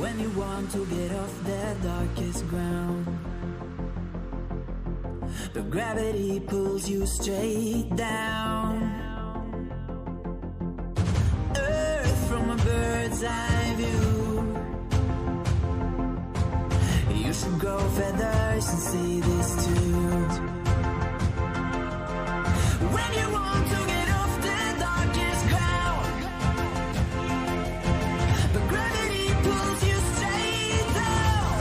When you want to get off the darkest ground, but gravity pulls you straight down. Earth from a bird's eye view. You should grow feathers and see this too. When you want to get off the darkest ground, but gravity pulls you straight down.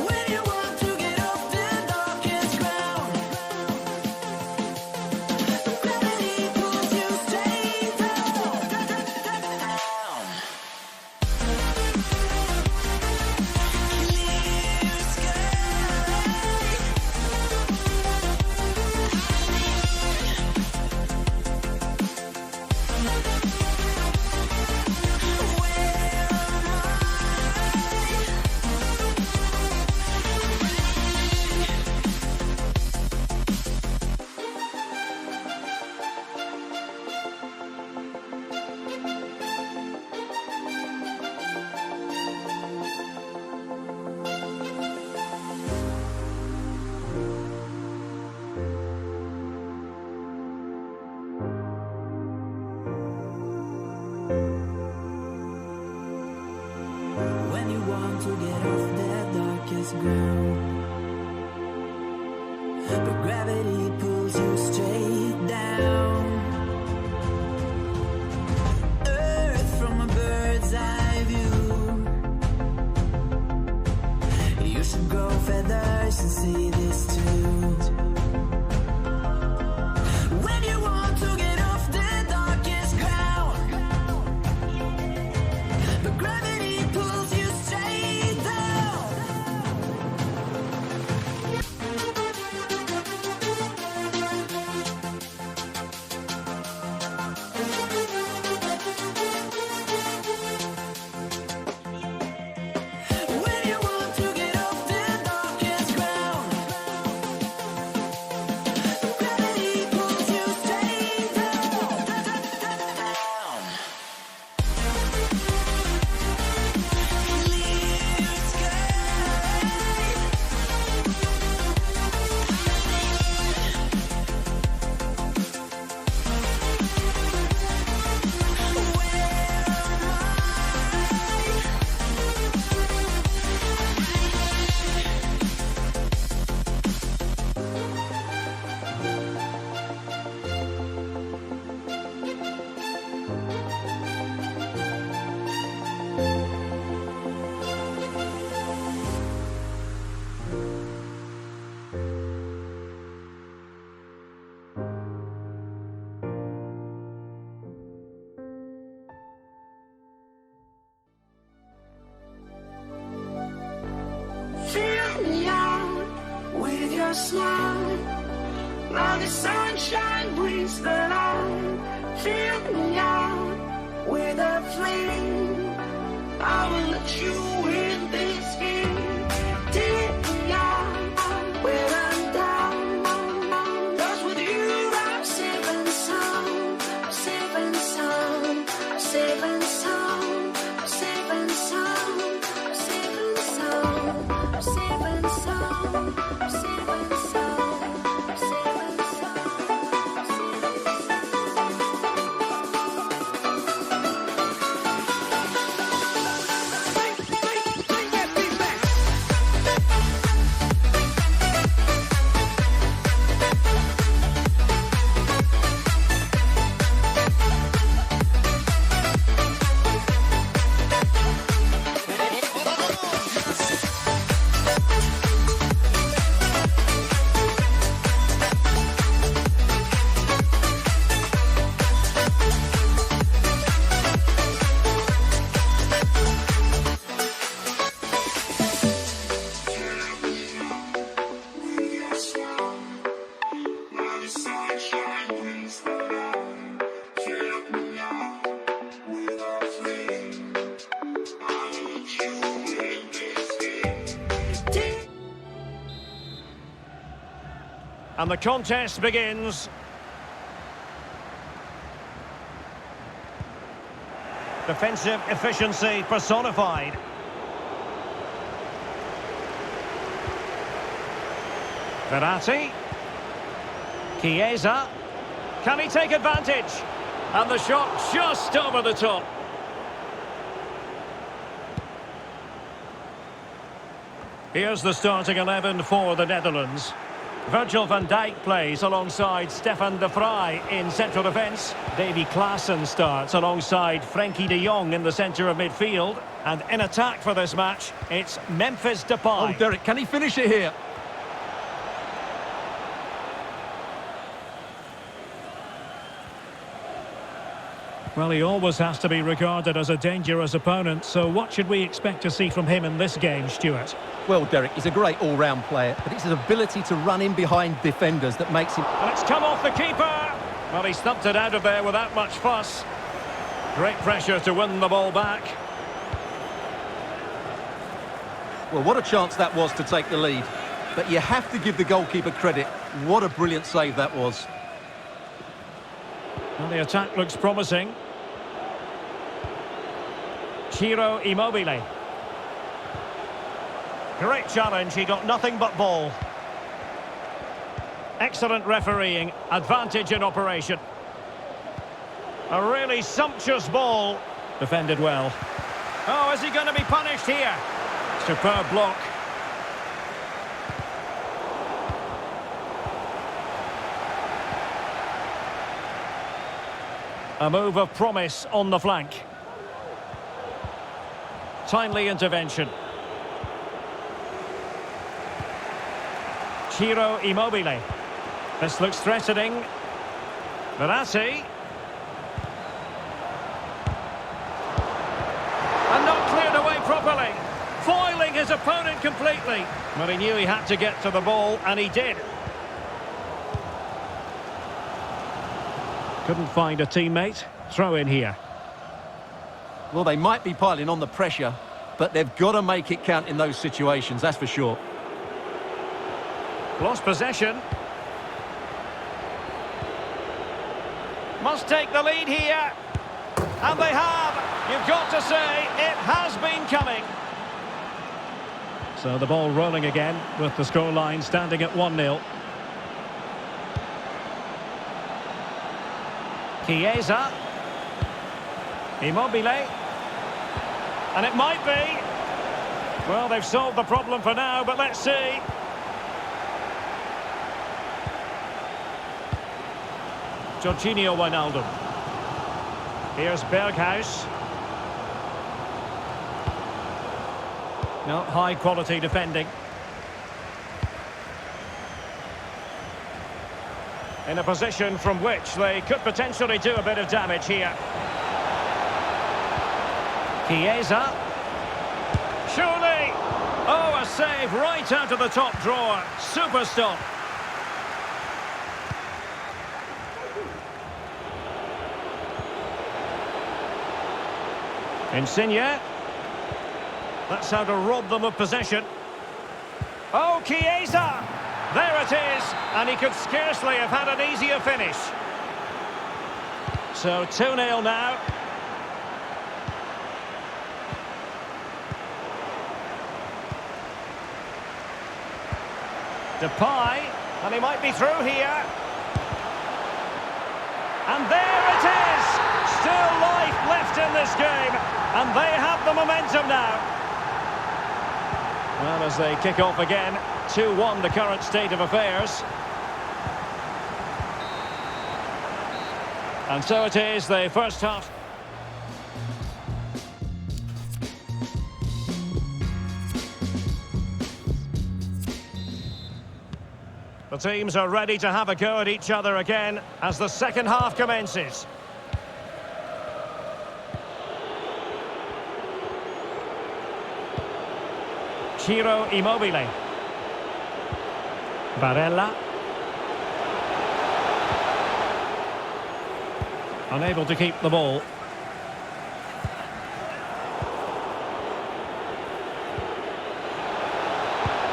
When you want to get off the darkest ground, gravity pulls you straight down. Clear sky. When you want to get off the darkest ground, but gravity pulls you straight down. Earth from a bird's eye view. You should grow feathers and see this too. When you want to get off the darkest ground, but gravity pulls you straight down. When you want to get off the darkest ground, gravity pulls you straight down. Clear Fill me out with your smile. Now the sunshine brings the light. Fill me out with a flame. I will let you in this game. Take me out when I'm down. 'Cause with you I'm safe and sound. I'm safe and sound. I'm safe and sound. I'm safe and sound. I'm safe and sound. I'm safe and sound. I'm safe and sound. I'm safe and sound. I'm safe and sound. And the contest begins. Defensive efficiency personified. Verratti. Chiesa. Can he take advantage? And the shot just over the top. Here's the starting 11 for the Netherlands. Virgil van Dijk plays alongside Stefan de Vrij in central defence. Davy Klaassen starts alongside Frenkie de Jong in the centre of midfield. And in attack for this match, it's Memphis Depay. Oh, Derek, can he finish it here? Well, he always has to be regarded as a dangerous opponent, so what should we expect to see from him in this game, Stuart? Well, Derek, he's a great all-round player, but it's his ability to run in behind defenders that makes him... And it's come off the keeper! Well, he stumped it out of there without much fuss. Great pressure to win the ball back. Well, what a chance that was to take the lead. But you have to give the goalkeeper credit. What a brilliant save that was. And the attack looks promising. Ciro Immobile. Great challenge, he got nothing but ball. Excellent refereeing, advantage in operation. A really sumptuous ball. Defended well. Oh, is he going to be punished here? Superb block. A move of promise on the flank. Timely intervention. Ciro Immobile. This looks threatening. Verratti. And not cleared away properly. Foiling his opponent completely. But he knew he had to get to the ball, and he did. Couldn't find a teammate. Throw in here. Well, they might be piling on the pressure, but they've got to make it count in those situations, that's for sure. Lost possession. Must take the lead here. And they have. You've got to say, it has been coming. So the ball rolling again with the scoreline standing at 1-0. Chiesa. Immobile. And it might be. Well, they've solved the problem for now, but let's see. Jorginho Wijnaldum. Here's Berghuis. No, high quality defending. In a position from which they could potentially do a bit of damage here. Chiesa. Surely! Oh, a save right out of the top drawer. Super stop. Insigne. That's how to rob them of possession. Oh, Chiesa! There it is, and he could scarcely have had an easier finish. So 2-0 now. Depay, and he might be through here. And there it is! Still life left in this game, and they have the momentum now. Well, as they kick off again, 2-1 the current state of affairs. And so it is, the first half. The teams are ready to have a go at each other again as the second half commences. Ciro Immobile. Barella. Unable to keep the ball.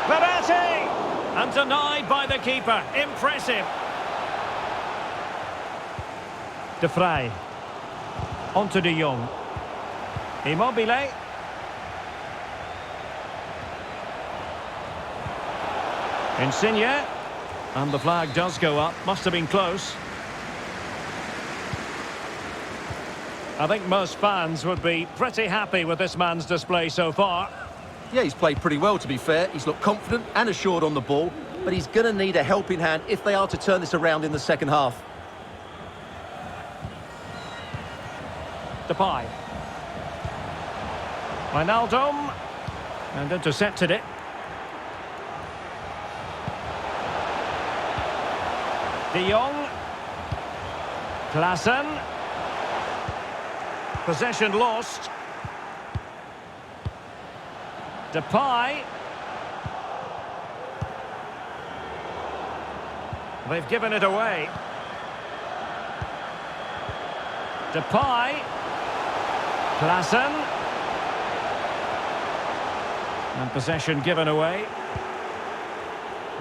Verratti! And denied by the keeper. Impressive. De Vrij. On to De Jong. Immobile. Insigne. And the flag does go up. Must have been close. I think most fans would be pretty happy with this man's display so far. Yeah, he's played pretty well, to be fair. He's looked confident and assured on the ball, but he's going to need a helping hand if they are to turn this around in the second half. Depay. Wijnaldum. And intercepted it. De Jong. Klaassen. Possession lost. Depay. They've given it away. Depay. Klaassen. And possession given away.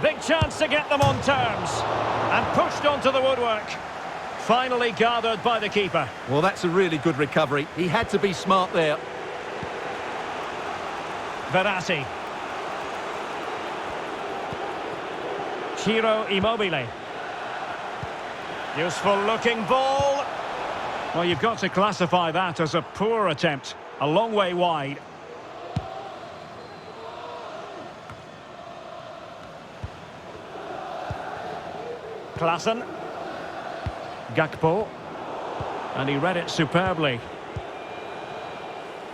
Big chance to get them on terms. And pushed onto the woodwork. Finally gathered by the keeper. Well, that's a really good recovery. He had to be smart there. Verratti. Ciro Immobile. Useful looking ball. Well, you've got to classify that as a poor attempt. A long way wide. Klaassen. Gakpo. And he read it superbly.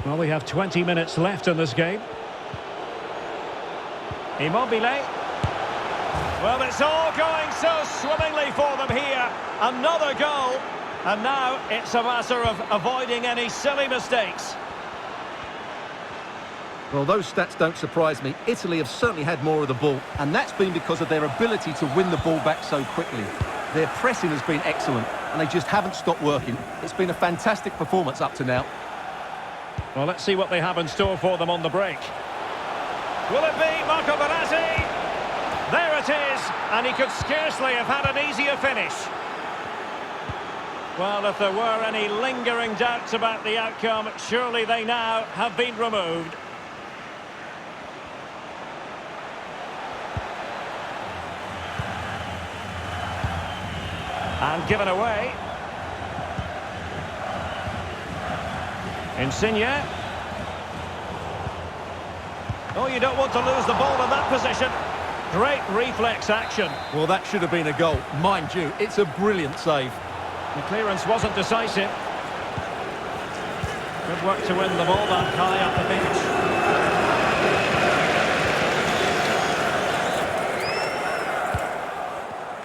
Well, we have 20 minutes left in this game. Immobile. Well, it's all going so swimmingly for them here. Another goal. And now it's a matter of avoiding any silly mistakes. Well, those stats don't surprise me. Italy have certainly had more of the ball, and that's been because of their ability to win the ball back so quickly. Their pressing has been excellent, and they just haven't stopped working. It's been a fantastic performance up to now. Well, let's see what they have in store for them on the break. Will it be Marco Verratti? There it is, and he could scarcely have had an easier finish. Well, if there were any lingering doubts about the outcome, surely they now have been removed. And given away. Insigne. Oh, you don't want to lose the ball in that position. Great reflex action. Well, that should have been a goal. Mind you, it's a brilliant save. The clearance wasn't decisive. Good work to win the ball that high up the pitch.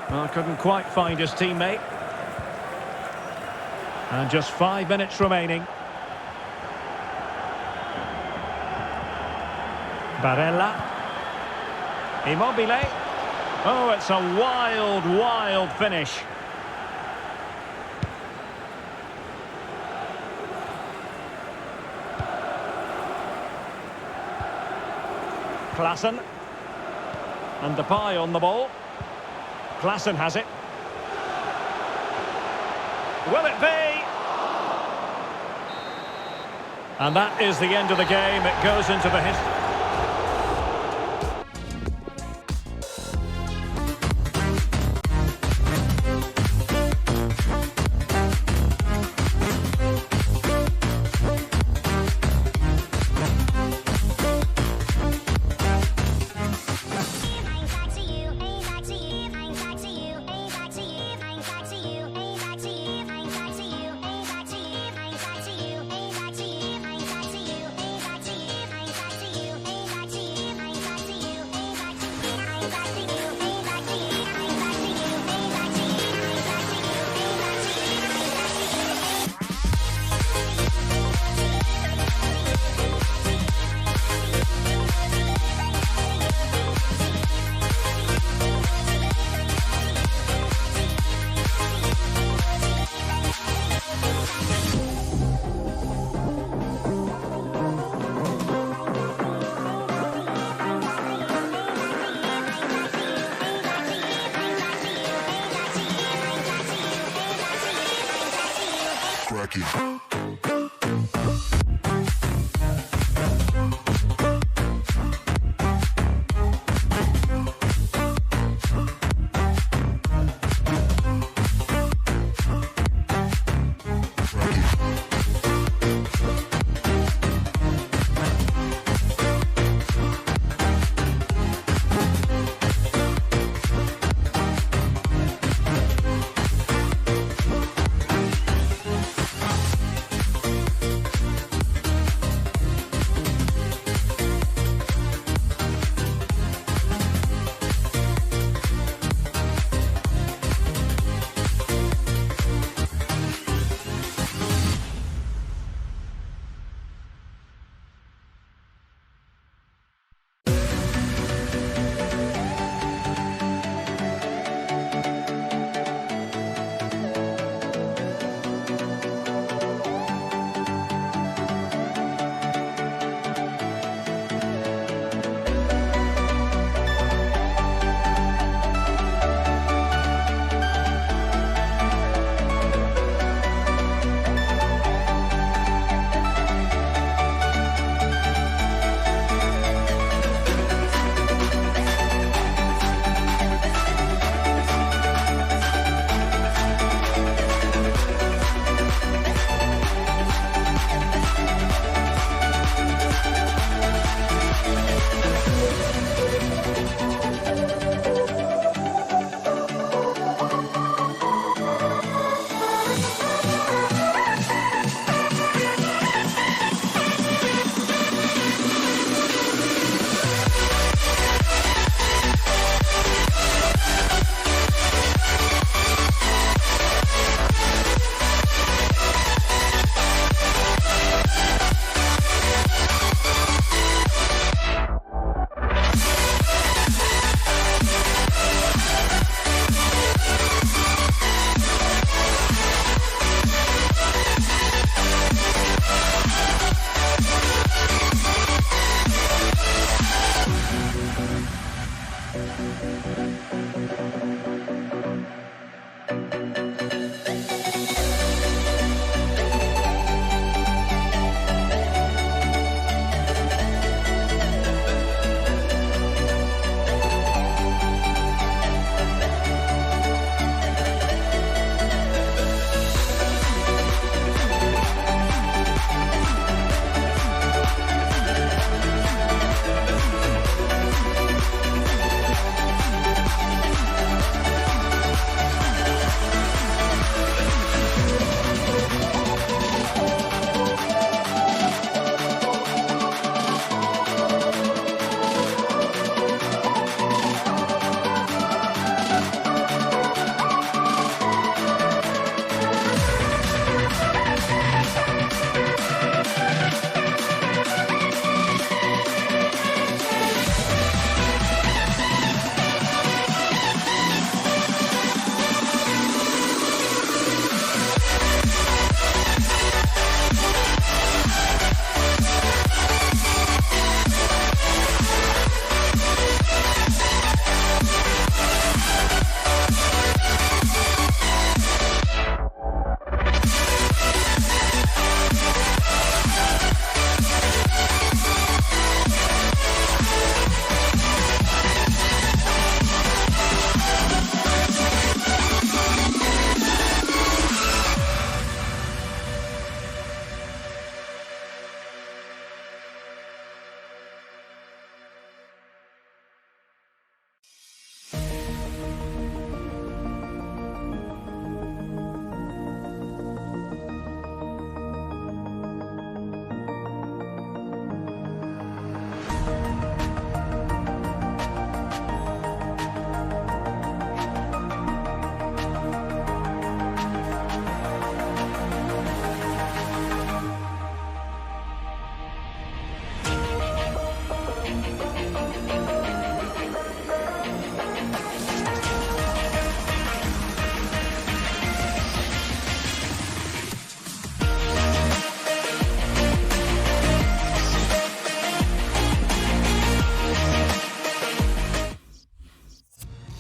Well, couldn't quite find his teammate. And just 5 minutes remaining. Barella. Immobile. Oh, it's a wild, wild finish. Klaassen. And Depay on the ball. Klaassen has it. Will it be? And that is the end of the game. It goes into the history. cracking.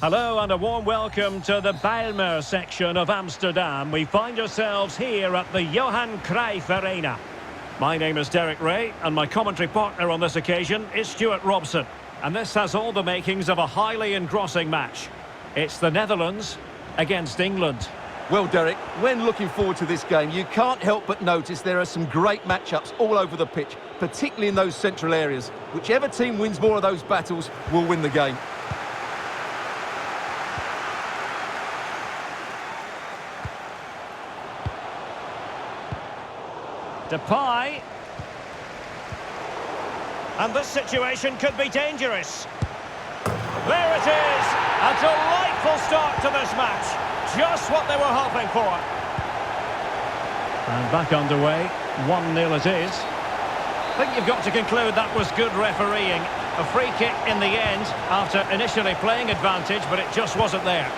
Hello and a warm welcome to the Bijlmer section of Amsterdam. We find ourselves here at the Johan Cruijff Arena. My name is Derek Ray and my commentary partner on this occasion is Stuart Robson. And this has all the makings of a highly engrossing match. It's the Netherlands against England. Well, Derek, when looking forward to this game, you can't help but notice there are some great matchups all over the pitch, particularly in those central areas. Whichever team wins more of those battles will win the game. Depay. And this situation could be dangerous. There it is! A delightful start to this match. Just what they were hoping for. And back underway. 1-0 it is. I think you've got to conclude that was good refereeing. A free kick in the end after initially playing advantage, but it just wasn't there.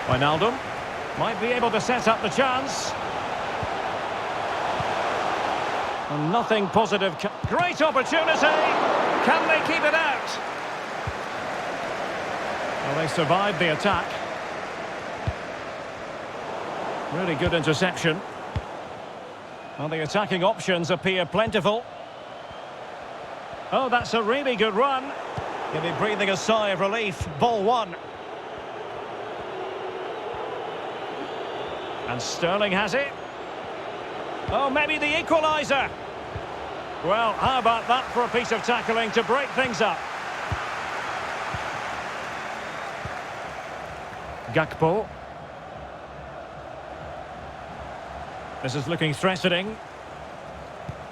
Wijnaldum might be able to set up the chance. And nothing positive. Great opportunity. Can they keep it out? Well, they survived the attack. Really good interception. Well, the attacking options appear plentiful. Oh, that's a really good run. He'll be breathing a sigh of relief. Ball one. And Sterling has it. Oh, maybe the equaliser. Well, how about that for a piece of tackling to break things up? Gakpo. This is looking threatening.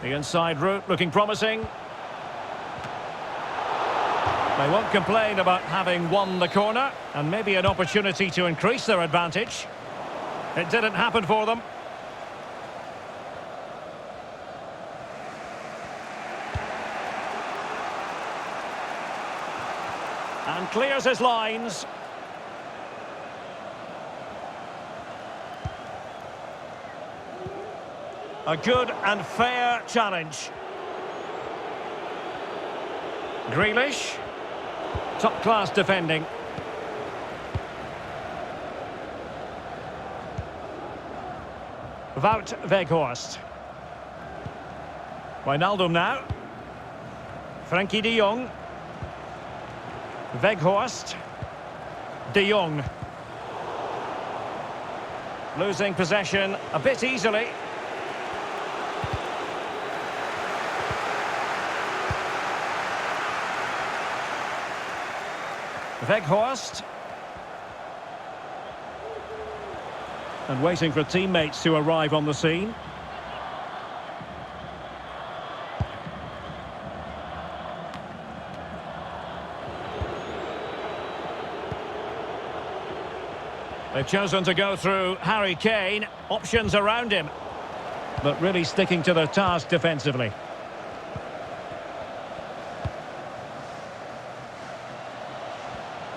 The inside route looking promising. They won't complain about having won the corner, and maybe an opportunity to increase their advantage. It didn't happen for them. And clears his lines. A good and fair challenge. Grealish. Top-class defending. Wout Weghorst. Wijnaldum now. Frenkie de Jong. Weghorst. De Jong. Losing possession a bit easily. Weghorst. And waiting for teammates to arrive on the scene. They've chosen to go through Harry Kane. Options around him. But really sticking to their task defensively.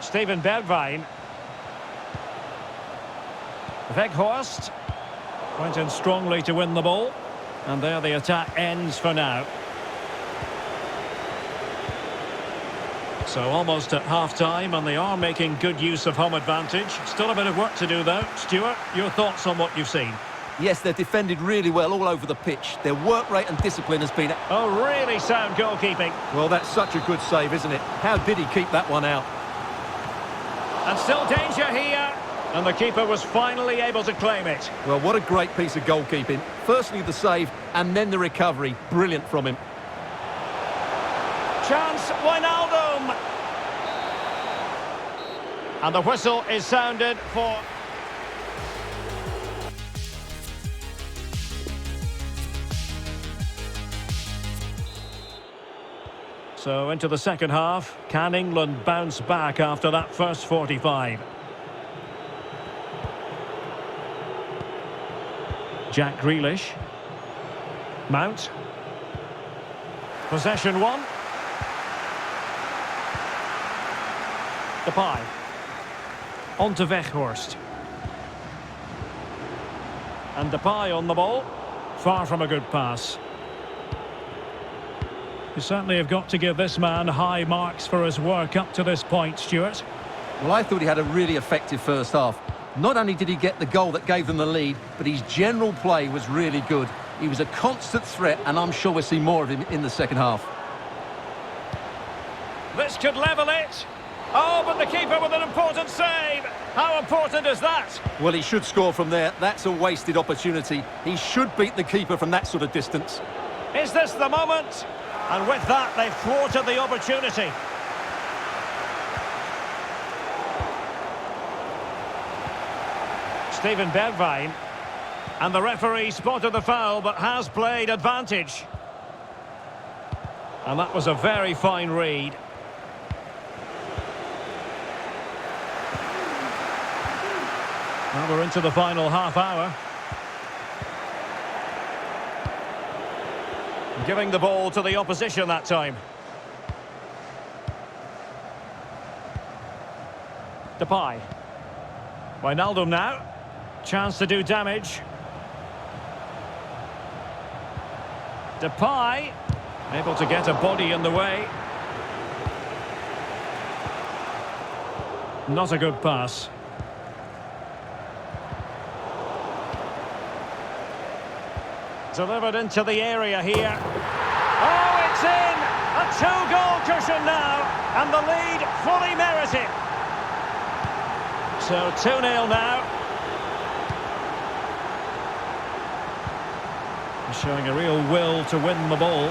Steven Bergwijn. Weghorst went in strongly to win the ball. And there the attack ends for now. So almost at half-time, and they are making good use of home advantage. Still a bit of work to do though. Stuart, your thoughts on what you've seen? Yes, they're defended really well all over the pitch. Their work rate and discipline has been... Oh, really sound goalkeeping. Well, that's such a good save, isn't it? How did he keep that one out? And still danger here. And the keeper was finally able to claim it. Well, what a great piece of goalkeeping. Firstly, the save, and then the recovery. Brilliant from him. Chance, Wijnaldum. And the whistle is sounded for... So into the second half. Can England bounce back after that first 45? Jack Grealish. Mount. Possession one. Depay. On to Weghorst. And Depay on the ball. Far from a good pass. You certainly have got to give this man high marks for his work up to this point, Stuart. Well, I thought he had a really effective first half. Not only did he get the goal that gave them the lead, but his general play was really good. He was a constant threat, and I'm sure we'll see more of him in the second half. This could level it. Oh, but the keeper with an important save. How important is that? Well, he should score from there. That's a wasted opportunity. He should beat the keeper from that sort of distance. Is this the moment? And with that, they've thwarted the opportunity. Steven Bergwijn. And the referee spotted the foul, but has played advantage. And that was a very fine read. Well, we're into the final half hour. Giving the ball to the opposition that time. Depay. Wijnaldum now. Chance to do damage. Depay. Able to get a body in the way. Not a good pass. Delivered into the area here. Oh, it's in! A two-goal cushion now, and the lead fully merited. So 2-0 now. Showing a real will to win the ball.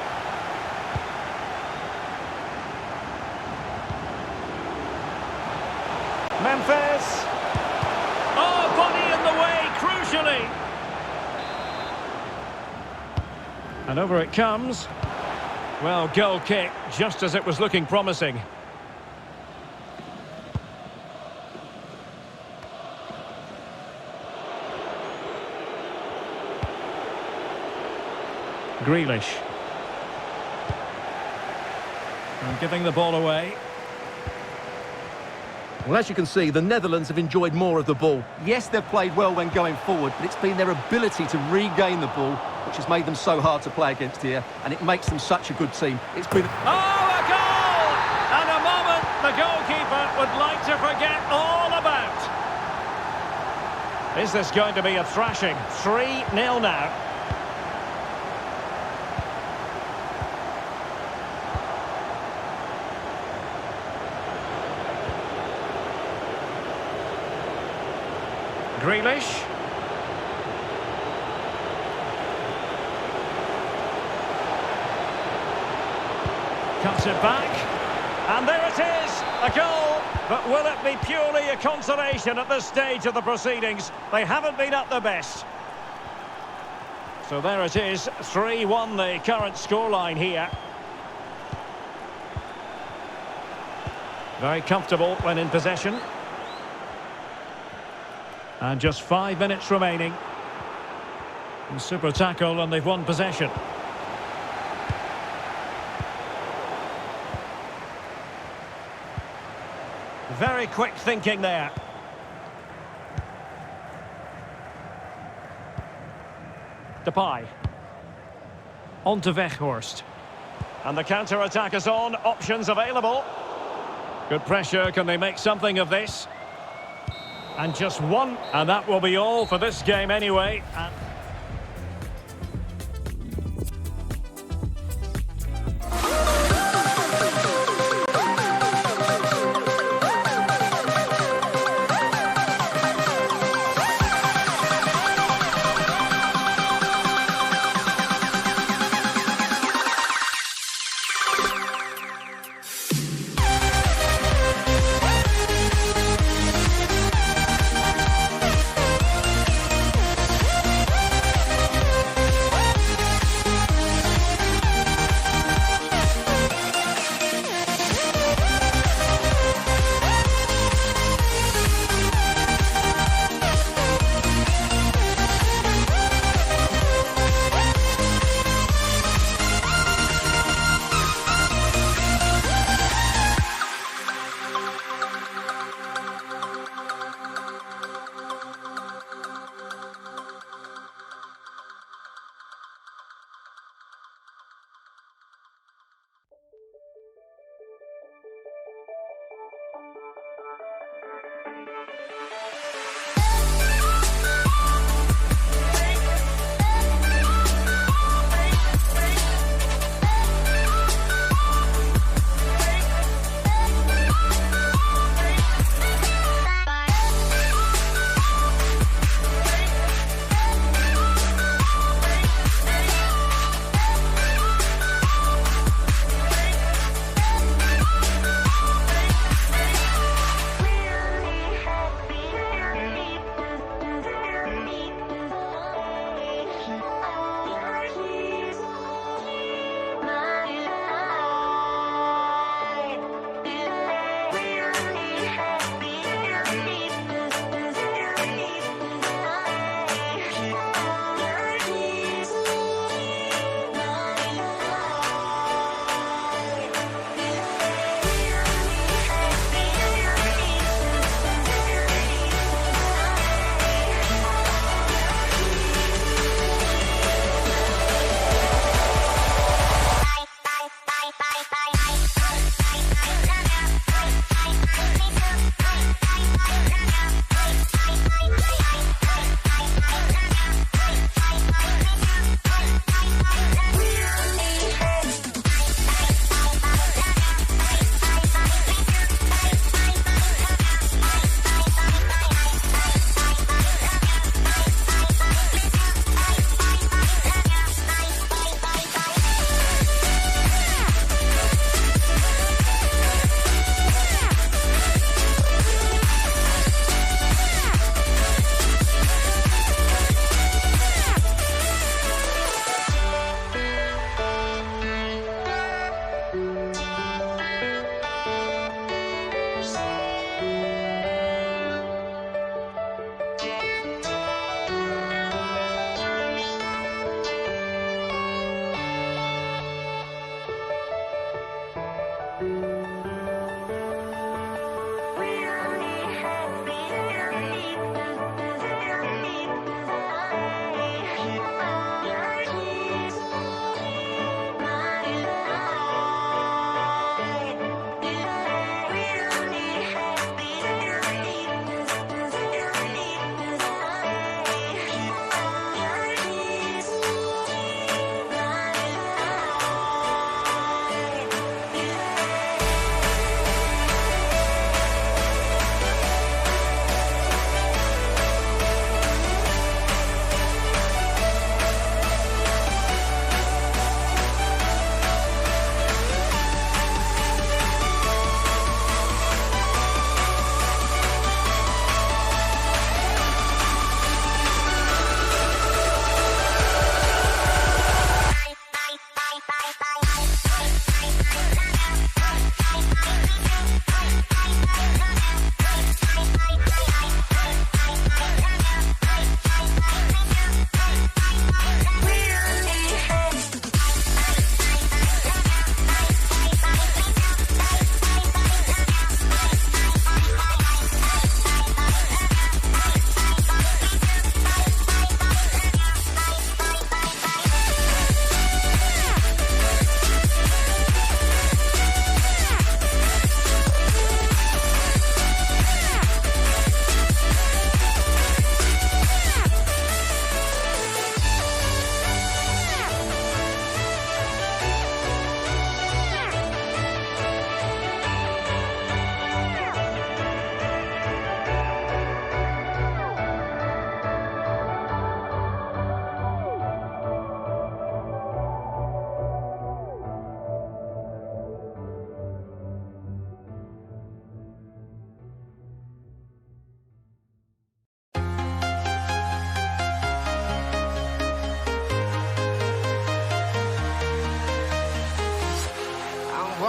Memphis. Oh, body in the way, crucially. And over it comes. Well, goal kick, just as it was looking promising. Grealish. And giving the ball away. Well, as you can see, the Netherlands have enjoyed more of the ball. Yes, they've played well when going forward, but it's been their ability to regain the ball which has made them so hard to play against here, and it makes them such a good team. It's been... Oh, a goal! And a moment the goalkeeper would like to forget all about. Is this going to be a thrashing? 3-0 now. Grealish. Cuts it back. And there it is, a goal. But will it be purely a consolation at this stage of the proceedings? They haven't been at their best. So there it is, 3-1 the current scoreline here. Very comfortable when in possession. And just 5 minutes remaining. And super tackle, and they've won possession. Very quick thinking there. Depay. On to Weghorst. And the counter-attack is on. Options available. Good pressure. Can they make something of this? And just one, and that will be all for this game anyway.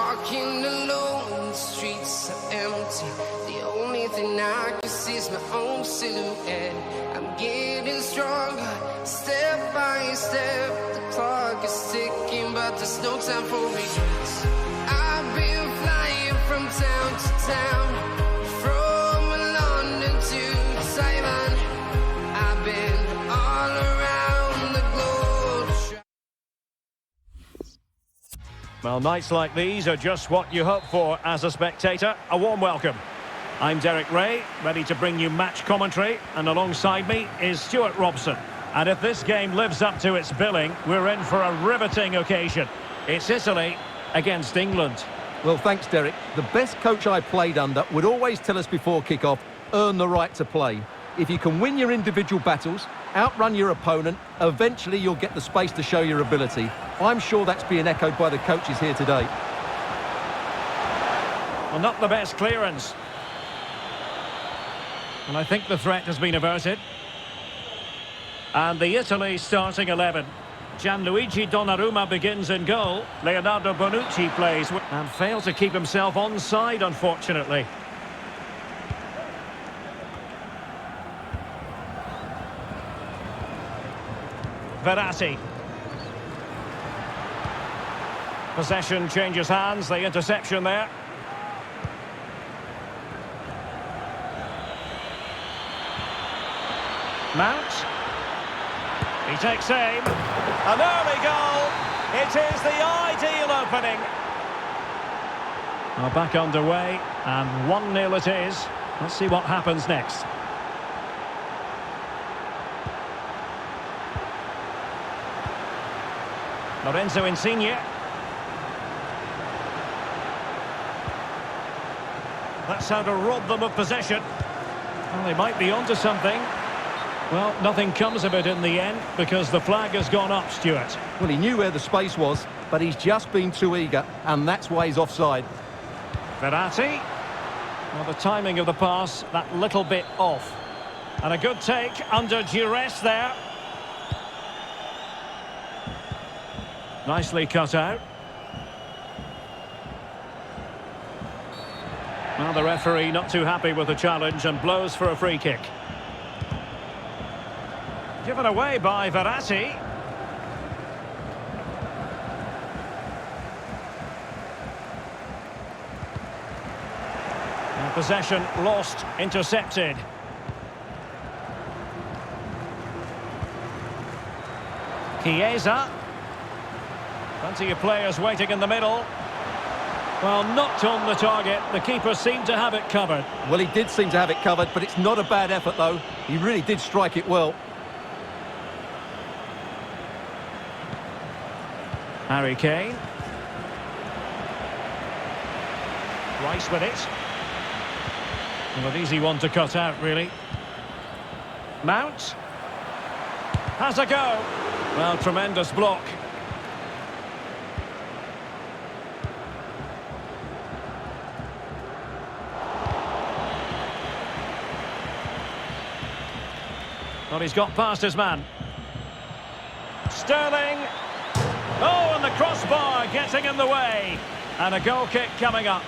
Walking alone, the streets are empty. The only thing I can see is my own silhouette. I'm getting stronger, step by step. The clock is ticking, but there's no time for regrets. I've been flying from town to town, from London to Taiwan. I've been all around the globe. Well, nights like these are just what you hope for as a spectator. A warm welcome. I'm Derek Ray, ready to bring you match commentary, and alongside me is Stuart Robson. And if this game lives up to its billing, we're in for a riveting occasion. It's Italy against England. Well, thanks, Derek. The best coach I played under would always tell us before kick-off, earn the right to play. If you can win your individual battles, outrun your opponent, eventually you'll get the space to show your ability. I'm sure that's being echoed by the coaches here today. Well, not the best clearance. And I think the threat has been averted. And the Italy starting 11. Gianluigi Donnarumma begins in goal. Leonardo Bonucci plays and failed to keep himself onside, unfortunately. Verratti. Possession changes hands, the interception there. Mount. He takes aim. An early goal. It is the ideal opening. Well, back underway, and 1-0 it is. Let's see what happens next. Lorenzo Insigne. That's how to rob them of possession. Well, they might be onto something. Well, nothing comes of it in the end because the flag has gone up, Stuart. Well, he knew where the space was, but he's just been too eager, and that's why he's offside. Verratti. Well, the timing of the pass, that little bit off. And a good take under duress there. Nicely cut out. Well, the referee not too happy with the challenge and blows for a free kick. Given away by Verratti. And possession lost, intercepted. Chiesa. Plenty of players waiting in the middle. Well, knocked on the target. The keeper seemed to have it covered. Well, he did seem to have it covered, but it's not a bad effort, though. He really did strike it well. Harry Kane. Rice with it. Well, an easy one to cut out, really. Mount. Has a go. Well, tremendous block. Well, he's got past his man. Sterling. Oh, and the crossbar getting in the way. And a goal kick coming up.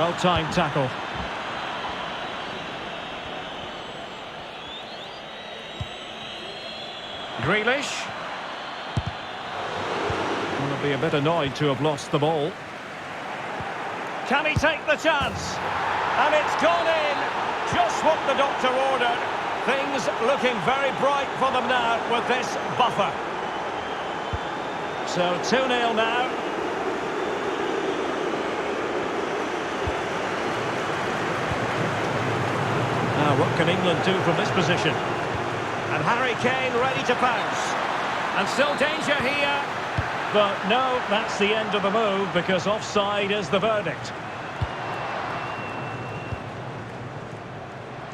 Well-timed tackle. Grealish. Will be a bit annoyed to have lost the ball. Can he take the chance? And it's gone in. Just what the doctor ordered. Things looking very bright for them now with this buffer. So 2-0 now. Now what can England do from this position? And Harry Kane ready to pounce. And still danger here. But no, that's the end of the move because offside is the verdict.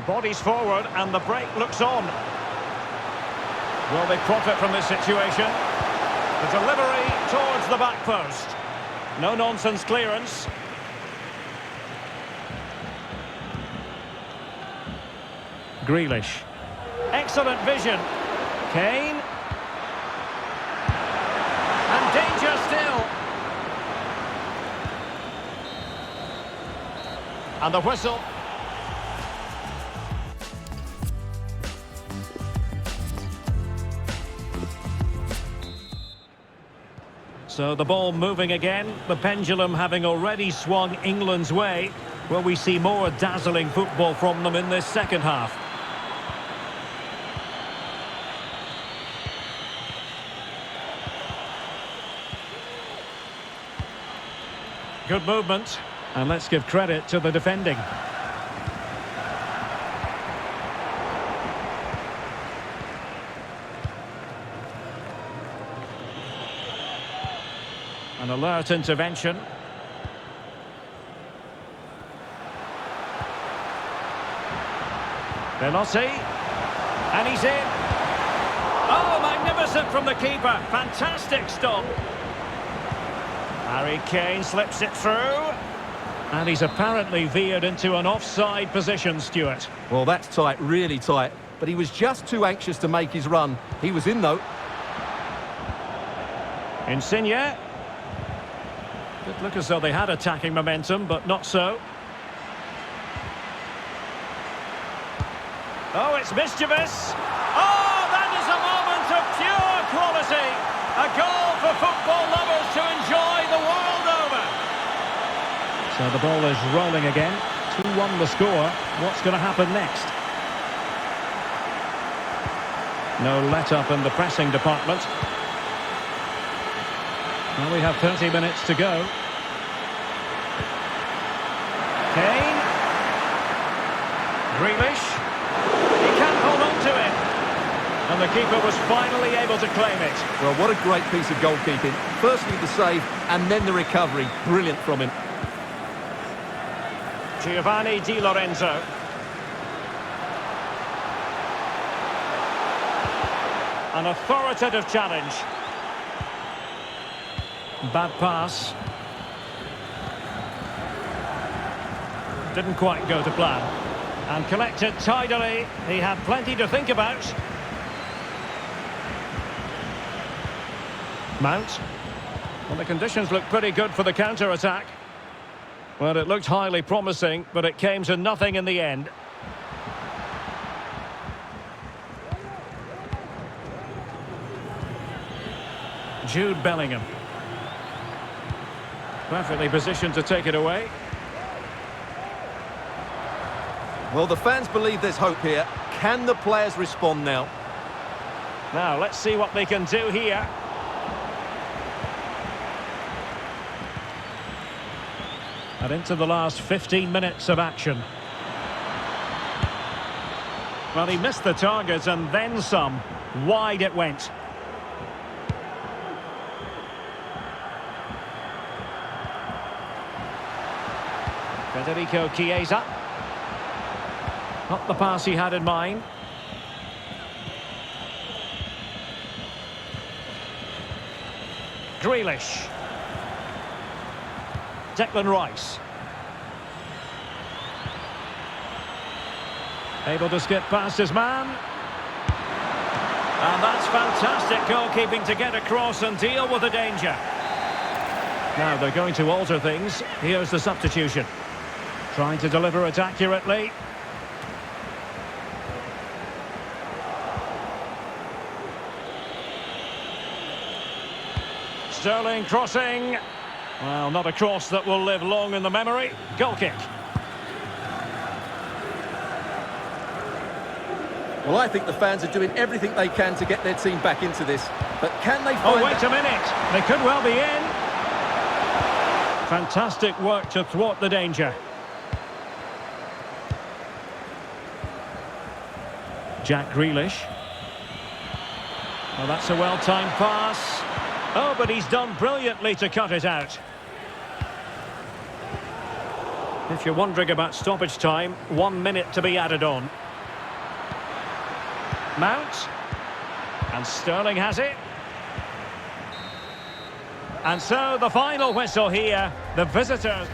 Bodies forward and the break looks on. Will they profit from this situation? The delivery towards the back post. No-nonsense clearance. Grealish. Excellent vision. Kane. And the whistle. So the ball moving again, the pendulum having already swung England's way. Will we see more dazzling football from them in this second half? Good movement, and let's give credit to the defending. An alert intervention. Veloci, and he's in. Oh, magnificent from the keeper. Fantastic stop. Harry Kane slips it through. And he's apparently veered into an offside position, Stuart. Well, that's tight, really tight. But he was just too anxious to make his run. He was in, though. Insigne. Did look as though they had attacking momentum, but not so. Oh, it's mischievous. Oh, that is a moment of pure quality. A goal for football lovers to enjoy the world over. So the ball is rolling again. 2-1 the score. What's going to happen next? No let-up in the pressing department. Well, we have 30 minutes to go. Kane. Grealish. He can't hold on to it. And the keeper was finally able to claim it. Well, what a great piece of goalkeeping. Firstly the save, and then the recovery. Brilliant from him. Giovanni Di Lorenzo. An authoritative challenge. Bad pass. Didn't quite go to plan. And collected tidily. He had plenty to think about. Mount. Well, the conditions look pretty good for the counter-attack. Well, it looked highly promising, but it came to nothing in the end. Jude Bellingham. Perfectly positioned to take it away. Well, the fans believe there's hope here. Can the players respond now? Now, let's see what they can do here. And into the last 15 minutes of action. Well, he missed the target and then some. Wide it went. Federico Chiesa. Not the pass he had in mind. Grealish. Declan Rice. Able to skip past his man. And that's fantastic goalkeeping to get across and deal with the danger. Now they're going to alter things. Here's the substitution. Trying to deliver it accurately. Sterling crossing. Well, not a cross that will live long in the memory. Goal kick. Well, I think the fans are doing everything they can to get their team back into this. But can they Oh, find... wait a minute. They could well be in. Fantastic work to thwart the danger. Jack Grealish. Well, that's a well-timed pass. Oh, but he's done brilliantly to cut it out. If you're wondering about stoppage time, 1 minute to be added on. Mount. And Sterling has it. And so the final whistle here. The visitors.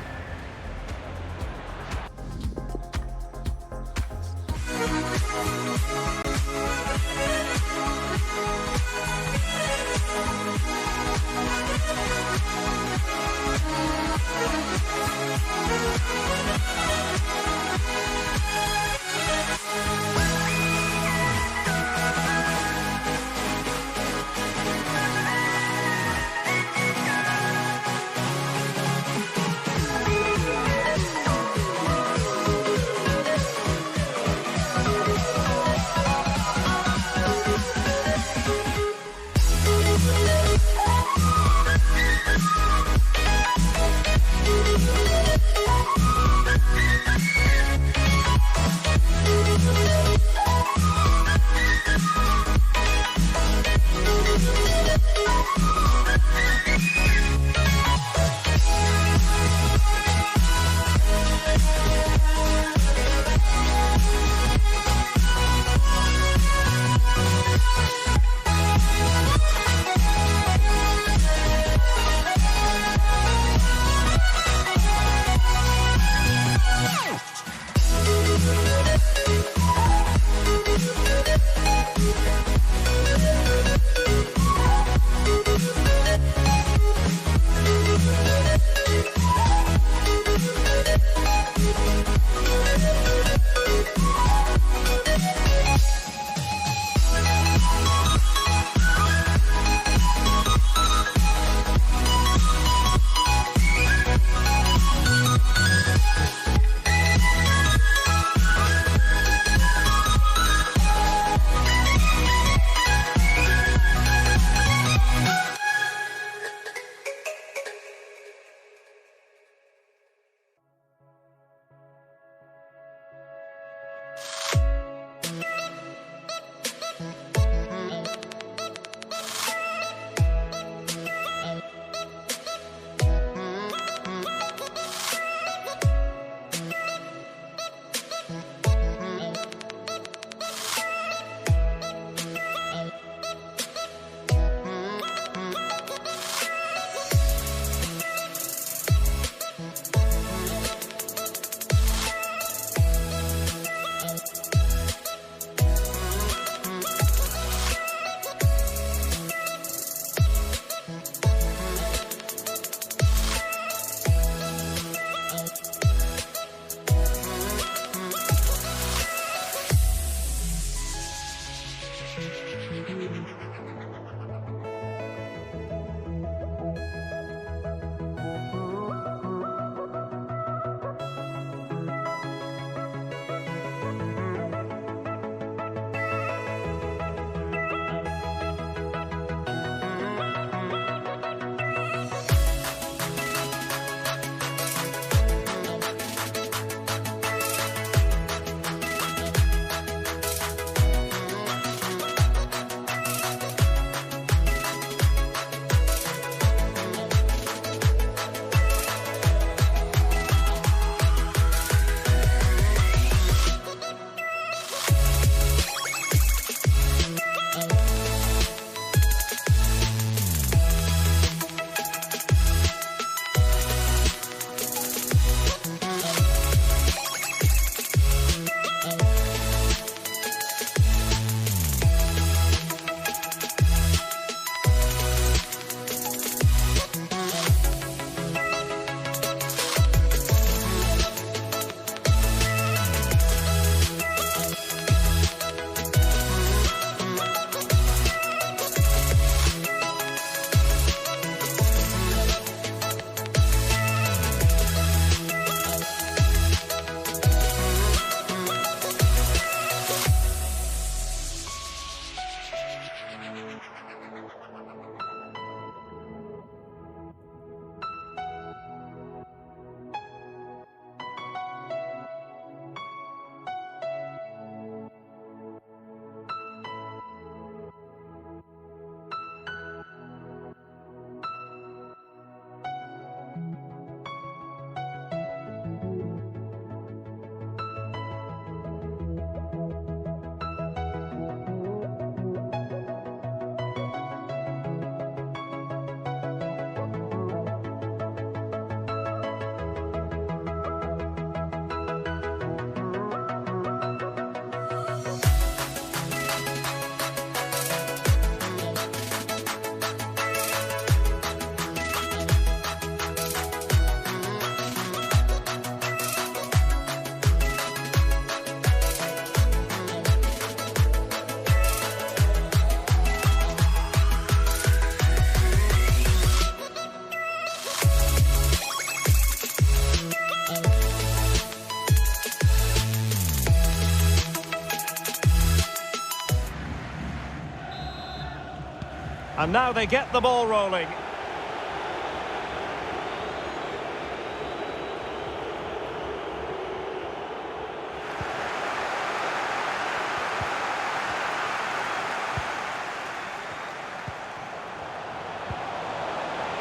And now they get the ball rolling.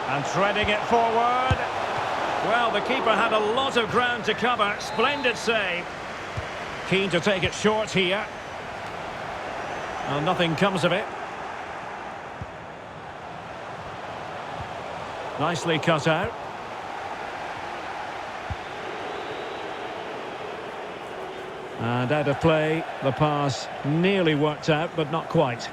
And threading it forward. Well, the keeper had a lot of ground to cover. Splendid save. Keen to take it short here. Well, nothing comes of it. Nicely cut out. And out of play, the pass nearly worked out, but not quite.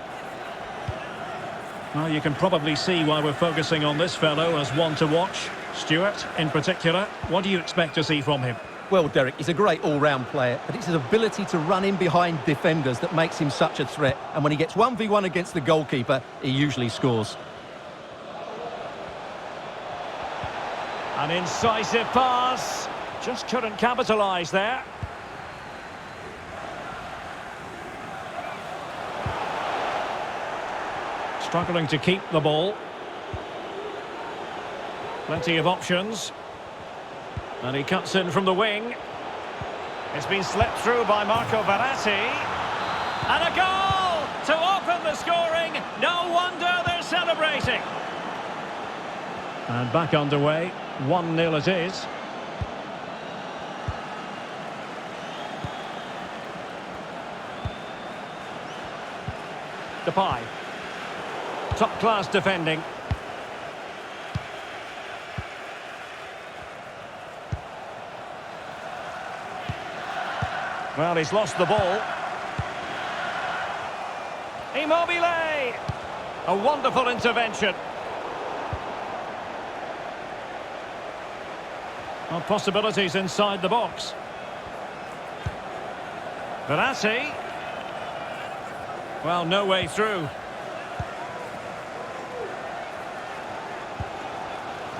Well, you can probably see why we're focusing on this fellow as one to watch. Stuart, in particular, what do you expect to see from him? Well, Derek, he's a great all-round player, but it's his ability to run in behind defenders that makes him such a threat. And when he gets 1v1 against the goalkeeper, he usually scores. An incisive pass. Just couldn't capitalise there. Struggling to keep the ball. Plenty of options. And he cuts in from the wing. It's been slipped through by Marco Verratti. And a goal to open the scoring. No wonder they're celebrating. And back underway. 1-0 it is. Depay. Top-class defending. Well, he's lost the ball. Immobile! A wonderful intervention. Well, possibilities inside the box. Verratti. Well, no way through.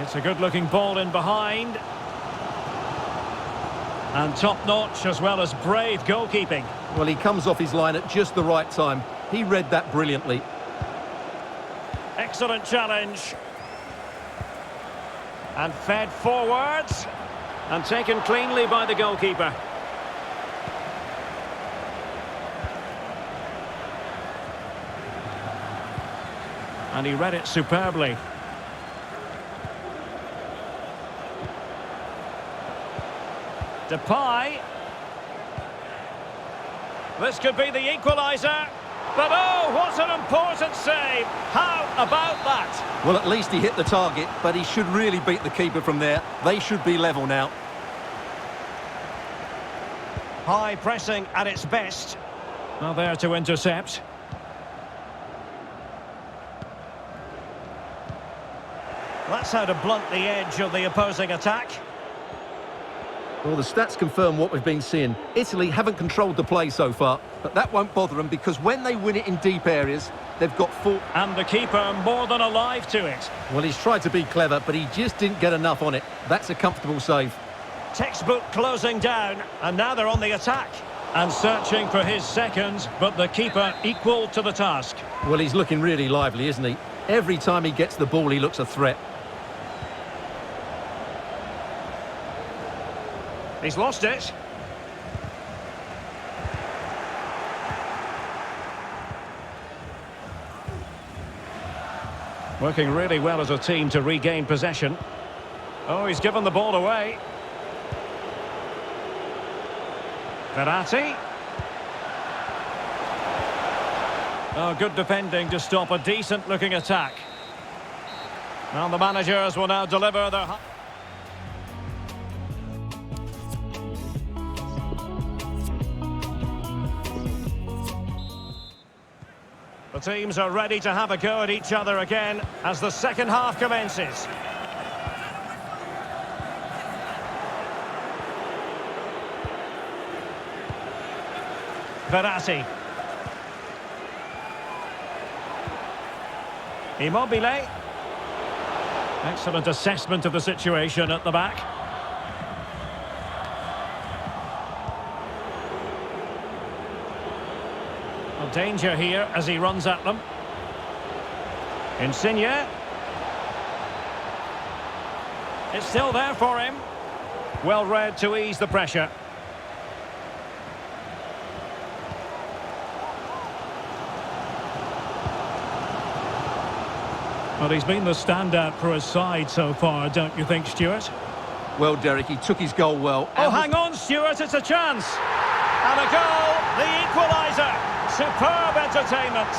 It's a good-looking ball in behind. And top-notch as well as brave goalkeeping. Well, he comes off his line at just the right time. He read that brilliantly. Excellent challenge. And fed forwards. And taken cleanly by the goalkeeper. And he read it superbly. Depay. This could be the equaliser. But oh, what an important save. How about that? Well, at least he hit the target, but he should really beat the keeper from there. They should be level now. High pressing at its best. Well, there to intercept. That's how to blunt the edge of the opposing attack. Well, the stats confirm what we've been seeing. Italy haven't controlled the play so far, but that won't bother them because when they win it in deep areas, they've got full... And the keeper more than alive to it. Well, he's tried to be clever, but he just didn't get enough on it. That's a comfortable save. Textbook closing down, and now they're on the attack. And searching for his second, but the keeper equal to the task. Well, he's looking really lively, isn't he? Every time he gets the ball, he looks a threat. He's lost it. Working really well as a team to regain possession. Oh, he's given the ball away. Verratti. Oh, good defending to stop a decent-looking attack. Well, the managers will now deliver their... The teams are ready to have a go at each other again as the second half commences. Verratti. Immobile. Excellent assessment of the situation at the back. Danger here as he runs at them. Insigne. It's still there for him. Well read to ease the pressure. Well, he's been the standout for his side so far, don't you think, Stuart? Well, Derek, he took his goal well. Oh, hang on, Stuart, it's a chance. And a goal, the equaliser. Superb entertainment.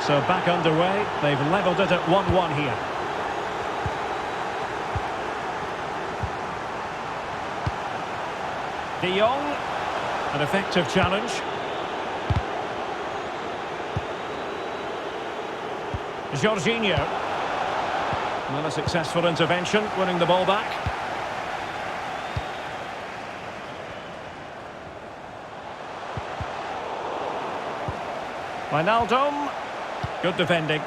So back underway, they've levelled it at 1-1 here. De Jong, an effective challenge. Jorginho. Well, a successful intervention, winning the ball back. Wijnaldum. Good defending.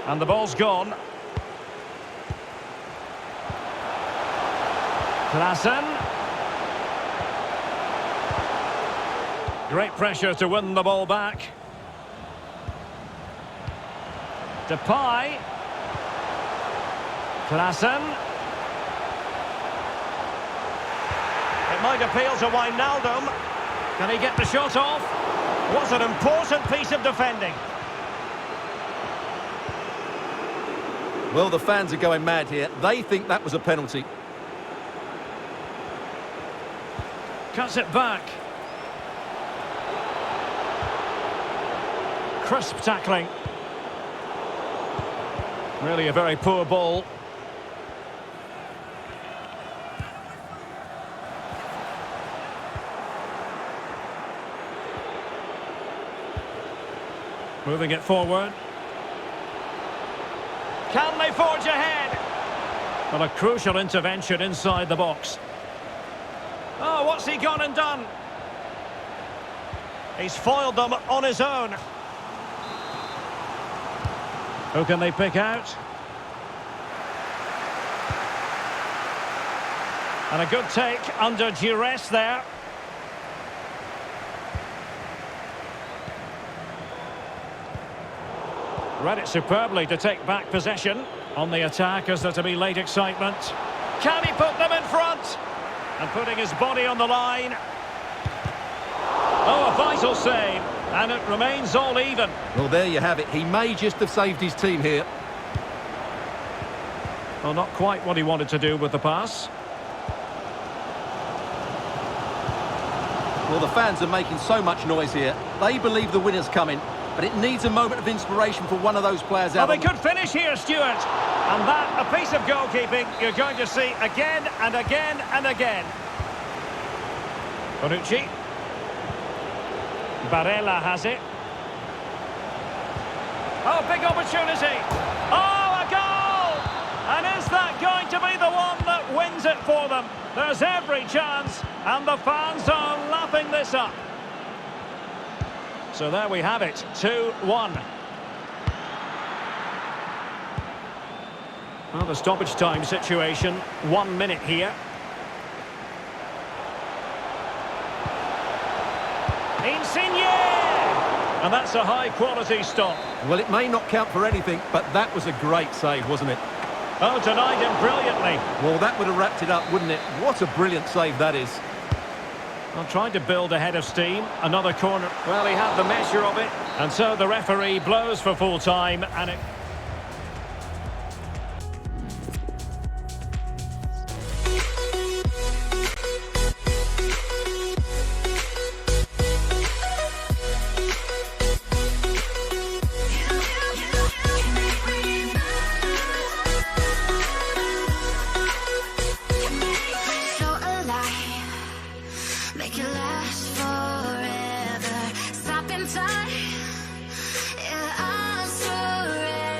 And the ball's gone. Klaassen. Great pressure to win the ball back. Depay. Klaassen. It might appeal to Wijnaldum. Can he get the shot off? Was an important piece of defending. Well, the fans are going mad here. They think that was a penalty. Cuts it back. Crisp tackling. Really a very poor ball. Moving it forward. Can they forge ahead? Well, a crucial intervention inside the box. Oh, what's he gone and done? He's foiled them on his own. Who can they pick out? And a good take under duress there. Read it superbly to take back possession. On the attack, is there to be late excitement? Can he put them in front? And putting his body on the line. Oh, a vital save. And it remains all even. Well, there you have it. He may just have saved his team here. Well, not quite what he wanted to do with the pass. Well, the fans are making so much noise here. They believe the winner's coming, but it needs a moment of inspiration for one of those players out. Well, they could finish here, Stuart. And that, a piece of goalkeeping you're going to see again and again and again. Bonucci. Barella has it. Oh, big opportunity. Oh, a goal! And is that going to be the one that wins it for them? There's every chance, and the fans are lapping this up. So there we have it, 2-1. Well, the stoppage time situation, 1 minute here. Insigne! And that's a high-quality stop. Well, it may not count for anything, but that was a great save, wasn't it? Oh, denied him brilliantly. Well, that would have wrapped it up, wouldn't it? What a brilliant save that is. Well, trying to build a head of steam. Another corner. Well, he had the measure of it. And so the referee blows for full time, and it... Make it last forever. Stop in time. Yeah, I'll surrender.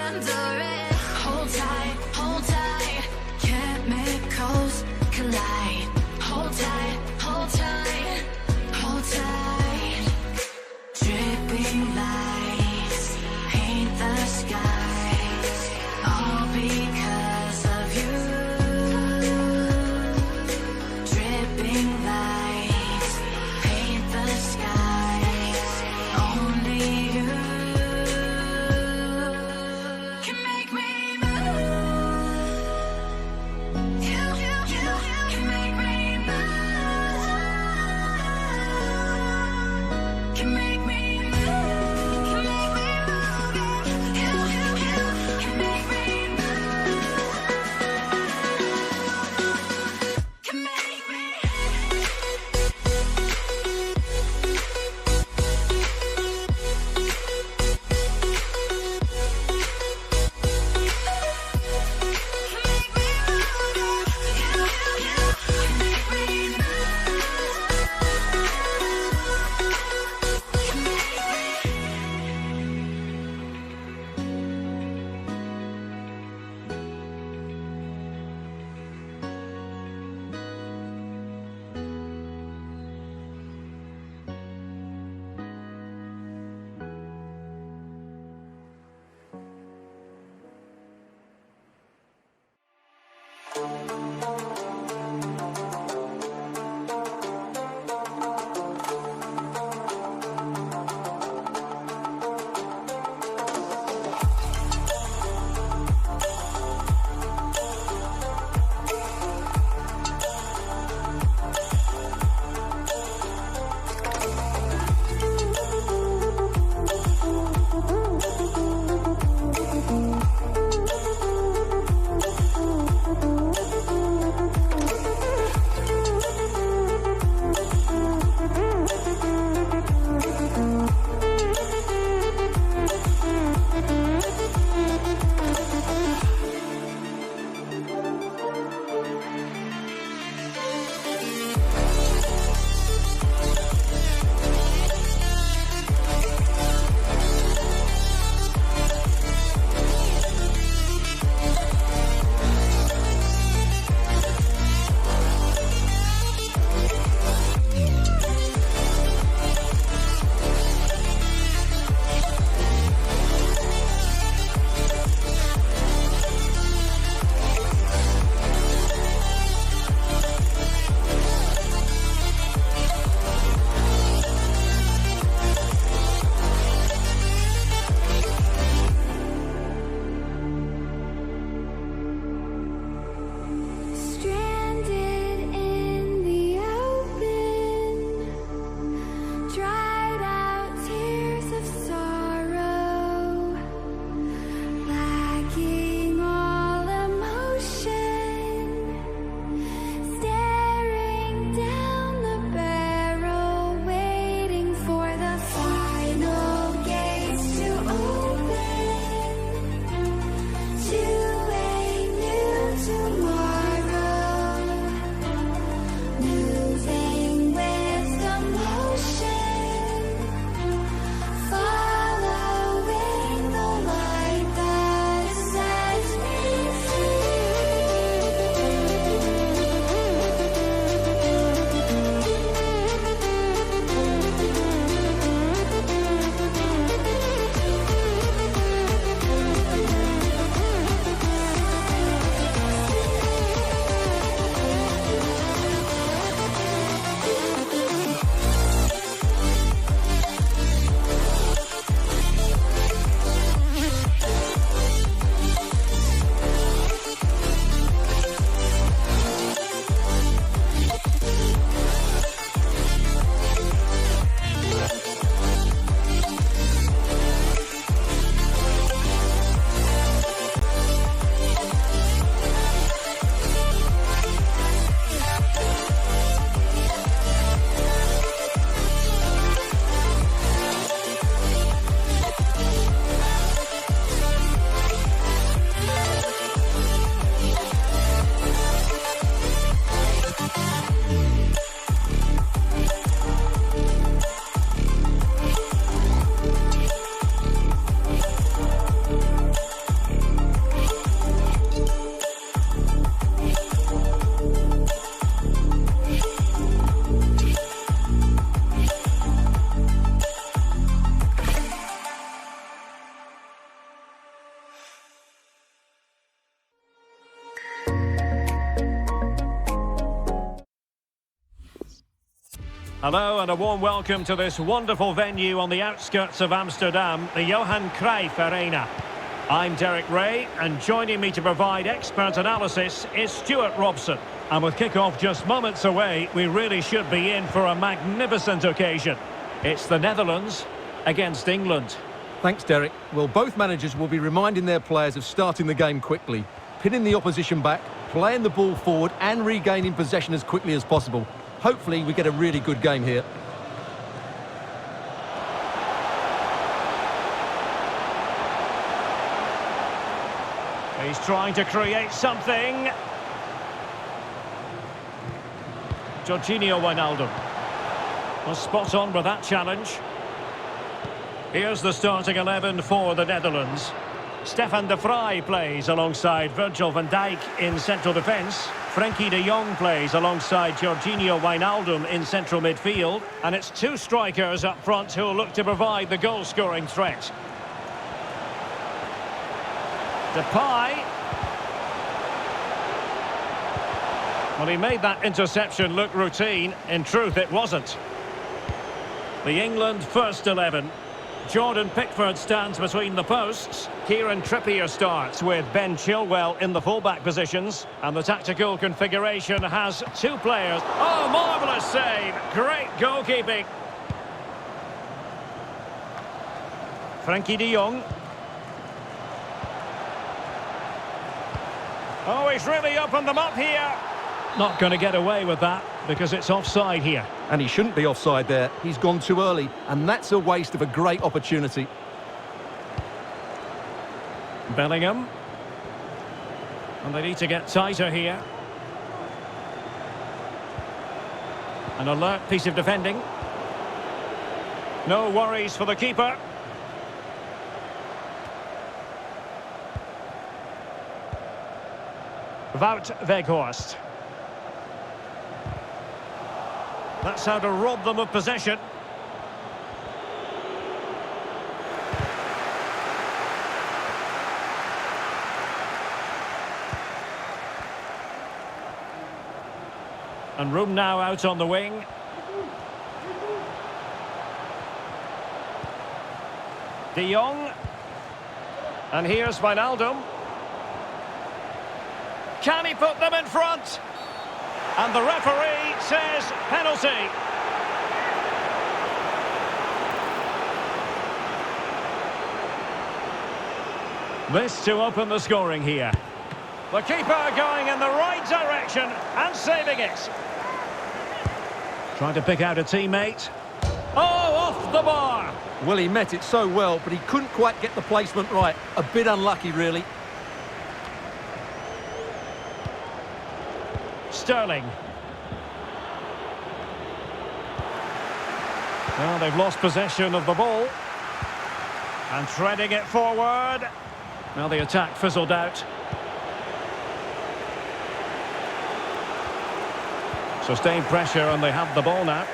Hello and a warm welcome to this wonderful venue on the outskirts of Amsterdam, the Johan Cruyff Arena. I'm Derek Ray, and joining me to provide expert analysis is Stuart Robson. And with kick-off just moments away, we really should be in for a magnificent occasion. It's the Netherlands against England. Thanks, Derek. Well, both managers will be reminding their players of starting the game quickly, pinning the opposition back, playing the ball forward and regaining possession as quickly as possible. Hopefully we get a really good game here. He's trying to create something. Jorginho Wijnaldum was spot on with that challenge. Here's the starting 11 for the Netherlands. Stefan de Vrij plays alongside Virgil van Dijk in central defence. Frenkie de Jong plays alongside Jorginho Wijnaldum in central midfield. And it's two strikers up front who'll look to provide the goal-scoring threat. Depay. Well, he made that interception look routine. In truth, it wasn't. The England first 11. Jordan Pickford stands between the posts. Kieran Trippier starts with Ben Chilwell in the fullback positions. And the tactical configuration has two players. Oh, marvellous save. Great goalkeeping. Frenkie de Jong. Oh, he's really opened them up here. Not going to get away with that because it's offside here. And he shouldn't be offside there. He's gone too early, and that's a waste of a great opportunity. Bellingham. And they need to get tighter here. An alert piece of defending. No worries for the keeper. Wout Weghorst. That's how to rob them of possession. And room now out on the wing. De Jong. And here's Wijnaldum. Can he put them in front? And the referee says penalty. This to open the scoring here. The keeper going in the right direction and saving it. Trying to pick out a teammate. Oh, off the bar. Well, he met it so well, but he couldn't quite get the placement right. A bit unlucky, really. Sterling. Well, they've lost possession of the ball. And threading it forward. Well, the attack fizzled out. Sustained pressure and they have the ball now.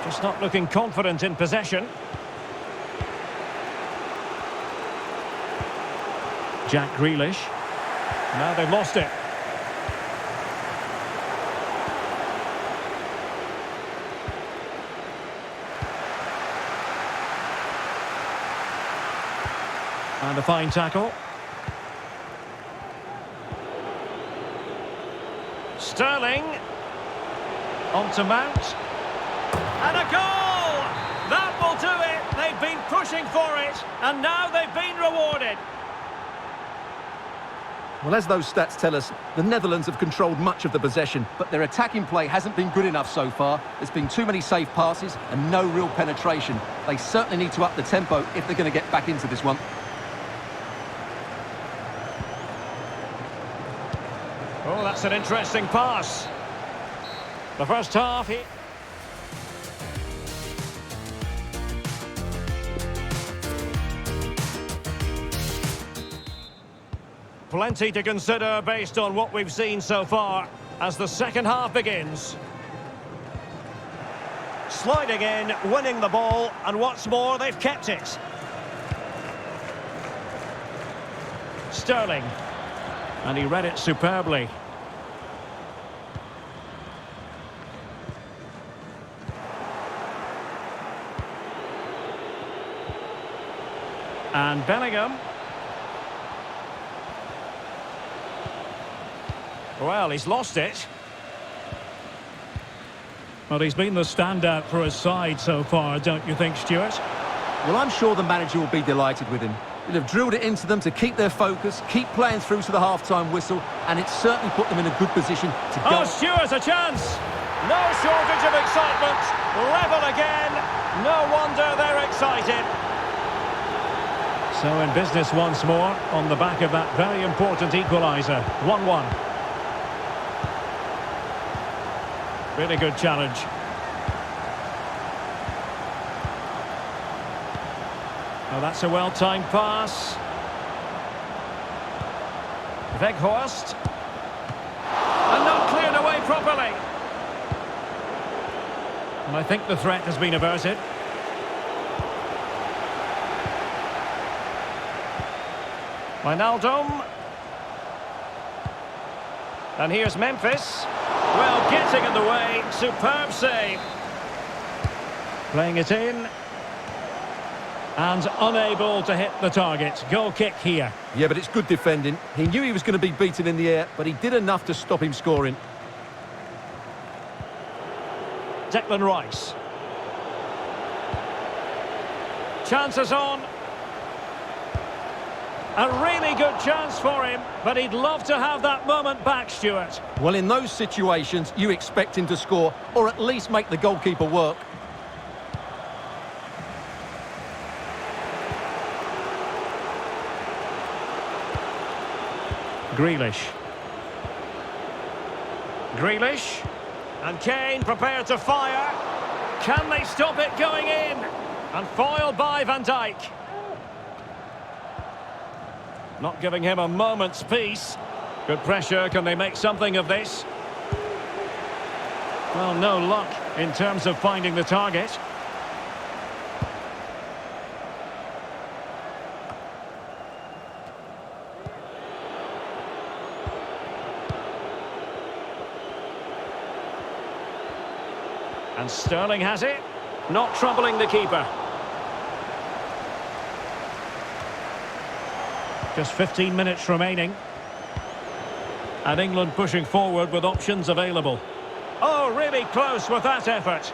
Just not looking confident in possession. Jack Grealish. Now they've lost it. And a fine tackle. Sterling. On to Mount. And a goal! That will do it. They've been pushing for it. And now they've been rewarded. Well, as those stats tell us, the Netherlands have controlled much of the possession, but their attacking play hasn't been good enough so far. There's been too many safe passes and no real penetration. They certainly need to up the tempo if they're going to get back into this one. Oh, that's an interesting pass. The first half here. Plenty to consider based on what we've seen so far as the second half begins. Sliding in, winning the ball, and what's more, they've kept it. Sterling. And he read it superbly. And Bellingham. Well, he's lost it. Well, he's been the standout for his side so far, don't you think, Stuart? Well, I'm sure the manager will be delighted with him. He'll have drilled it into them to keep their focus, keep playing through to the half-time whistle, and it's certainly put them in a good position to go. Oh, Stuart, a chance! No shortage of excitement. Level again. No wonder they're excited. So in business once more on the back of that very important equaliser. 1-1. Really good challenge. Oh, that's a well-timed pass. Weghorst. And not cleared away properly. And I think the threat has been averted. Wijnaldum. And here's Memphis. Well, getting in the way. Superb save. Playing it in. And unable to hit the target. Goal kick here. Yeah, but it's good defending. He knew he was going to be beaten in the air, but he did enough to stop him scoring. Declan Rice. Chances on. A really good chance for him, but he'd love to have that moment back, Stuart. Well, in those situations, you expect him to score, or at least make the goalkeeper work. Grealish. Grealish. And Kane prepared to fire. Can they stop it going in? And foiled by Van Dijk. Not giving him a moment's peace. Good pressure. Can they make something of this? Well, no luck in terms of finding the target. And Sterling has it. Not troubling the keeper. Just 15 minutes remaining. And England pushing forward with options available. Oh, really close with that effort.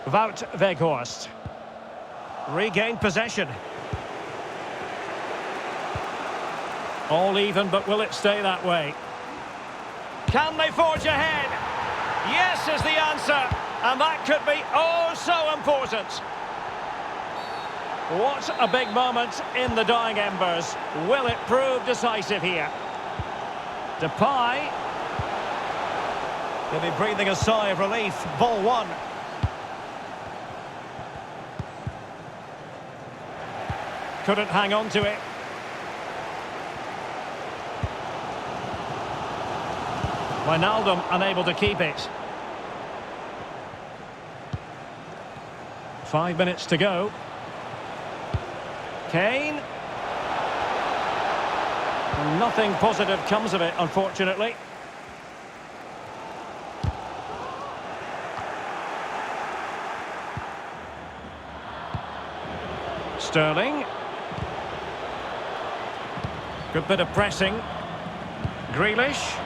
Wout Weghorst. Regained possession. All even, but will it stay that way? Can they forge ahead? Yes is the answer, and that could be oh so important. What a big moment in the dying embers. Will it prove decisive here? Depay. He'll be breathing a sigh of relief. Ball one. Couldn't hang on to it. Wijnaldum unable to keep it. 5 minutes to go. Kane. Nothing positive comes of it, unfortunately. Sterling. Good bit of pressing. Grealish.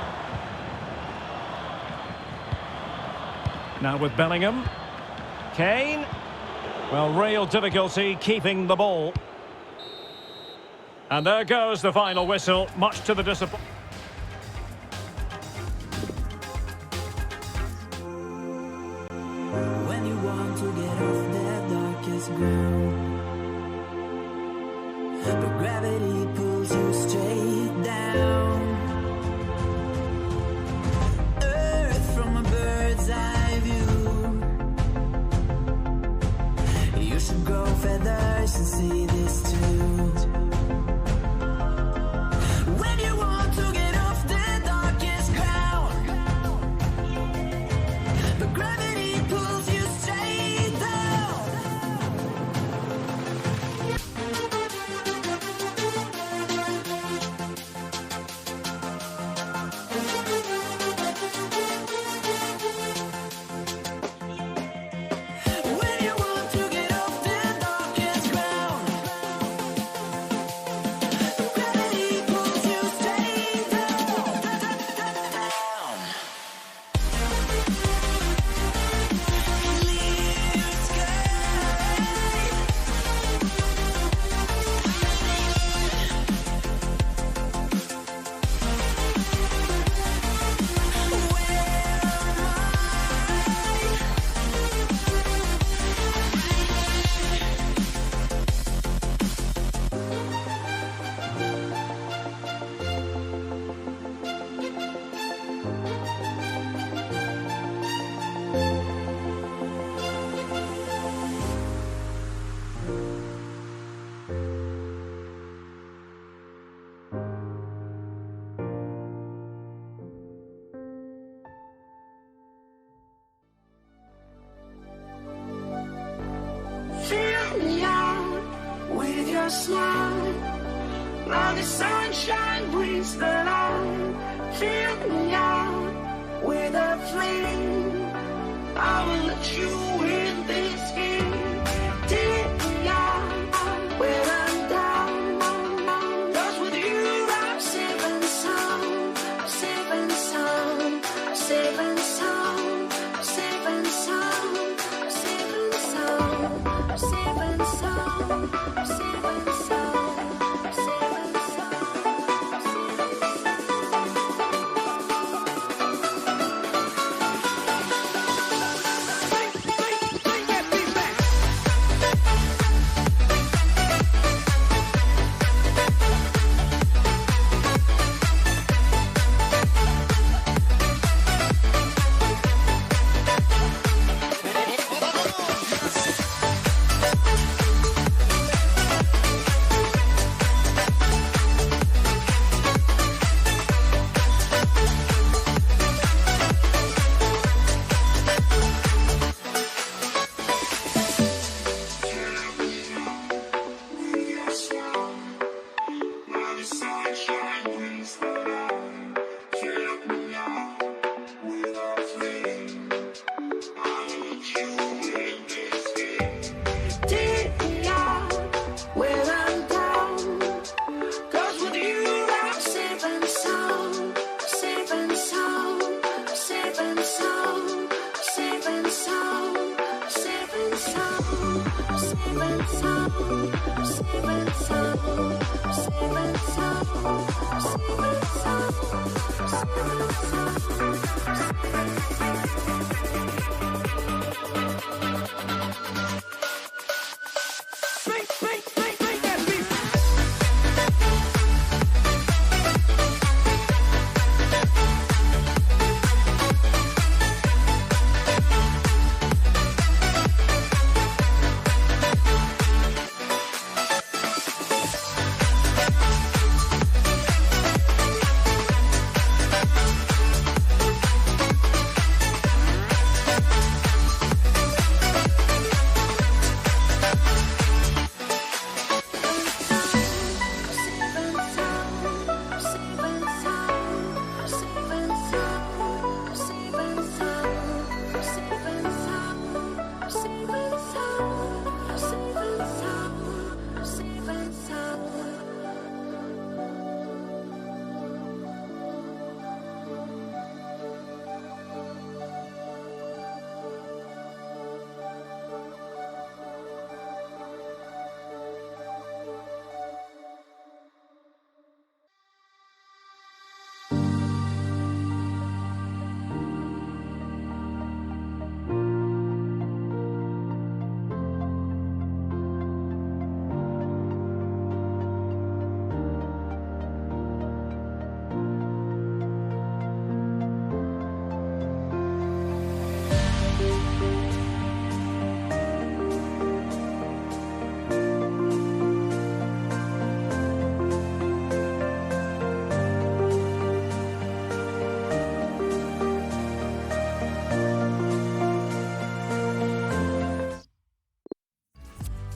Now with Bellingham. Kane. Well, real difficulty keeping the ball. And there goes the final whistle, much to the disappointment. When you want to get off that darkest ground, but gravity pulls you straight down. Earth from a bird's eye view. You should grow feathers and see this too. When you want to get off the darkest ground, but gravity pulls you straight down. smile. Now the sunshine brings the light. Fill me out with a flame. I will let you in this game. Take me out when I'm down. 'Cause with you I'm safe and sound. I'm safe and sound. I'm safe and sound. I'm safe and sound. I'm safe and sound. I'm safe and sound. I'm safe and sound. I'm safe and sound. Take me out when I'm down. 'Cause with you I'm safe and sound. I'm safe and sound. I'm safe and sound. I'm safe and sound. I'm safe and sound. I'm safe and sound. I'm safe and sound. I'm safe and sound. I'm safe and sound.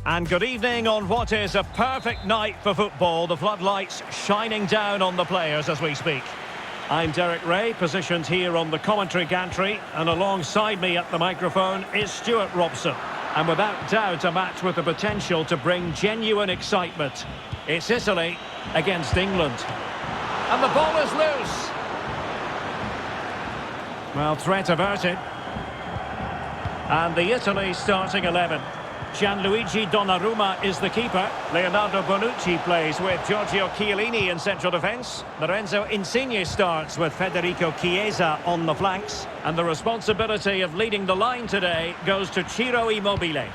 And good evening on what is a perfect night for football. The floodlights shining down on the players as we speak. I'm Derek Ray, positioned here on the commentary gantry, and alongside me at the microphone is Stuart Robson. And without doubt, a match with the potential to bring genuine excitement. It's Italy against England. And the ball is loose. Well, threat averted. And the Italy starting 11. Gianluigi Donnarumma is the keeper. Leonardo Bonucci plays with Giorgio Chiellini in central defence. Lorenzo Insigne starts with Federico Chiesa on the flanks. And the responsibility of leading the line today goes to Ciro Immobile.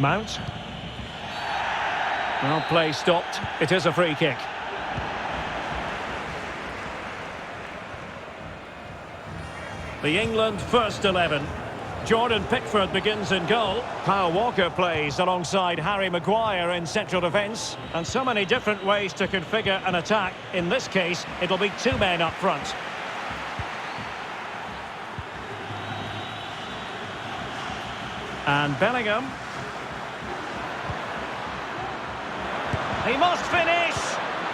Mount. Well, play stopped. It is a free kick. The England first 11. Jordan Pickford begins in goal. Kyle Walker plays alongside Harry Maguire in central defence. And so many different ways to configure an attack. In this case, it'll be two men up front. And Bellingham. He must finish.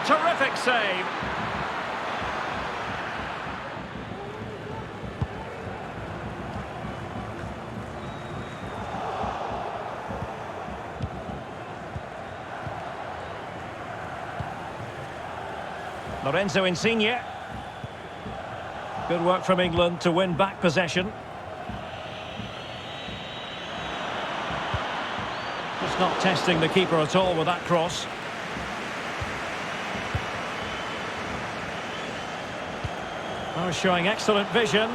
Terrific save. Lorenzo Insigne. Good work from England to win back possession. Just not testing the keeper at all with that cross. Oh, showing excellent vision.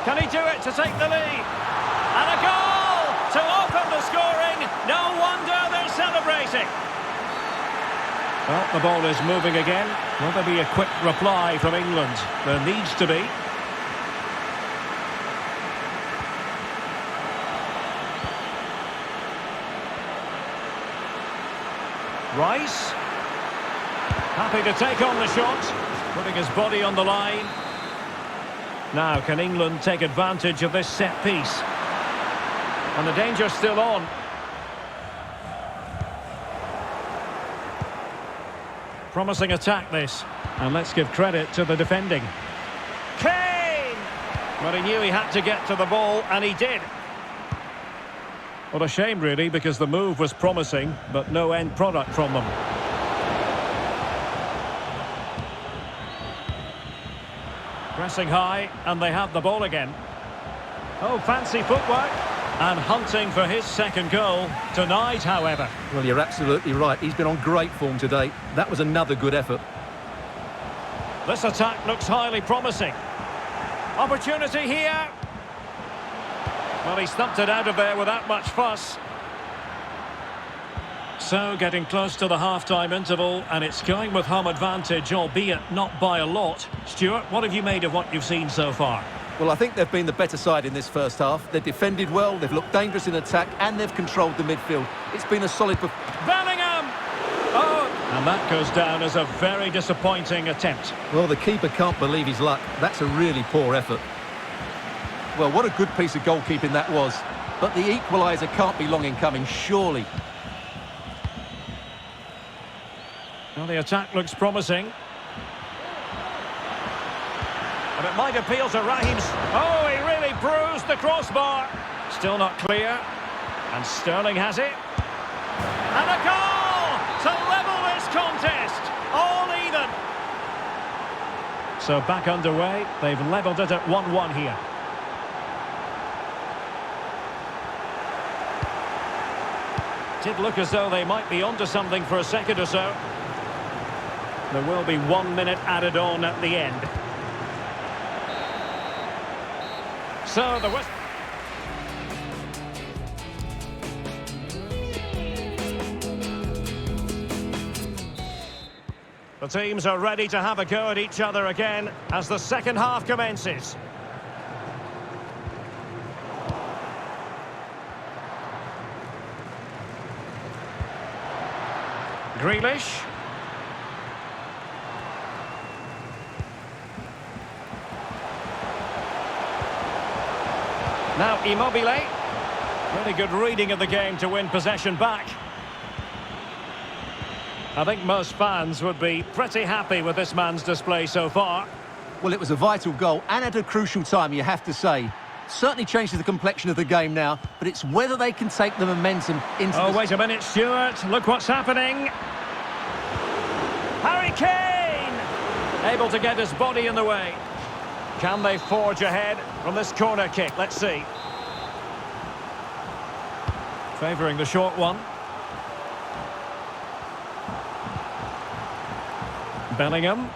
Can he do it to take the lead? And a goal to open the scoring. No wonder they're celebrating. Well, the ball is moving again. Will there be a quick reply from England? There needs to be. Rice. Happy to take on the shot. Putting his body on the line. Now, can England take advantage of this set piece? And the danger's still on. Promising attack this, and let's give credit to the defending. Kane! But he knew he had to get to the ball, and he did. What a shame, really, because the move was promising, but no end product from them. Pressing high, and they have the ball again. Oh, fancy footwork. And hunting for his second goal tonight, however. Well, you're absolutely right. He's been on great form today. That was another good effort. This attack looks highly promising. Opportunity here. Well, he stumped it out of there without much fuss. So, getting close to the half-time interval, and it's going with home advantage, albeit not by a lot. Stuart, what have you made of what you've seen so far? Well, I think they've been the better side in this first half. They've defended well, they've looked dangerous in attack, and they've controlled the midfield. It's been a solid performance. Bellingham! Oh! And that goes down as a very disappointing attempt. Well, the keeper can't believe his luck. That's a really poor effort. Well, what a good piece of goalkeeping that was. But the equaliser can't be long in coming, surely. Well, the attack looks promising. And it might appeal to Raheem. Oh, he really bruised the crossbar. Still not clear. And Sterling has it. And a goal to level this contest. All even. So back underway. They've levelled it at 1-1 here. Did look as though they might be onto something for a second or so. There will be 1 minute added on at the end. So the West. The teams are ready to have a go at each other again as the second half commences. Grealish. Now Immobile. Really good reading of the game to win possession back. I think most fans would be pretty happy with this man's display so far. Well, it was a vital goal and at a crucial time, you have to say. Certainly changes the complexion of the game now, but it's whether they can take the momentum into Oh, wait a minute, Stuart. Look what's happening. Harry Kane! Able to get his body in the way. Can they forge ahead from this corner kick? Let's see. Favouring the short one. Bellingham.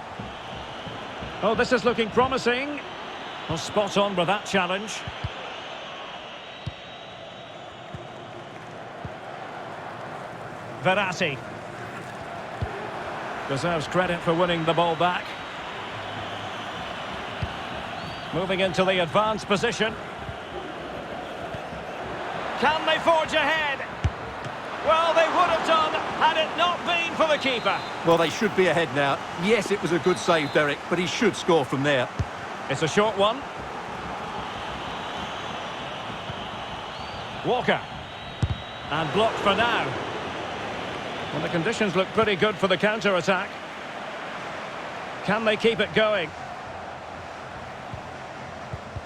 Oh, this is looking promising. Well, spot on with that challenge. Verratti. Deserves credit for winning the ball back. Moving into the advanced position. Can they forge ahead? Well, they would have done had it not been for the keeper. Well, they should be ahead now. Yes, it was a good save, Derek, but he should score from there. It's a short one. Walker. And blocked for now. Well, the conditions look pretty good for the counter-attack. Can they keep it going?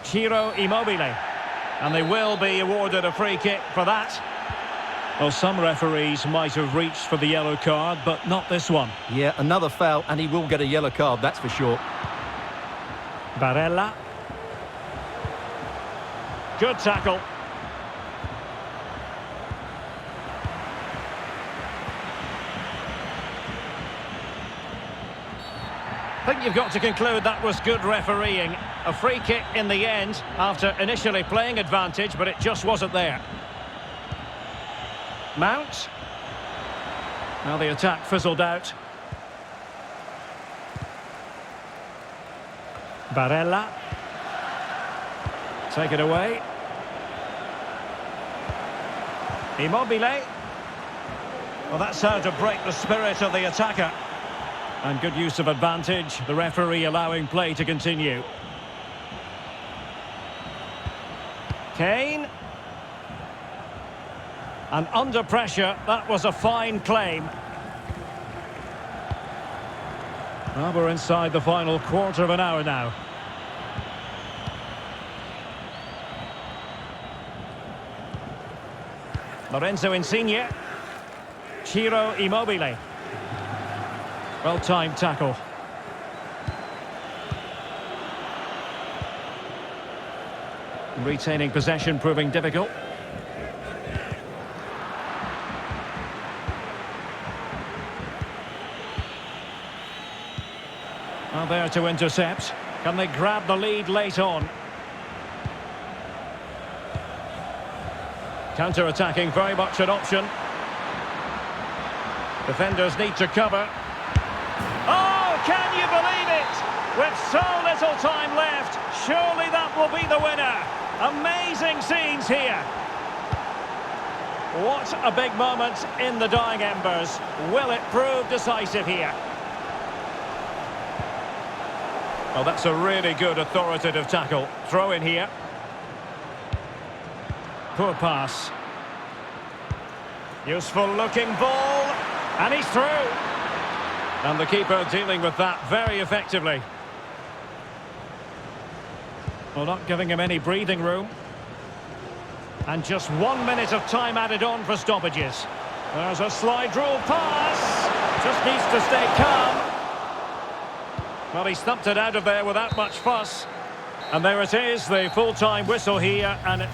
Ciro Immobile. And they will be awarded a free kick for that. Well, some referees might have reached for the yellow card, but not this one. Yeah, another foul, and he will get a yellow card, that's for sure. Barella. Good tackle. I think you've got to conclude that was good refereeing. A free kick in the end after initially playing advantage, but it just wasn't there. Mount. Now the attack fizzled out. Barella. Take it away. Immobile. Well, that's how to break the spirit of the attacker. And good use of advantage, the referee allowing play to continue. Kane. And under pressure, that was a fine claim. Well, we're inside the final quarter of an hour now. Lorenzo Insigne. Ciro Immobile. Well-timed tackle. Retaining possession proving difficult. Well, there to intercept. Can they grab the lead late on? Counter-attacking, very much an option. Defenders need to cover. Oh, can you believe it? With so little time left, surely that will be the winner. Amazing scenes here. What a big moment in the dying embers. Will it prove decisive here? Well, that's a really good authoritative tackle. Throw in here. Poor pass. Useful looking ball. And he's through. And the keeper dealing with that very effectively. Well, not giving him any breathing room. And just 1 minute of time added on for stoppages. There's a slide rule pass. Just needs to stay calm. Well, he stumped it out of there without much fuss. And there it is, the full-time whistle here. And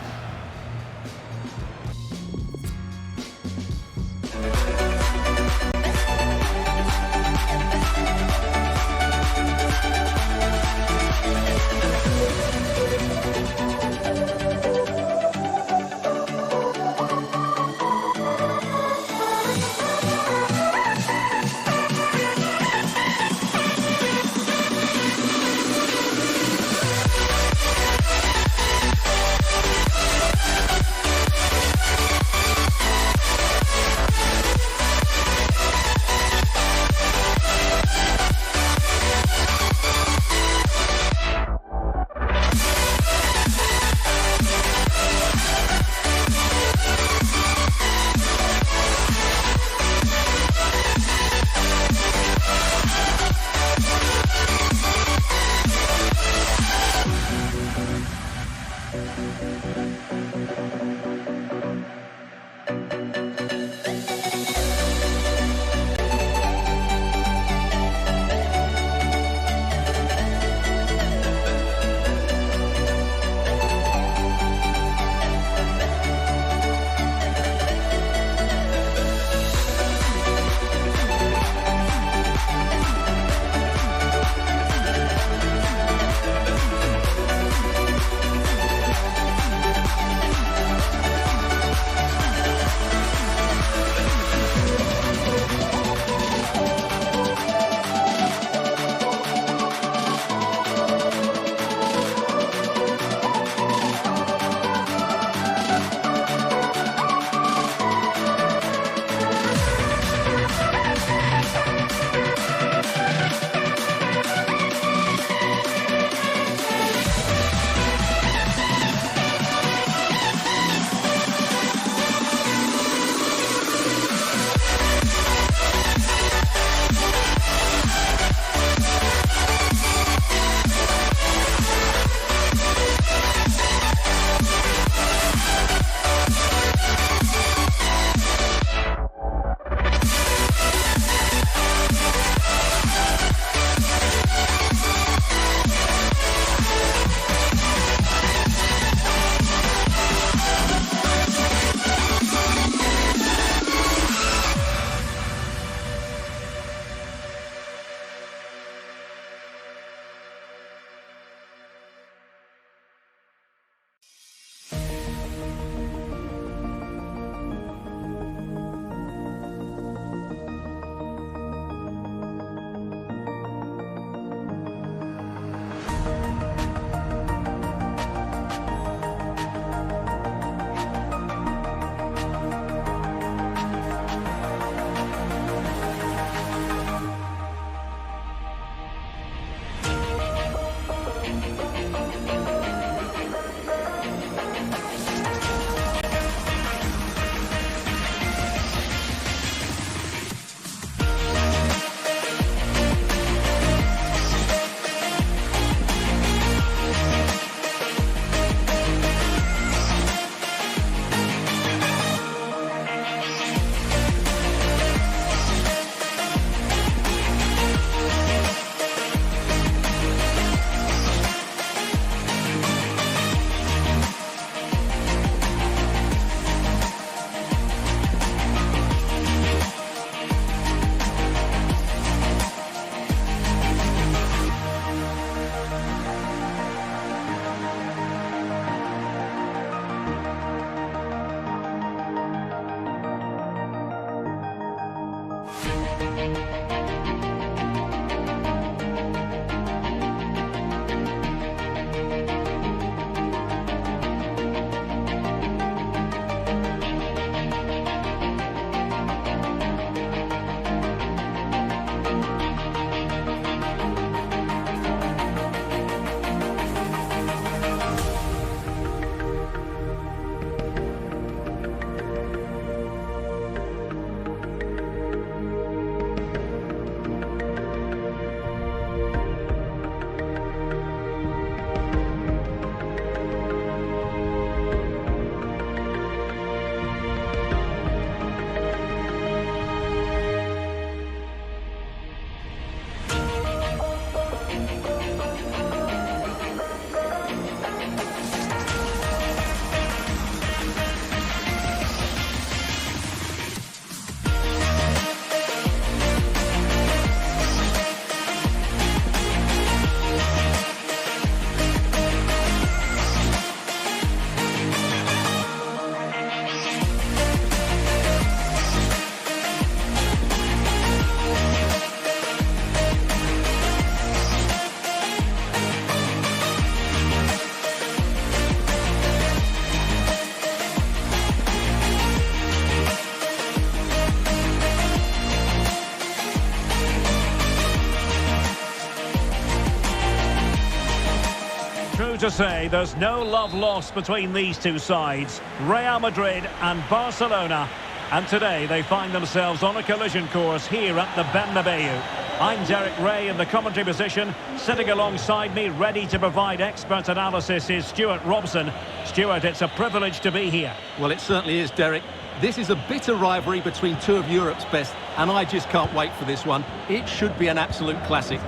True to say, there's no love lost between these two sides, Real Madrid and Barcelona. And today they find themselves on a collision course here at the Bernabeu. I'm Derek Ray in the commentary position. Sitting alongside me, ready to provide expert analysis, is Stuart Robson. Stuart, it's a privilege to be here. Well, it certainly is, Derek. This is a bitter rivalry between two of Europe's best, and I just can't wait for this one. It should be an absolute classic.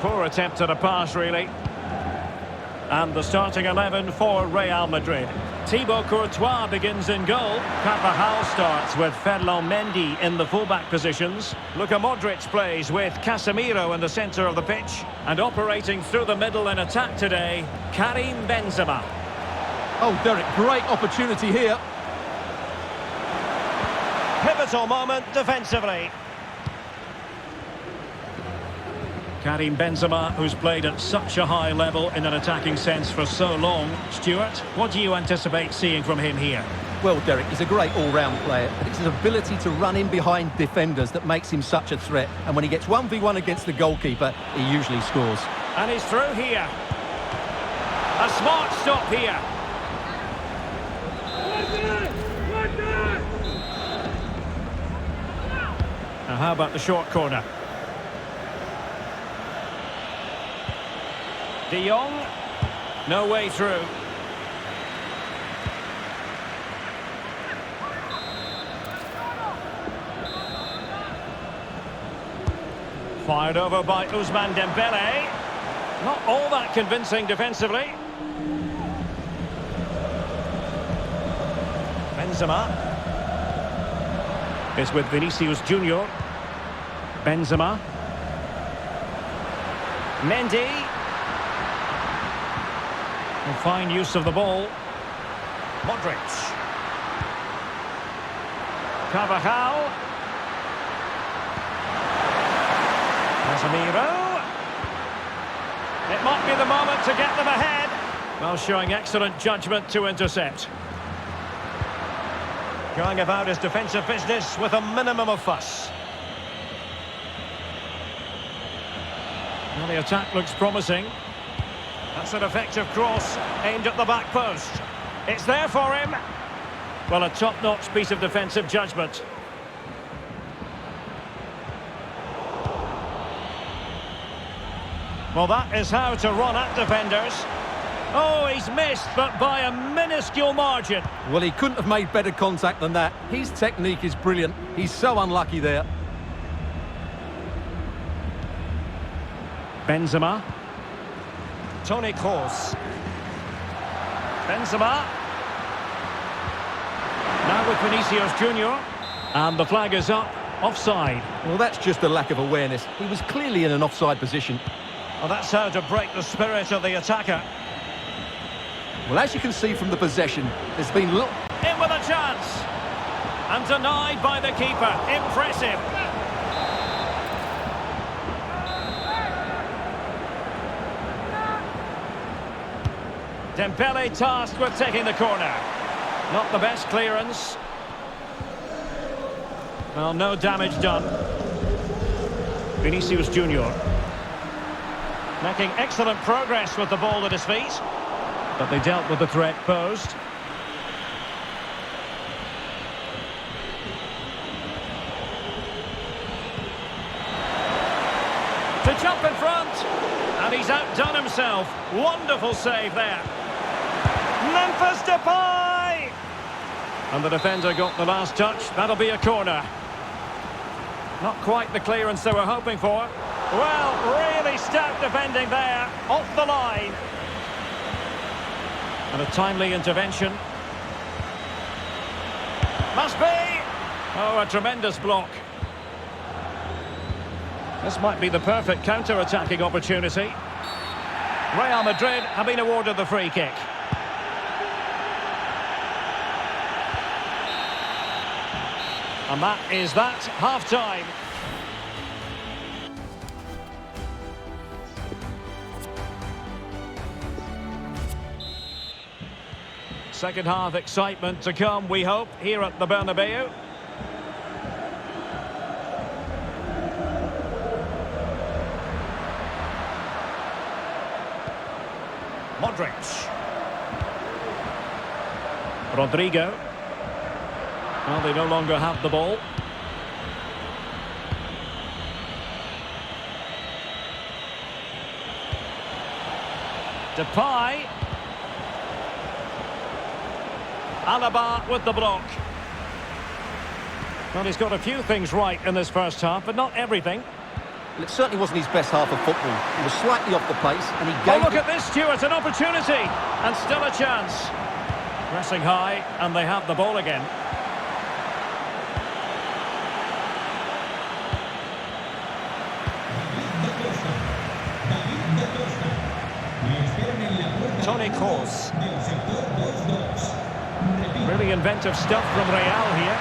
Poor attempt at a pass, really. And the starting 11 for Real Madrid. Thibaut Courtois begins in goal. Carvajal starts with Ferland Mendy in the fullback positions. Luka Modric plays with Casemiro in the centre of the pitch. And operating through the middle in attack today, Karim Benzema. Oh, Derek, great opportunity here. Pivotal moment defensively. Karim Benzema, who's played at such a high level in an attacking sense for so long. Stuart, what do you anticipate seeing from him here? Well, Derek, he's a great all-round player. It's his ability to run in behind defenders that makes him such a threat. And when he gets 1v1 against the goalkeeper, he usually scores. And he's through here. A smart stop here. Now, how about the short corner? De Jong, no way through. Fired over by Ousmane Dembele. Not all that convincing defensively. Benzema is with Vinicius Junior. Benzema. Mendy. And fine use of the ball. Modric. Carvajal. Casemiro. It might be the moment to get them ahead. Well, showing excellent judgment to intercept. Going about his defensive business with a minimum of fuss. Well, the attack looks promising. That's an effective cross aimed at the back post. It's there for him. Well, a top-notch piece of defensive judgment. Well, that is how to run at defenders. Oh, he's missed, but by a minuscule margin. Well, he couldn't have made better contact than that. His technique is brilliant. He's so unlucky there. Benzema. Toni Kroos. Benzema. Now with Vinicius Junior. And the flag is up. Offside. Well, that's just a lack of awareness. He was clearly in an offside position. Well, that's how to break the spirit of the attacker. Well, as you can see from the possession, there's been... It with a chance. And denied by the keeper. Impressive. Dembele tasked with taking the corner. Not the best clearance. Well, no damage done. Vinicius Junior making excellent progress with the ball at his feet. But they dealt with the threat posed. To jump in front. And he's outdone himself. Wonderful save there. Memphis Depay! And the defender got the last touch. That'll be a corner. Not quite the clearance they were hoping for. Well, really stout defending there. Off the line. And a timely intervention. Must be! Oh, a tremendous block. This might be the perfect counter-attacking opportunity. Real Madrid have been awarded the free kick. And that is that, half-time. Second half excitement to come, we hope, here at the Bernabeu. Modric. Rodrigo. Well, they no longer have the ball. Depay. Alaba with the block. Well, he's got a few things right in this first half, but not everything. Well, it certainly wasn't his best half of football. He was slightly off the pace, and he Oh, gave... look at this, Stuart, an opportunity. And still a chance. Pressing high, and they have the ball again. Toni Kroos. Really inventive stuff from Real here.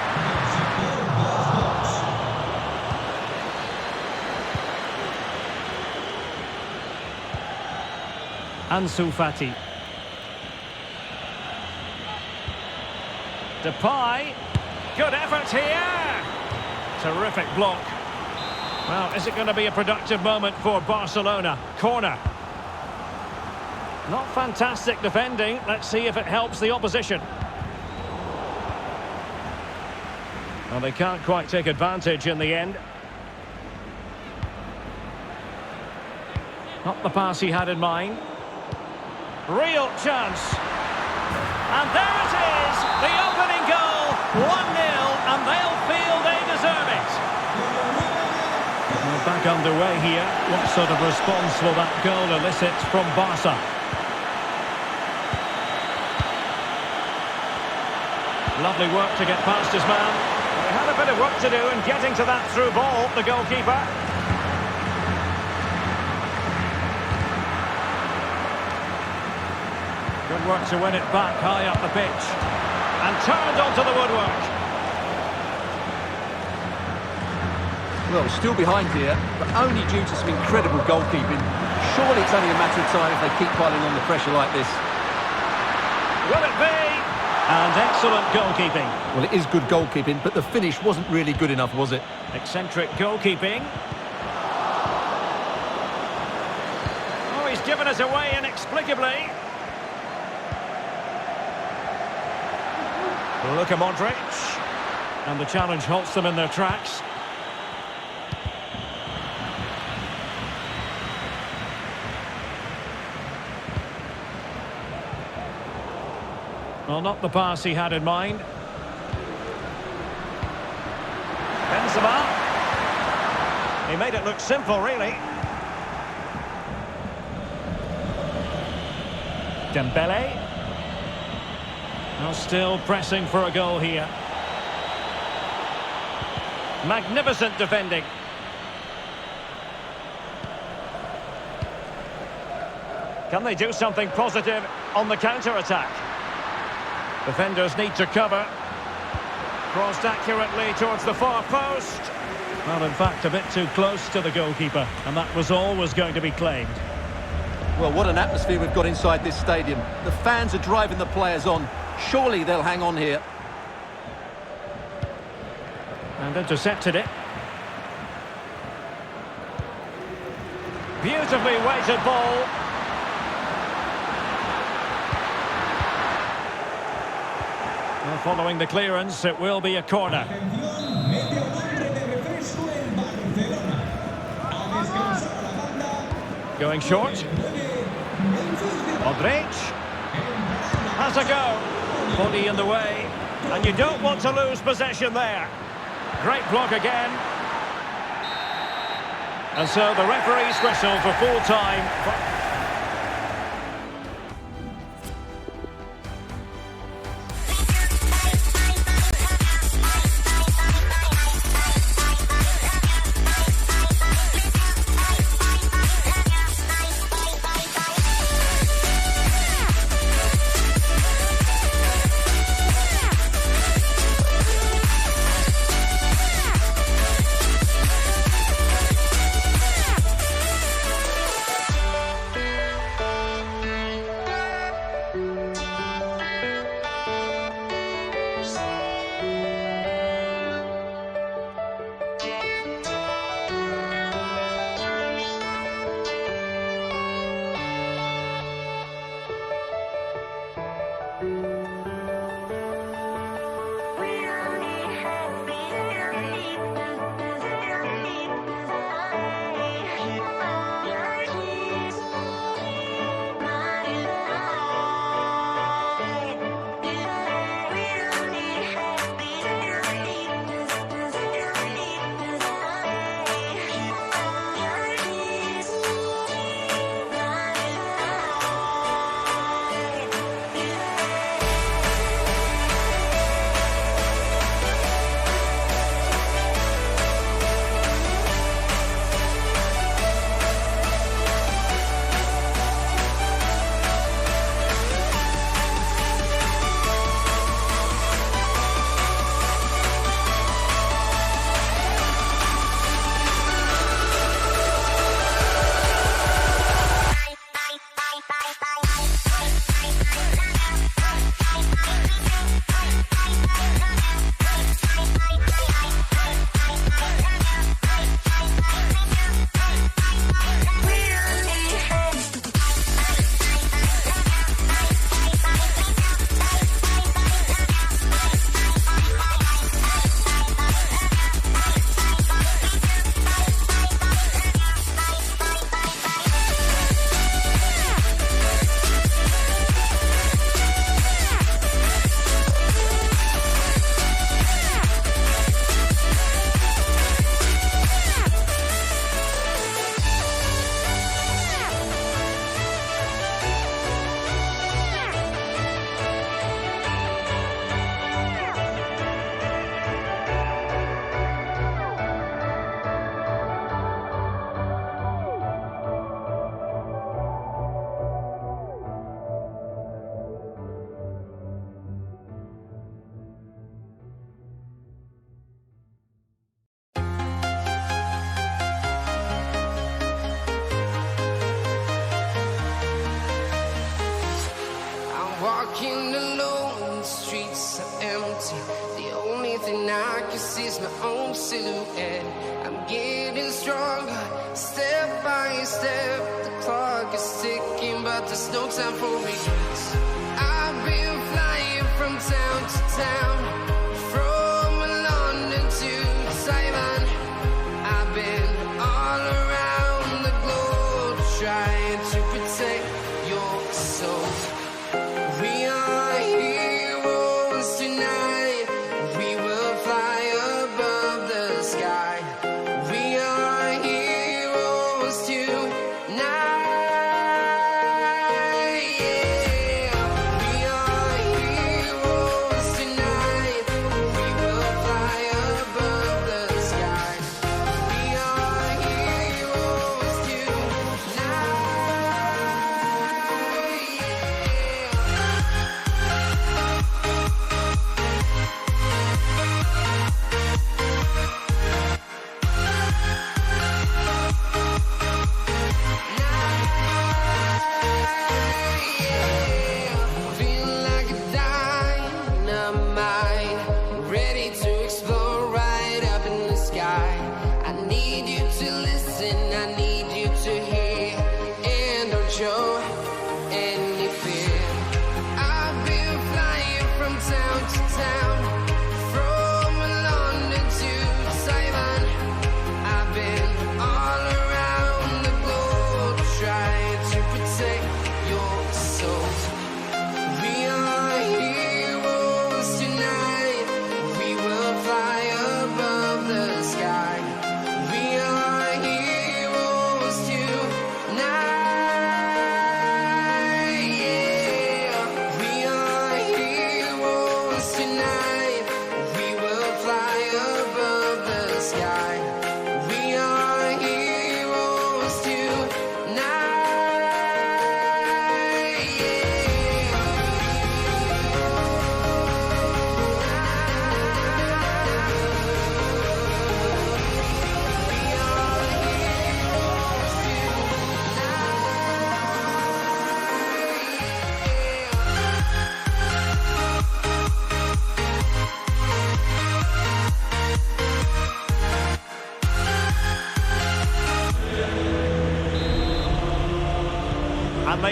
Ansu Fati. Depay. Good effort here. Terrific block. Well, is it going to be a productive moment for Barcelona? Corner. Not fantastic defending. Let's see if it helps the opposition. Well, they can't quite take advantage in the end. Not the pass he had in mind. Real chance. And there it is, the opening goal, 1-0, and they'll feel they deserve it. We're back underway here. What sort of response will that goal elicit from Barca? Lovely work to get past his man. He had a bit of work to do in getting to that through ball, the goalkeeper. Good work to win it back high up the pitch. And turned onto the woodwork. Well, still behind here, but only due to some incredible goalkeeping. Surely it's only a matter of time if they keep piling on the pressure like this. Will it be? And excellent goalkeeping. Well, it is good goalkeeping, but the finish wasn't really good enough, was it? Eccentric goalkeeping. Oh, he's given us away inexplicably. Look at Modric. And the challenge halts them in their tracks. Well, not the pass he had in mind. Benzema. He made it look simple, really. Dembele. Well, still pressing for a goal here. Magnificent defending. Can they do something positive on the counter-attack? Defenders need to cover. Crossed accurately towards the far post. Well, in fact, a bit too close to the goalkeeper, and that was always going to be claimed. Well, what an atmosphere we've got inside this stadium. The fans are driving the players on. Surely they'll hang on here. And intercepted it. Beautifully weighted ball. Well, following the clearance, it will be a corner. Going short. Modric. Has a go. Body in the way. And you don't want to lose possession there. Great block again. And so the referee's whistle for full time. Walking alone, the streets are empty. The only thing I can see is my own silhouette. I'm getting stronger, step by step. The clock is ticking, but there's no time for regrets. I've been flying from town to town, from London to Taiwan. I've been all around the globe trying to protect your soul. We are heroes tonight. We will fly above the sky. We are heroes tonight. Yeah. We are heroes tonight.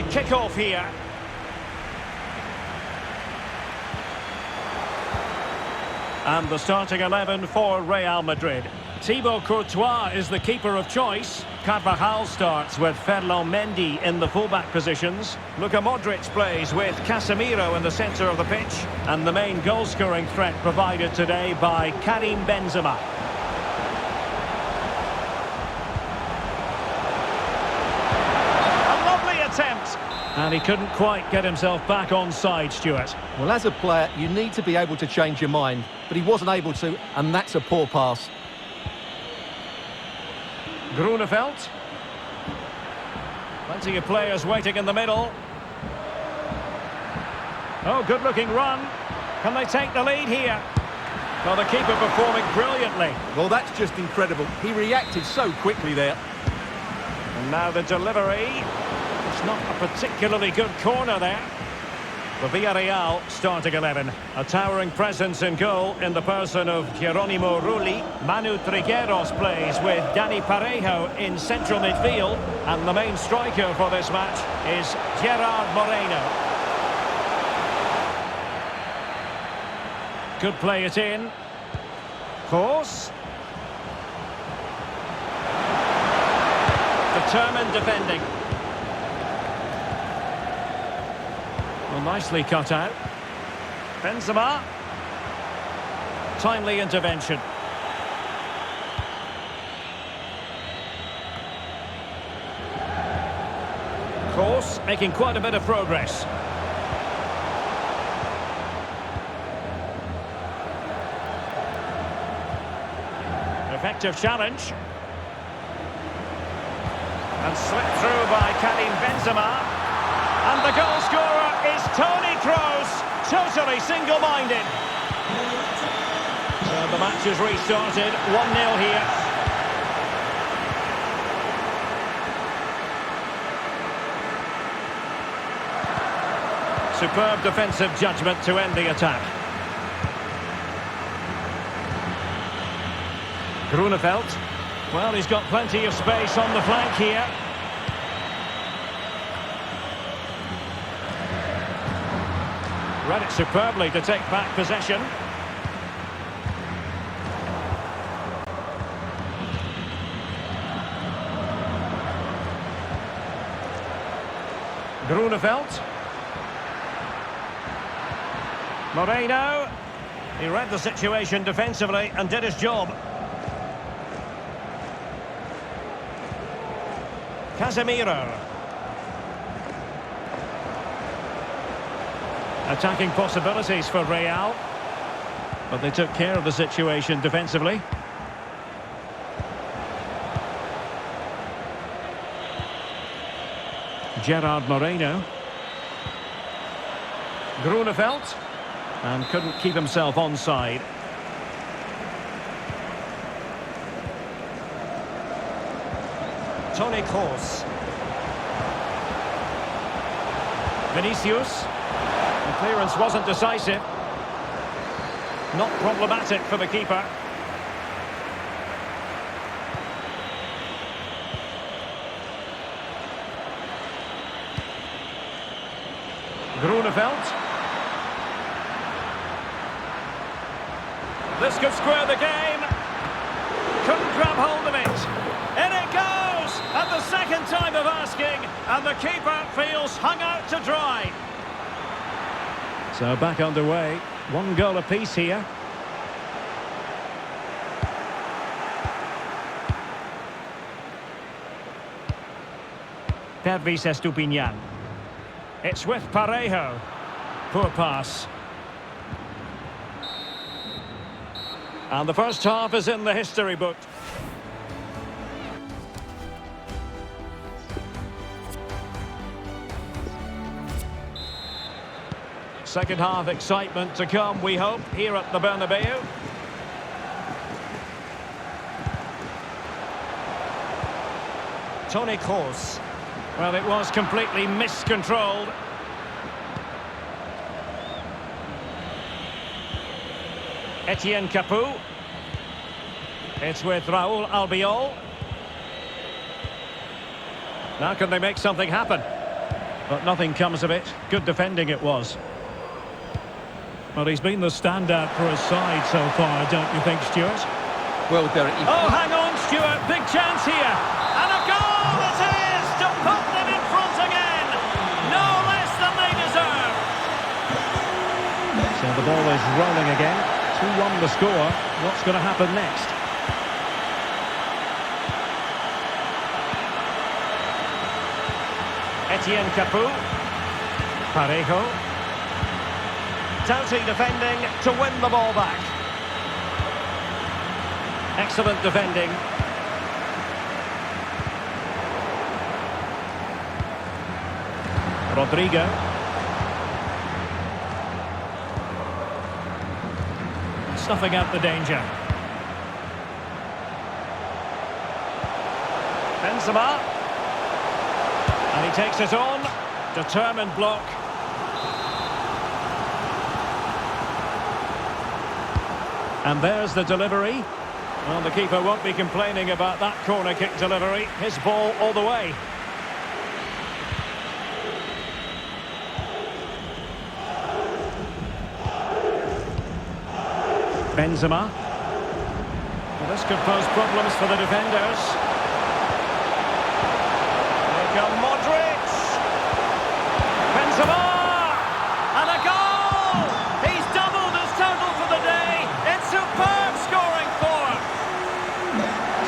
they kick off here. And the starting 11 for Real Madrid. Thibaut Courtois is the keeper of choice. Carvajal starts with Ferland Mendy in the fullback positions. Luka Modric plays with Casemiro in the centre of the pitch. And the main goal-scoring threat provided today by Karim Benzema. A lovely attempt. And he couldn't quite get himself back on side, Stuart. Well, as a player, you need to be able to change your mind. But he wasn't able to, and that's a poor pass. Grunewald. Plenty of players waiting in the middle. Oh, good-looking run. Can they take the lead here? Well, the keeper performing brilliantly. Well, that's just incredible. He reacted so quickly there. And now the delivery. It's not a particularly good corner there. The Villarreal starting 11. A towering presence in goal in the person of Geronimo Rulli. Manu Trigueros plays with Dani Parejo in central midfield. And the main striker for this match is Gerard Moreno. Could play it in. Course. Determined defending. Well, nicely cut out. Benzema. Timely intervention. Course, making quite a bit of progress. Effective challenge. And slipped through by Karim Benzema. And the goal scorer is Toni Kroos, totally single-minded. So the match has restarted, 1-0 here. Superb defensive judgment to end the attack. Grunewald. Well, he's got plenty of space on the flank here. Read it superbly to take back possession. Grunewald. Moreno. He read the situation defensively and did his job. Casemiro. Attacking possibilities for Real. But they took care of the situation defensively. Gerard Moreno. Grunewald. And couldn't keep himself onside. Toni Kroos. Vinicius. The clearance wasn't decisive. Not problematic for the keeper. Grunewald. This could square the game. Couldn't grab hold of it. In it goes! At the second time of asking, and the keeper feels hung out to dry. So back underway. 1 goal apiece here. Pervis Estupiñán. It's with Parejo. Poor pass. And the first half is in the history book. Second half excitement to come, we hope, here at the Bernabeu. Toni Kroos. Well, it was completely miscontrolled. Etienne Capoue. It's with Raúl Albiol. Now can they make something happen? But nothing comes of it. Good defending it was. Well, he's been the standout for his side so far, don't you think, Stuart? Well, Derek, Oh, hang on, Stuart. Big chance here. And a goal it is to put them in front again. No less than they deserve. So the ball is rolling again. 2-1 the score. What's going to happen next? Etienne Capoue. Parejo. Doughty defending to win the ball back. Excellent defending. Rodrigo. Snuffing out the danger. Benzema. And he takes it on. Determined block. And there's the delivery. Well, the keeper won't be complaining about that corner kick delivery. His ball all the way. Benzema. Well, this could pose problems for the defenders. Here come Modric. Benzema! And a goal! He's doubled his total for the day. It's superb scoring form.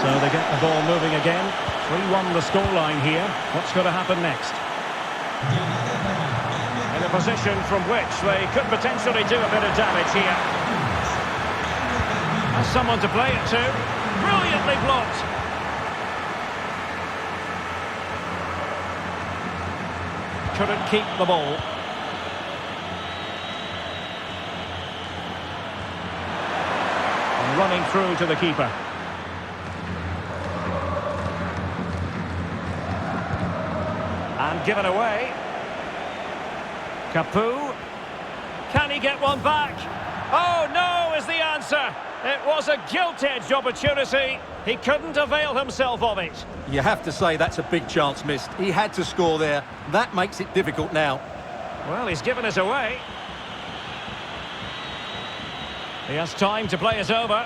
So they get the ball moving again. 3-1 the scoreline here. What's going to happen next? In a position from which they could potentially do a bit of damage here. Has someone to play it to. Brilliantly blocked. Couldn't keep the ball. And running through to the keeper. And given away. Capoue. Can he get one back? Oh, no is the answer. It was a gilt-edged opportunity. He couldn't avail himself of it. You have to say that's a big chance missed. He had to score there. That makes it difficult now. Well, he's given it away. He has time to play it over.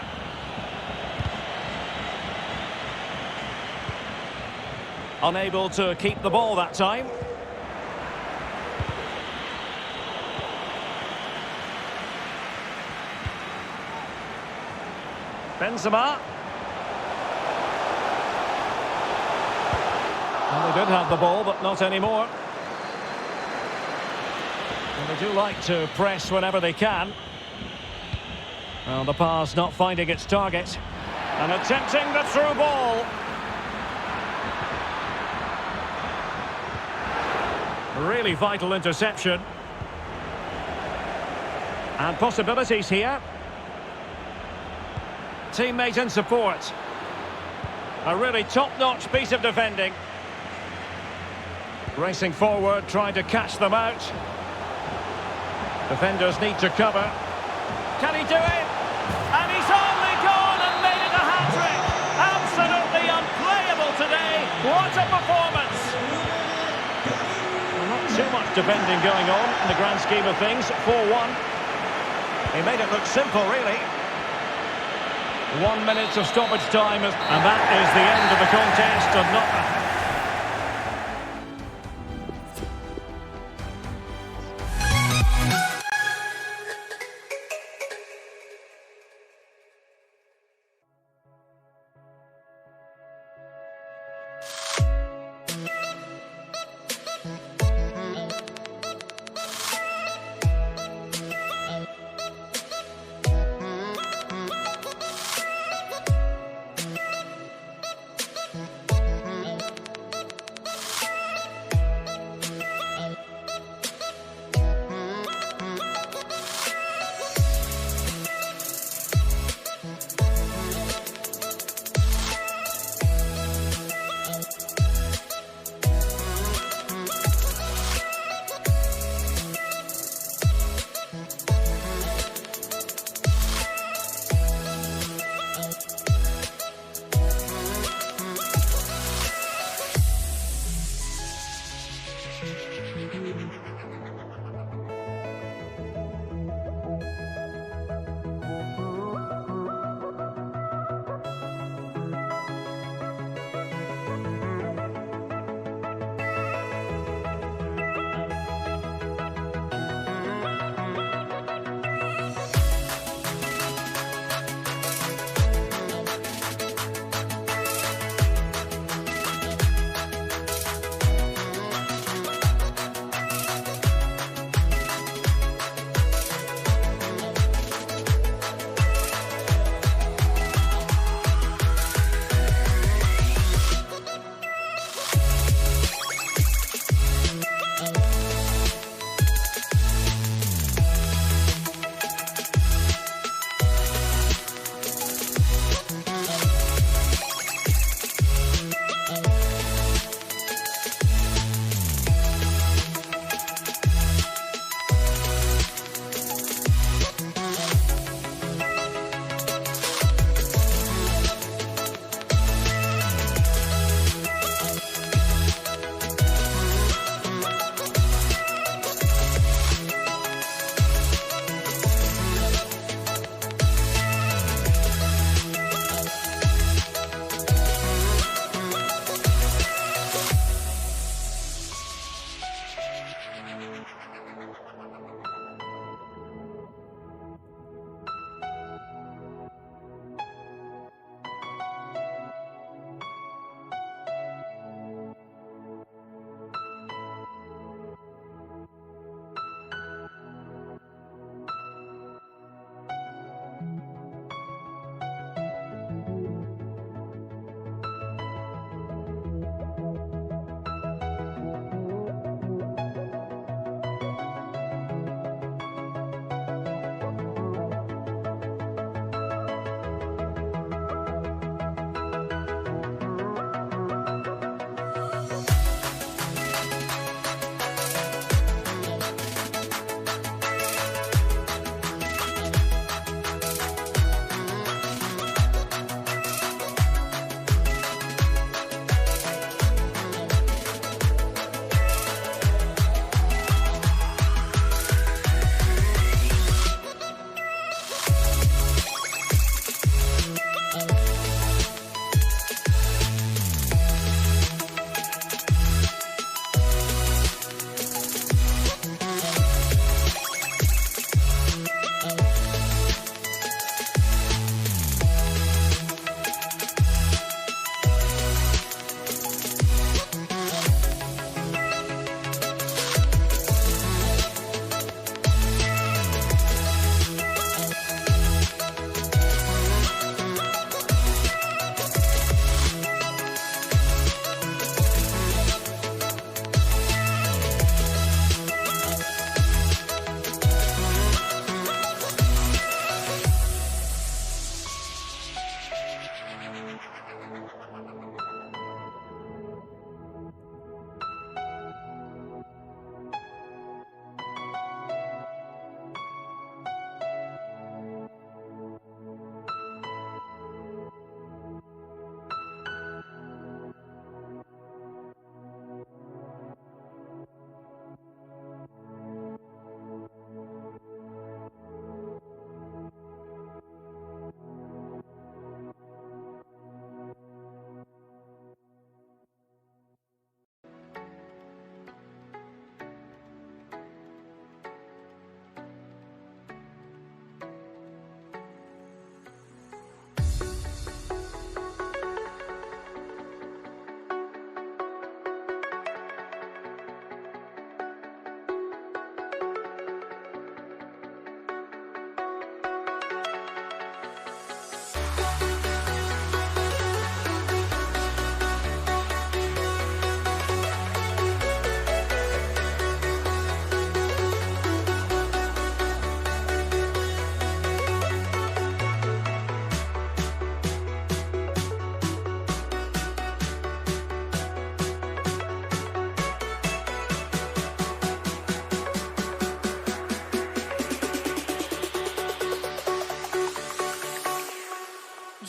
Unable to keep the ball that time. Benzema. Well, they did have the ball, but not anymore. And they do like to press whenever they can. Well, the pass not finding its target. And attempting the through ball. Really vital interception. And possibilities here. Teammate in support. A really top-notch piece of defending. Racing forward, trying to catch them out. Defenders need to cover. Can he do it? And he's only gone and made it a hat-trick. Absolutely unplayable today. What a performance. Well, not too much defending going on in the grand scheme of things. 4-1. He made it look simple, really. 1 minute of stoppage time, and that is the end of the contest, and not...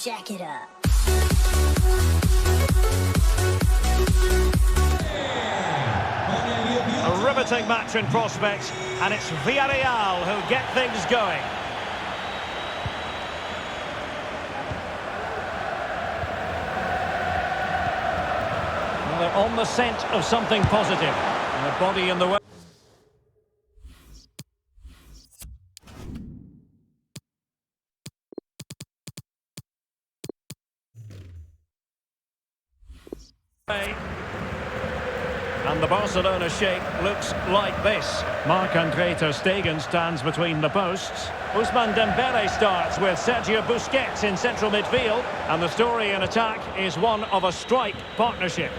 jack it up. A riveting match in prospect, and it's Villarreal who get things going. Well, they're on the scent of something positive. And a body in the way. And the Barcelona shape looks like this. Marc-Andre ter Stegen stands between the posts. Ousmane Dembele starts with Sergio Busquets in central midfield. And the story in attack is one of a strike partnership.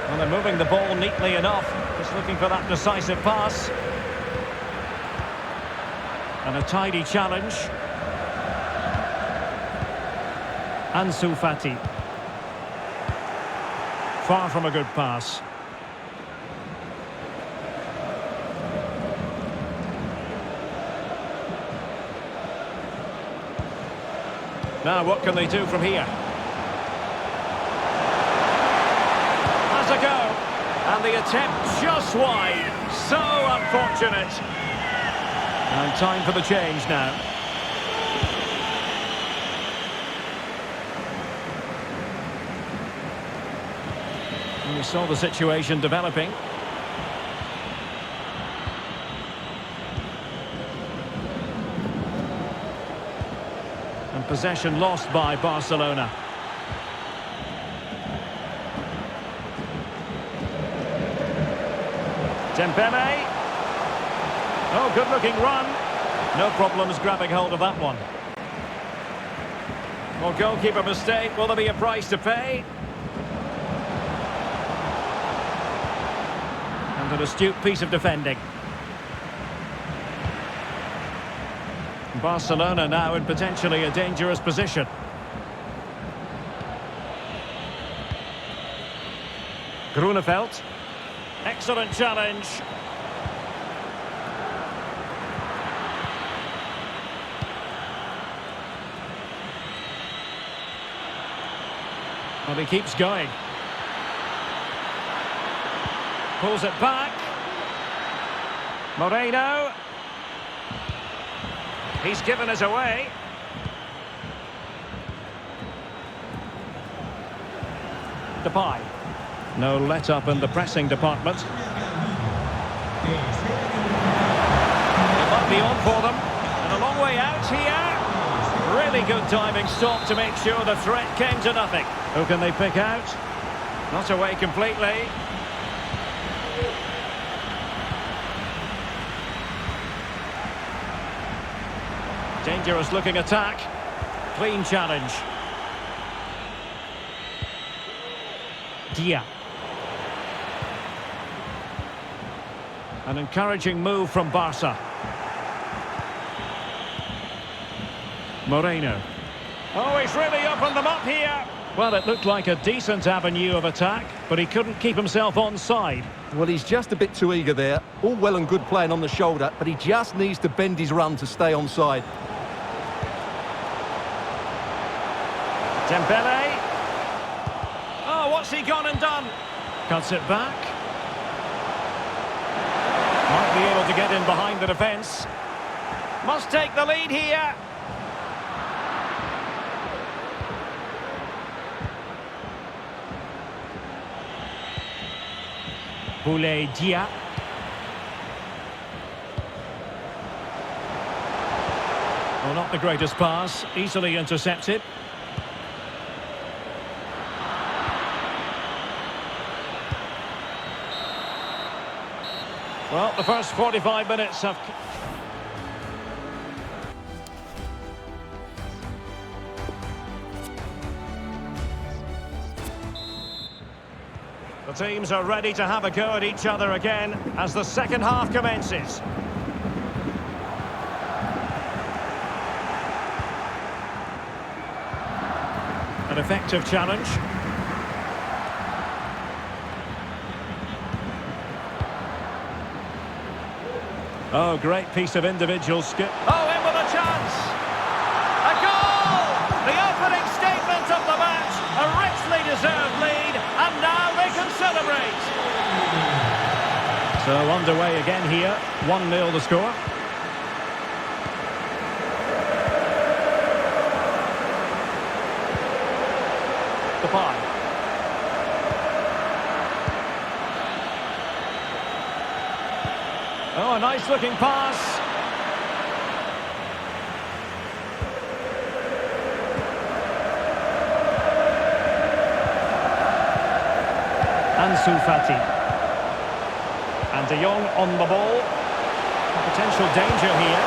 Well, they're moving the ball neatly enough. Just looking for that decisive pass. And a tidy challenge. Ansu Fati. Far from a good pass. Now what can they do from here? Has a go. And the attempt just wide. So unfortunate. And time for the change now. And we saw the situation developing. And possession lost by Barcelona. Dembele. Oh, good-looking run. No problems grabbing hold of that one. Well, goalkeeper mistake. Will there be a price to pay? And an astute piece of defending. Barcelona now in potentially a dangerous position. Grunewald. Excellent challenge. Well, he keeps going. Pulls it back. Moreno. He's given us away. Depay. No let-up in the pressing department. It might be on for them. And a long way out here. Really good timing stop to make sure the threat came to nothing. Who can they pick out? Not away completely. Dangerous looking attack. Clean challenge. Dia. An encouraging move from Barca. Moreno. Oh, he's really opened them up here. Well, it looked like a decent avenue of attack, but he couldn't keep himself onside. Well, he's just a bit too eager there. All well and good playing on the shoulder, but he just needs to bend his run to stay onside. Dembele. Oh, what's he gone and done? Cuts it back. Might be able to get in behind the defence. Must take the lead here. Boulaye Dia. Well, not the greatest pass, easily intercepted. Well, the first 45 minutes have... The teams are ready to have a go at each other again as the second half commences. An effective challenge. Oh, great piece of individual skill. Oh, in with a chance! A goal! The opening statement of the match. A richly deserved lead, and now they can celebrate. So underway again here. 1-0 the score. Depay. Oh, a nice looking pass. Ansu Fati. And De Jong on the ball. Potential danger here.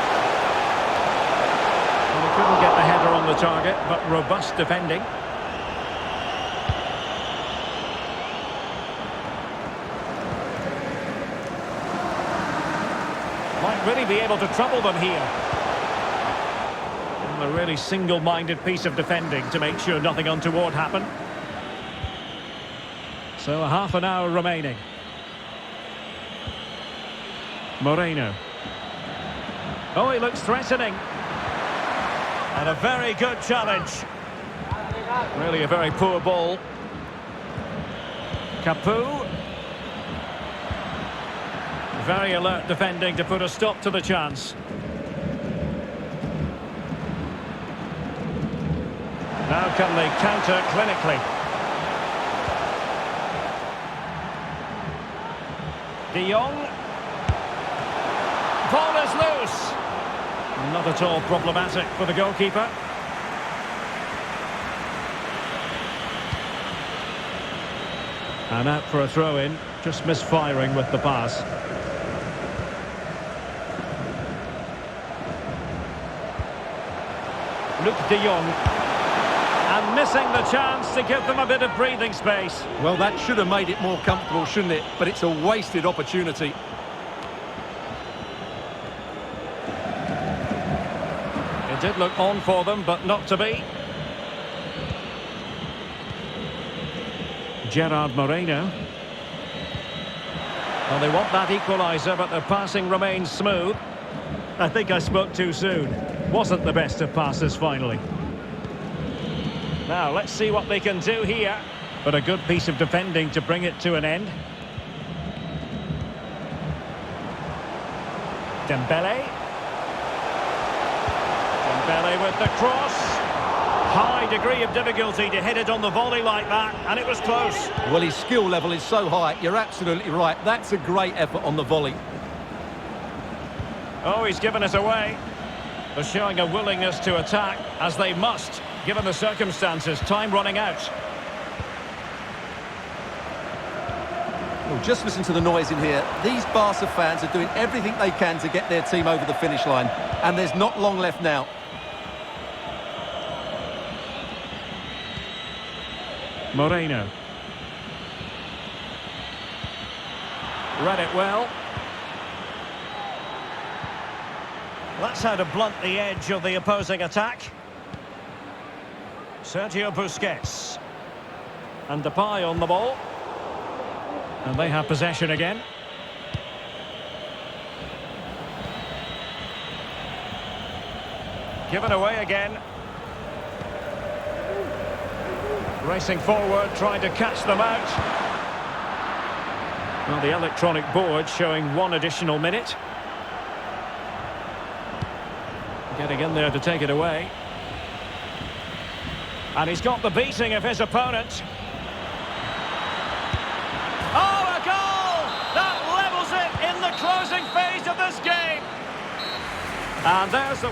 Well, he couldn't get the header on the target, but robust defending. Might really be able to trouble them here. And a really single-minded piece of defending to make sure nothing untoward happened. So half an hour remaining. Moreno. Oh, he looks threatening. And a very good challenge. Really a very poor ball. Capu. Very alert defending to put a stop to the chance. Now can they counter clinically? De Jong. Ball is loose. Not at all problematic for the goalkeeper. And out for a throw-in, just misfiring with the pass. Luke de Jong. And missing the chance to give them a bit of breathing space. Well, that should have made it more comfortable, shouldn't it? But it's a wasted opportunity. It did look on for them, but not to be. Gerard Moreno. Well, they want that equaliser, but their passing remains smooth. I think I spoke too soon. Wasn't the best of passes, finally. Now, let's see what they can do here. But a good piece of defending to bring it to an end. Dembele. Dembele with the cross. High degree of difficulty to hit it on the volley like that, and it was close. Well, his skill level is so high, you're absolutely right. That's a great effort on the volley. Oh, he's given it away. They're showing a willingness to attack, as they must, given the circumstances. Time running out. Well, just listen to the noise in here. These Barca fans are doing everything they can to get their team over the finish line, and there's not long left now. Moreno. Read it well. That's how to blunt the edge of the opposing attack. Sergio Busquets. And Depay on the ball. And they have possession again. Given away again. Racing forward, trying to catch them out. Well, the electronic board showing 1 additional minute. Getting in there to take it away. And he's got the beating of his opponent. Oh, a goal! That levels it in the closing phase of this game. And there's the...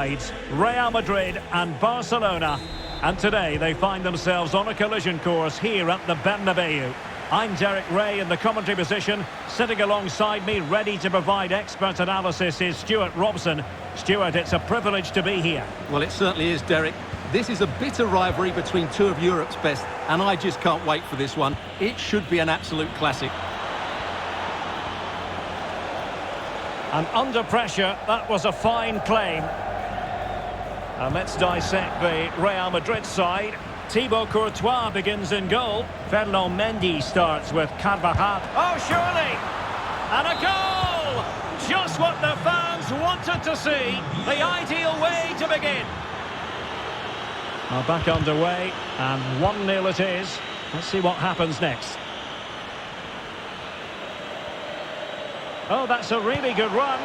sides, Real Madrid and Barcelona. And today they find themselves on a collision course here at the Bernabeu. I'm Derek Ray in the commentary position. Sitting alongside me, ready to provide expert analysis, is Stuart Robson. Stuart, it's a privilege to be here. Well, it certainly is, Derek. This is a bitter rivalry between two of Europe's best, and I just can't wait for this one. It should be an absolute classic. And under pressure, that was a fine claim. And let's dissect the Real Madrid side. Thibaut Courtois begins in goal. Ferland Mendy starts with Carvajal. Oh, surely! And a goal! Just what the fans wanted to see. The ideal way to begin. Well, back underway, and 1-0 it is. Let's see what happens next. Oh, that's a really good run.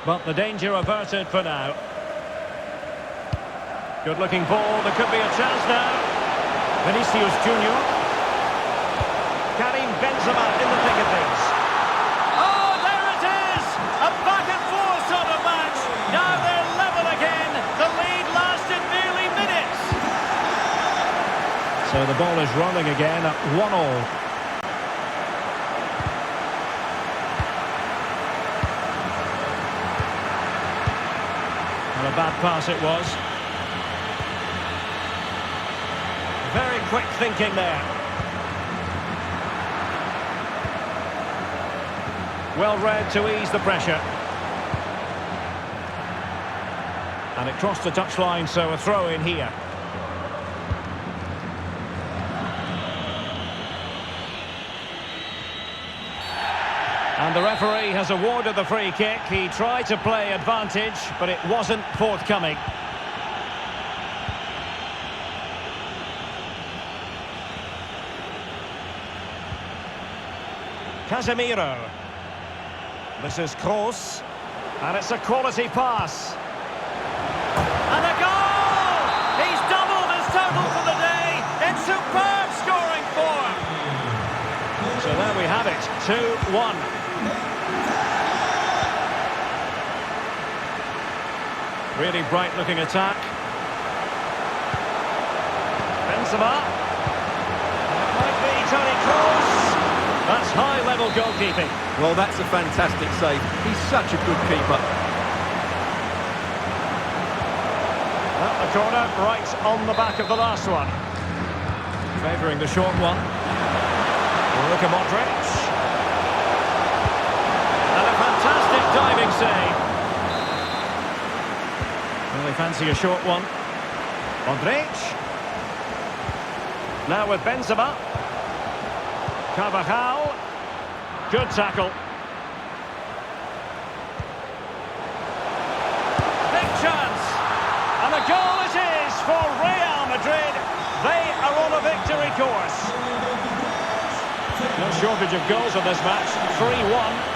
But the danger averted for now. Good-looking ball. There could be a chance now. Vinicius Junior. Karim Benzema in the thick of things. Oh, there it is! A back-and-forth sort of match. Now they're level again. The lead lasted nearly minutes. So the ball is rolling again at 1-1. A bad pass it was. Very quick thinking there. Well read to ease the pressure. And it crossed the touchline, so a throw in here. And the referee has awarded the free kick. He tried to play advantage, but it wasn't forthcoming. Casemiro. This is Kroos. And it's a quality pass. And a goal! He's doubled his total for the day in superb scoring form. So there we have it, 2-1. Really bright-looking attack. Benzema. It might be Toni Kroos. That's high-level goalkeeping. Well, that's a fantastic save. He's such a good keeper. At the corner, right on the back of the last one. Favouring the short one. Luka Modric. And a fantastic diving save. Well, they fancy a short one. Modric. Now with Benzema. Carvajal. Good tackle. Big chance. And a goal it is for Real Madrid. They are on a victory course. No shortage of goals in this match. 3-1.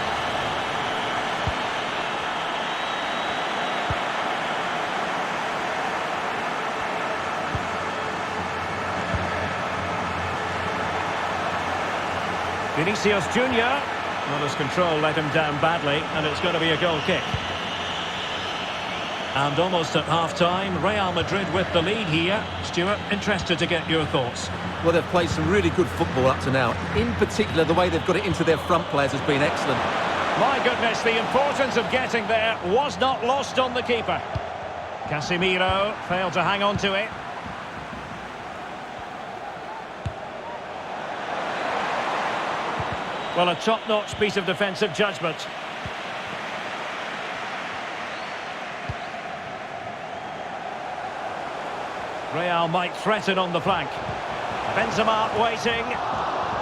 Vinicius Junior. Well, his control let him down badly, and it's going to be a goal kick. And almost at half-time, Real Madrid with the lead here. Stuart, interested to get your thoughts. Well, they've played some really good football up to now. In particular, the way they've got it into their front players has been excellent. My goodness, the importance of getting there was not lost on the keeper. Casemiro failed to hang on to it. Well, a top-notch piece of defensive judgment. Real might threaten on the flank. Benzema waiting.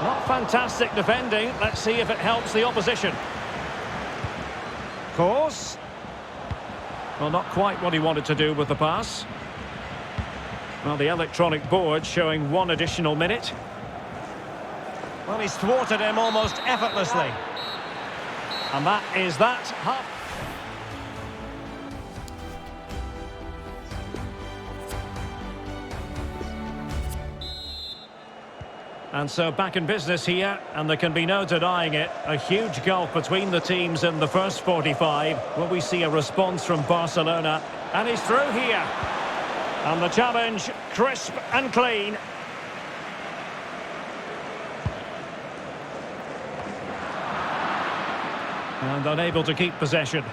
Not fantastic defending. Let's see if it helps the opposition. Kroos. Well, not quite what he wanted to do with the pass. Well, the electronic board showing 1 additional minute. Well, he's thwarted him almost effortlessly. And that is that. And so back in business here, and there can be no denying it. A huge gulf between the teams in the first 45. Will we see a response from Barcelona? And he's through here. And the challenge, crisp and clean. And unable to keep possession.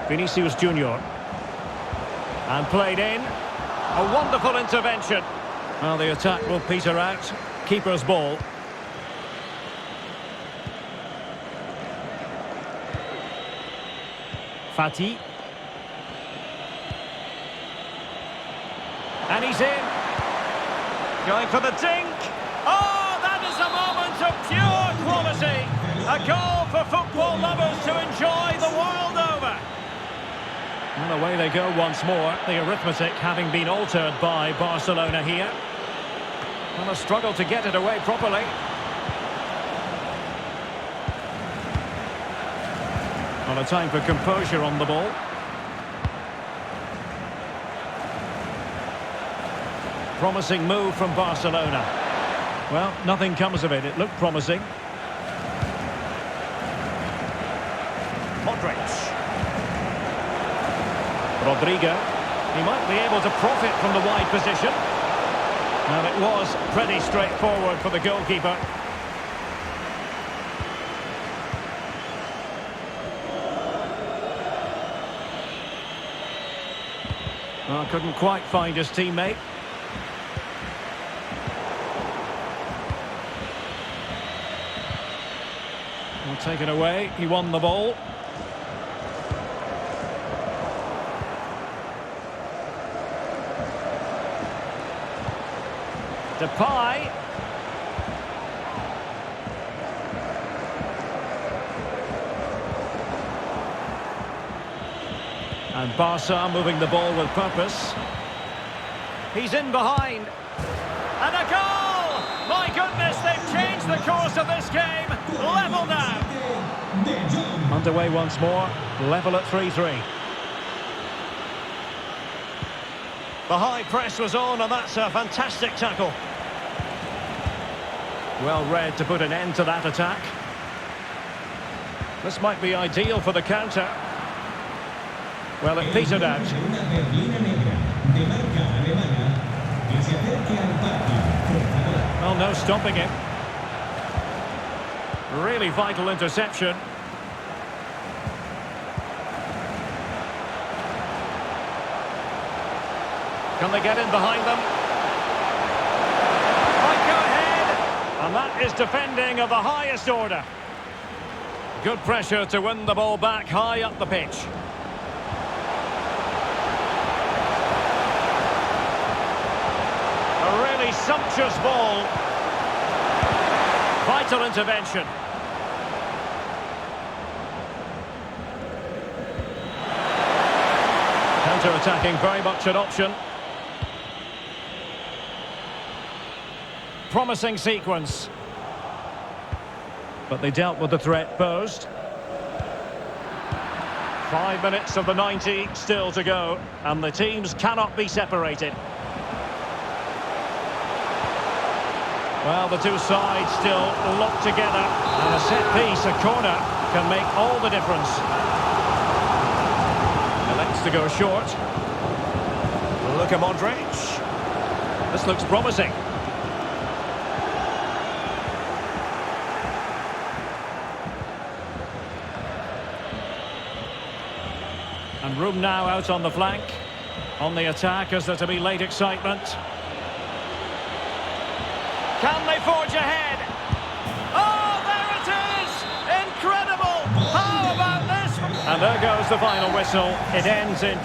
Vinicius Junior. And played in. A wonderful intervention. Well, the attack will peter out. Keeper's ball. Fati. And he's in. Going for the dink. Oh, that is a moment of pure quality. A goal for football lovers to enjoy the world over. And away they go once more. The arithmetic having been altered by Barcelona here. And a struggle to get it away properly. Well, a time for composure on the ball. Promising move from Barcelona. Well, nothing comes of it. It looked promising. Modric. Rodrigo. He might be able to profit from the wide position. And it was pretty straightforward for the goalkeeper. Well, couldn't quite find his teammate. Well, taken away. He won the ball. Depay. And Barca moving the ball with purpose. He's in behind. And a goal! My goodness, they've changed the course of this game. Level now. Underway once more. Level at 3-3. The high press was on, and that's a fantastic tackle. Well read to put an end to that attack. This might be ideal for the counter. Well, it petered out. Well, no stopping him. Really vital interception. Can they get in behind them? Might go ahead. And that is defending of the highest order. Good pressure to win the ball back high up the pitch. A really sumptuous ball. Vital intervention. Counter-attacking, very much an option. Promising sequence. But they dealt with the threat posed. 5 minutes of the 90 still to go, and the teams cannot be separated. Well, the two sides still locked together, and a set piece, a corner, can make all the difference. Elects to go short. Look at Modric. This looks promising. And room now out on the flank. On the attack, is there to be late excitement? Can they forge ahead? Oh, there it is! Incredible! How about this? And there goes the final whistle. It ends in...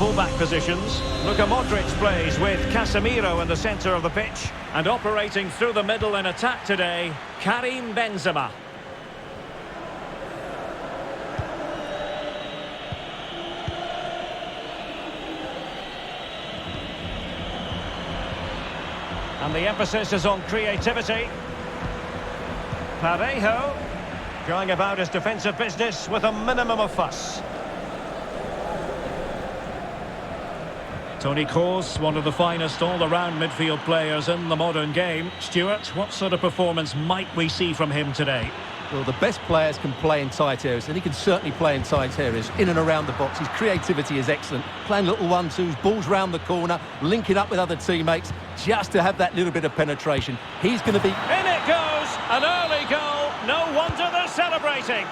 full-back positions. Luka Modric plays with Casemiro in the centre of the pitch. And operating through the middle in attack today, Karim Benzema. And the emphasis is on creativity. Parejo going about his defensive business with a minimum of fuss. Toni Kroos, one of the finest all-around midfield players in the modern game. Stuart, what sort of performance might we see from him today? Well, the best players can play in tight areas, and he can certainly play in tight areas, in and around the box. His creativity is excellent. Playing little one-twos, balls round the corner, linking up with other teammates, just to have that little bit of penetration. He's going to be... In it goes! An early goal. No wonder they're celebrating.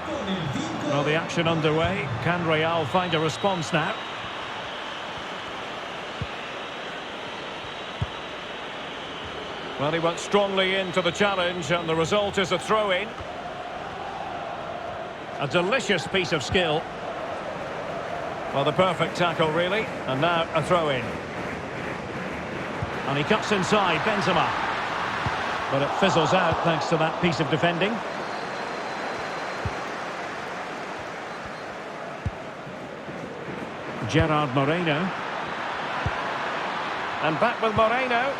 Con el 5 Well, the action underway. Can Real find a response now? Well, he went strongly into the challenge, and the result is a throw-in. A delicious piece of skill. Well, the perfect tackle, really. And now a throw-in. And he cuts inside, Benzema. But it fizzles out thanks to that piece of defending. Gerard Moreno. And back with Moreno.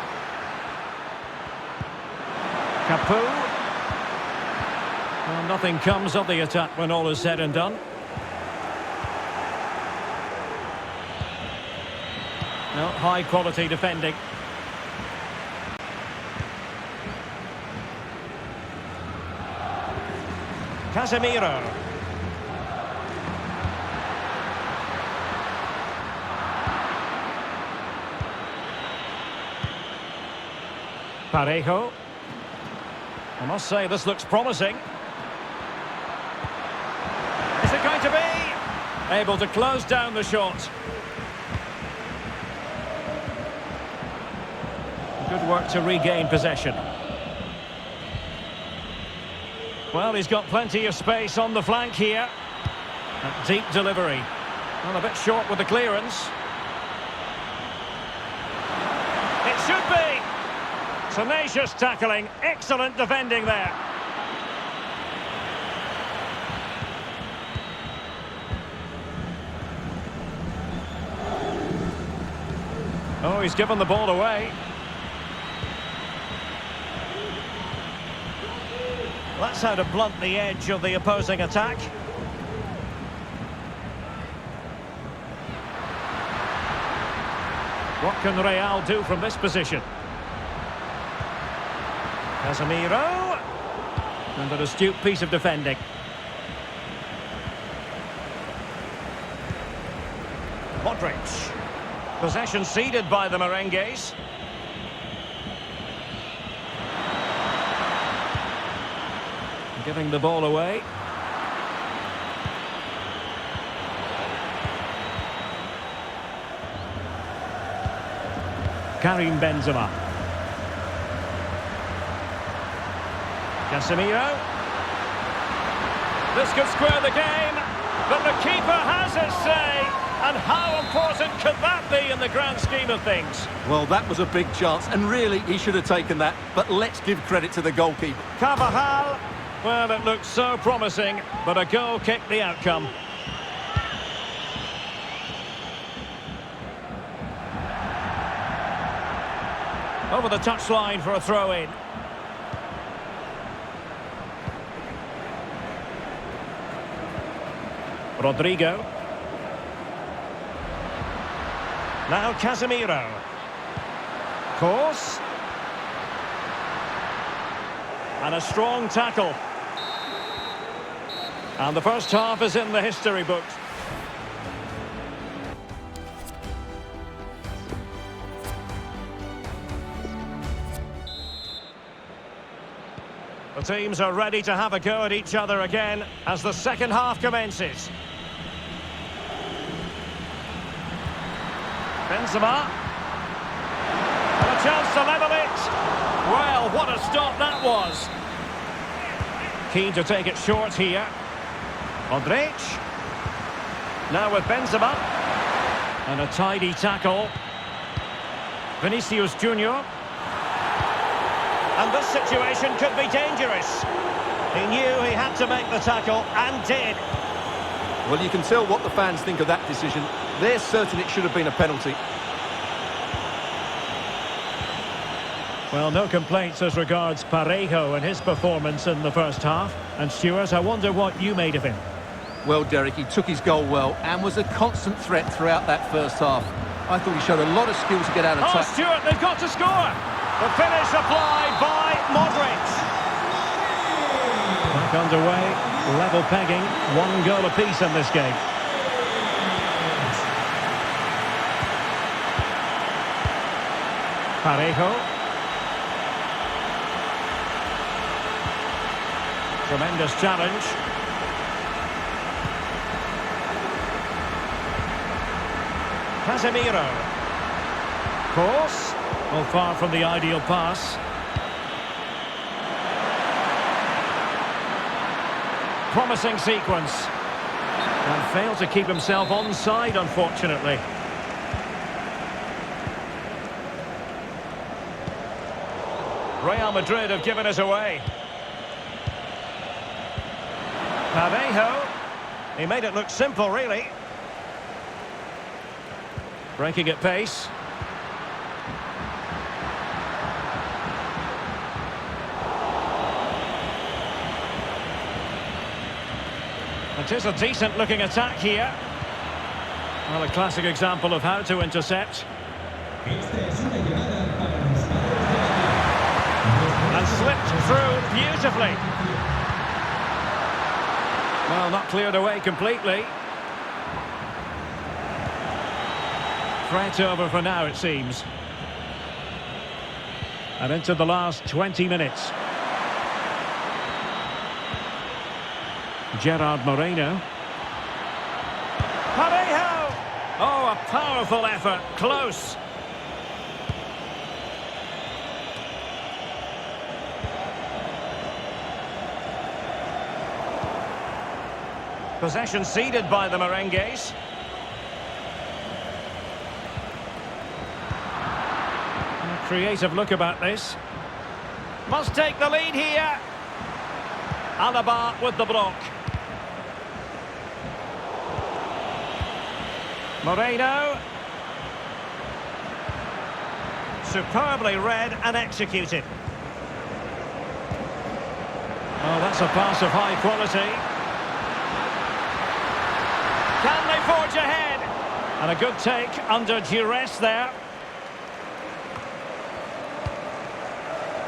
Capu. Well, nothing comes of the attack when all is said and done. No, high quality defending. Casemiro. Parejo. I must say this looks promising. Is it going to be? Able to close down the shot. Good work to regain possession. Well, he's got plenty of space on the flank here. A deep delivery. Well, a bit short with the clearance. It should be. Tenacious tackling. Excellent defending there. Oh, he's given the ball away. That's how to blunt the edge of the opposing attack. What can Real do from this position? Casemiro. And an astute piece of defending. Modric. Possession ceded by the Merengues. Giving the ball away. Karim Benzema. Casemiro. This could square the game, but the keeper has his say. And how important could that be in the grand scheme of things? Well, that was a big chance, and really, he should have taken that. But let's give credit to the goalkeeper. Carvajal. Well, it looked so promising, but a goal kicked the outcome. Over the touchline for a throw-in. Rodrigo. Now Casemiro. Course. And a strong tackle. And the first half is in the history books. The teams are ready to have a go at each other again as the second half commences. Benzema. And a chance to level it. Well, what a stop that was. Keen to take it short here. Modric. Now with Benzema. And a tidy tackle. Vinicius Junior. And this situation could be dangerous. He knew he had to make the tackle and did. Well, you can tell what the fans think of that decision. They're certain it should have been a penalty. Well, no complaints as regards Parejo and his performance in the first half. And Stuart, I wonder what you made of him. Well, Derek, he took his goal well and was a constant threat throughout that first half. I thought he showed a lot of skill to get out of touch. Oh, Stuart, they've got to score! The finish applied by Modric. Back underway, level pegging, 1 goal apiece in this game. Parejo. Tremendous challenge. Casemiro. Course. Well, far from the ideal pass. Promising sequence. And failed to keep himself onside, unfortunately. Real Madrid have given us away. Parejo. He made it look simple, really. Breaking at pace. It is a decent-looking attack here. Well, a classic example of how to intercept. And slipped through beautifully. Well, not cleared away completely. Threat over for now, it seems. And into the last 20 minutes. Gerard Moreno. Parejo! Oh, a powerful effort. Close. Possession ceded by the Merengues. A creative look about this. Must take the lead here. Alaba with the block. Moreno. Superbly read and executed. Oh, that's a pass of high quality. Can they forge ahead? And a good take under duress there.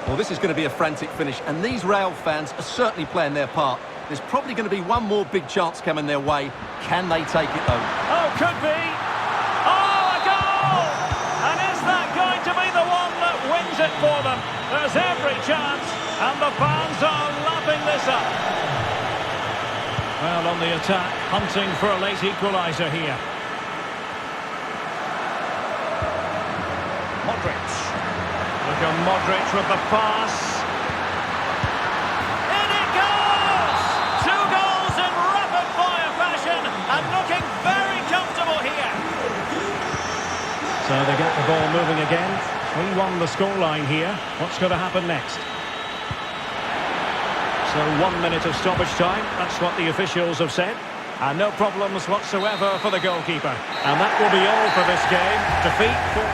Well, this is going to be a frantic finish, and these Real fans are certainly playing their part. There's probably going to be one more big chance coming their way. Can they take it, though? Oh, could be. Oh, a goal! And is that going to be the one that wins it for them? There's every chance, and the fans are lapping this up. Well, on the attack, hunting for a late equaliser here. Modric. Look at Modric with the pass. In it goes! 2 goals in rapid-fire fashion, and looking very comfortable here. So they get the ball moving again. 3-1 the scoreline here. What's going to happen next? So 1 minute of stoppage time, that's what the officials have said. And no problems whatsoever for the goalkeeper. And that will be all for this game. Defeat for...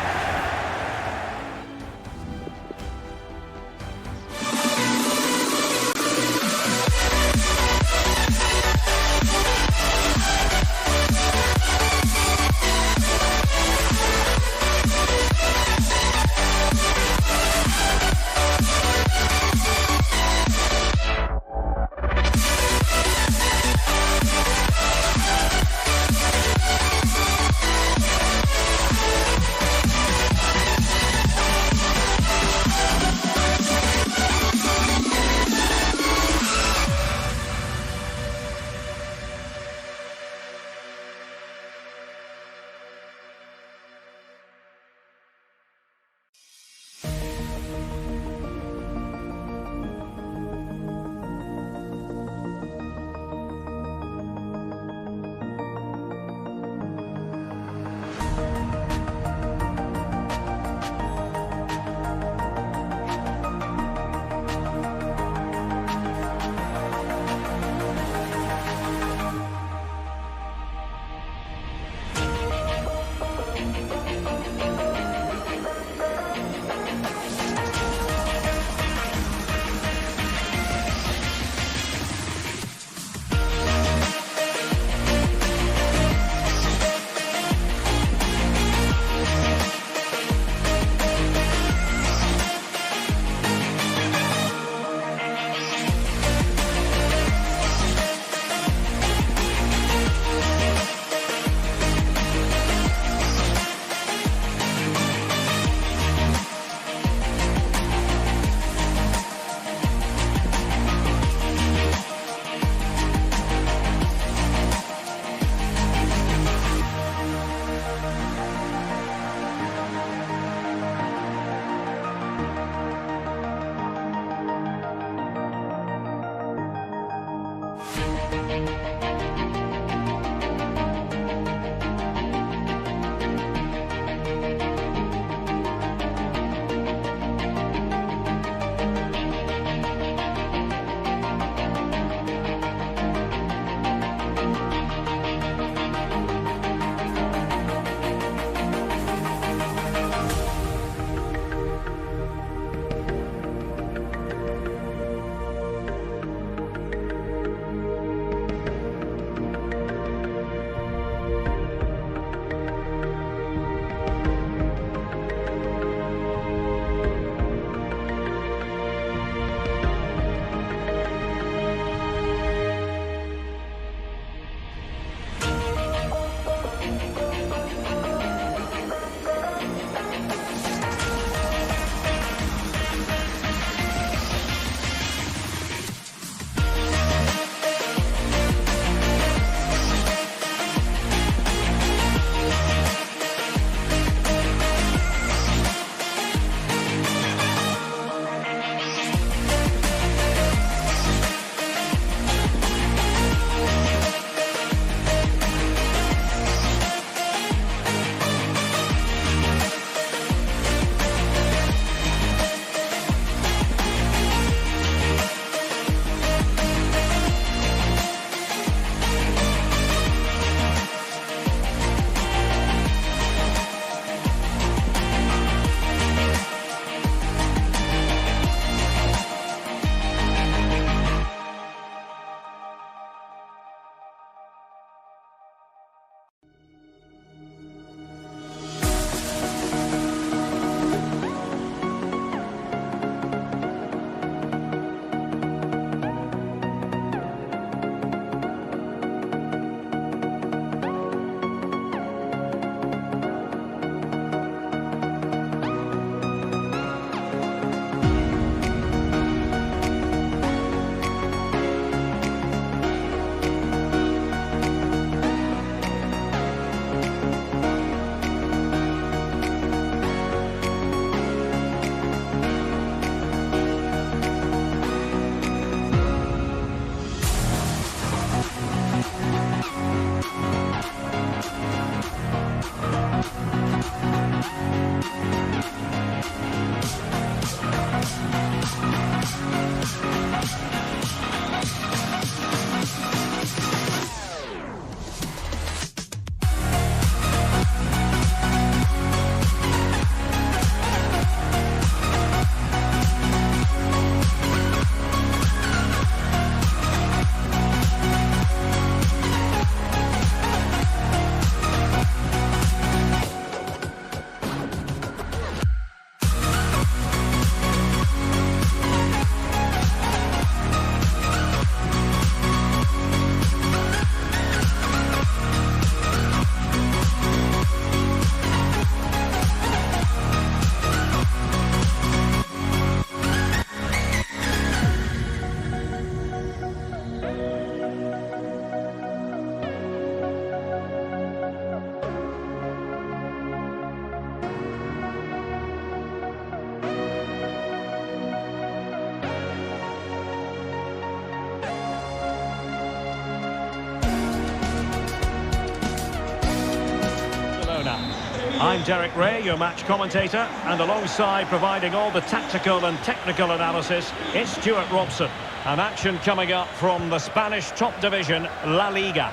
I'm Derek Ray, your match commentator, and alongside providing all the tactical and technical analysis, it's Stuart Robson. An action coming up from the Spanish top division, La Liga.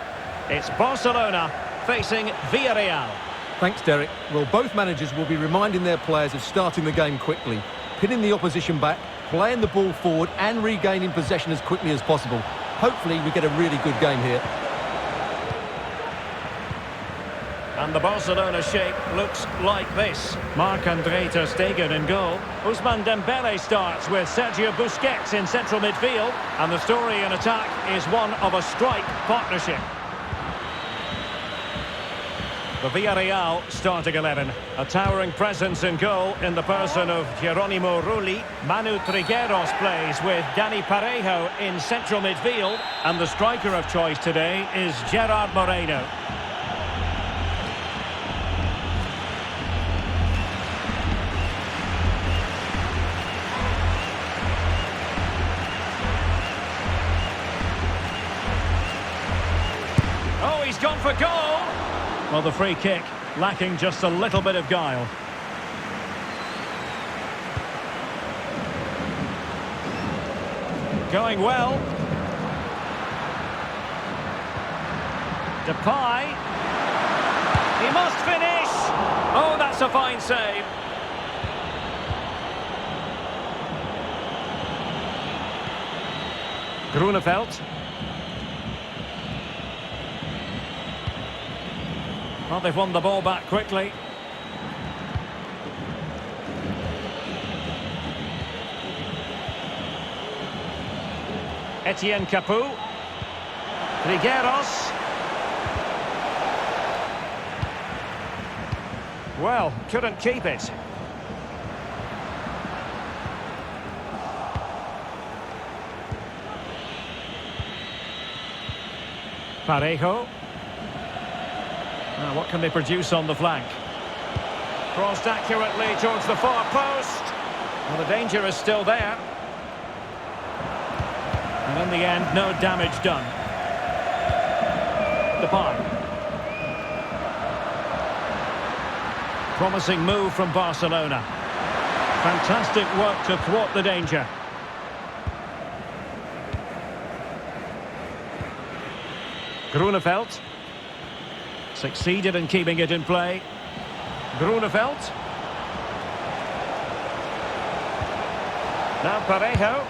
It's Barcelona facing Villarreal. Thanks, Derek. Well, both managers will be reminding their players of starting the game quickly, pinning the opposition back, playing the ball forward and regaining possession as quickly as possible. Hopefully we get a really good game here. And the Barcelona shape looks like this. Marc-André ter Stegen in goal. Ousmane Dembele starts with Sergio Busquets in central midfield. And the story in attack is one of a strike partnership. The Villarreal starting 11. A towering presence in goal in the person of Geronimo Rulli. Manu Trigueros plays with Dani Parejo in central midfield. And the striker of choice today is Gerard Moreno. gone for goal. Well, the free kick lacking just a little bit of guile. Going well. Depay. He must finish. Oh, that's a fine save. Grunewald. Well, they've won the ball back quickly. Etienne Capoue. Trigueros. Well, couldn't keep it. Parejo. Now, what can they produce on the flank? Crossed accurately towards the far post. Well, the danger is still there. And in the end, no damage done. Depay. Promising move from Barcelona. Fantastic work to thwart the danger. Grunewald. Succeeded in keeping it in play. Grunewald. Now Parejo.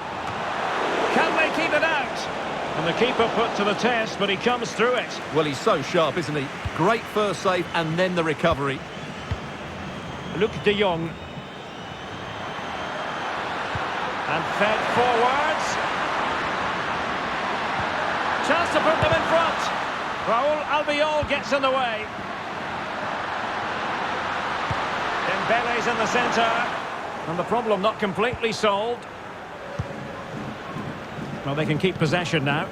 Can they keep it out? And the keeper put to the test, but he comes through it. Well, he's so sharp, isn't he? Great first save and then the recovery. Luc de Jong. And fed forwards. Chance to put them in front. Raul Albiol gets in the way. Dembele's in the centre. And the problem not completely solved. Well, they can keep possession now.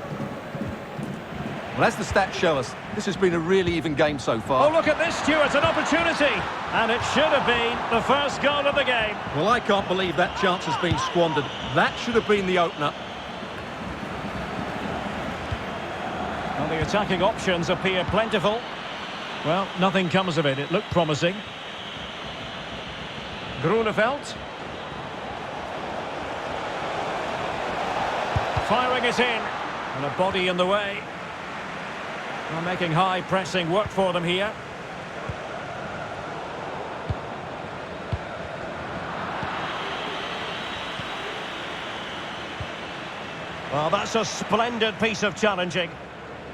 Well, as the stats show us, this has been a really even game so far. Oh, look at this, Stuart, an opportunity. And it should have been the first goal of the game. Well, I can't believe that chance has been squandered. That should have been the opener. Well, the attacking options appear plentiful. Well, nothing comes of it. It looked promising. Grunewald. Firing it in. And a body in the way. Well, making high pressing work for them here. Well, that's a splendid piece of challenging.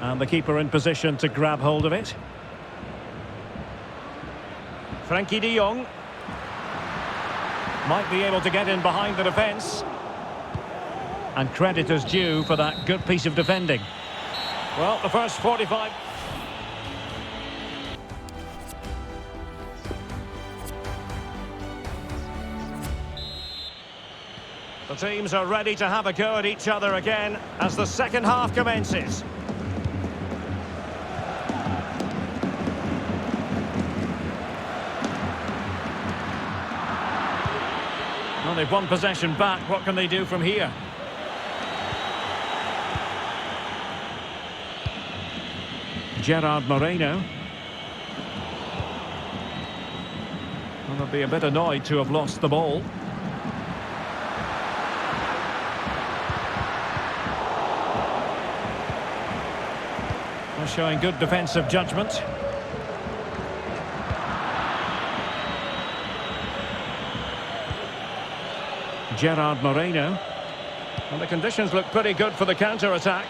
And the keeper in position to grab hold of it. Frankie de Jong. Might be able to get in behind the defence. And credit is due for that good piece of defending. Well, the first 45... The teams are ready to have a go at each other again as the second half commences. Well, they've won possession back. What can they do from here? Gerard Moreno. Well, they'll be a bit annoyed to have lost the ball. They're showing good defensive judgment. Gerard Moreno. And the conditions look pretty good for the counter-attack.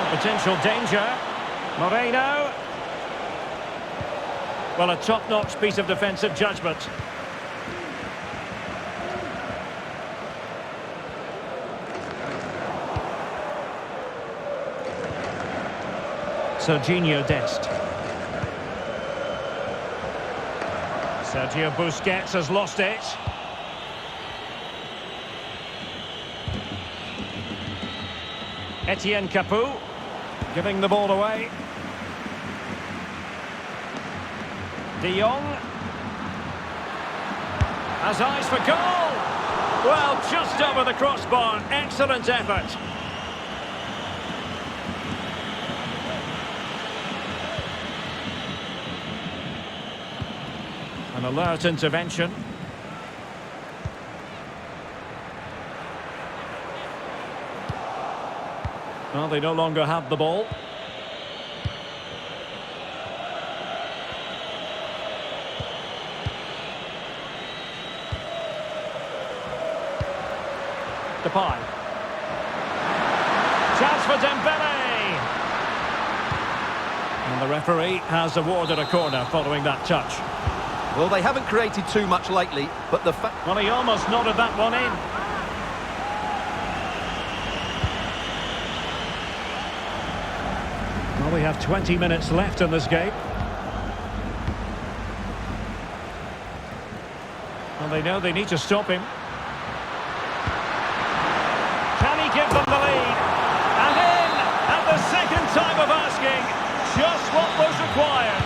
Potential danger. Moreno. Well, a top-notch piece of defensive judgment. Serginho Dest. Sergio Busquets has lost it. Etienne Capoue. Giving the ball away. De Jong. Has eyes for goal. Well, just over the crossbar. Excellent effort. An alert intervention. Well, they no longer have the ball. Depay. Chance for Dembele. And the referee has awarded a corner following that touch. Well, they haven't created too much lately, but the fact... Well, he almost nodded that one in. Well, we have 20 minutes left in this game. And they know they need to stop him. Can he give them the lead? And in at the second time of asking, just what was required.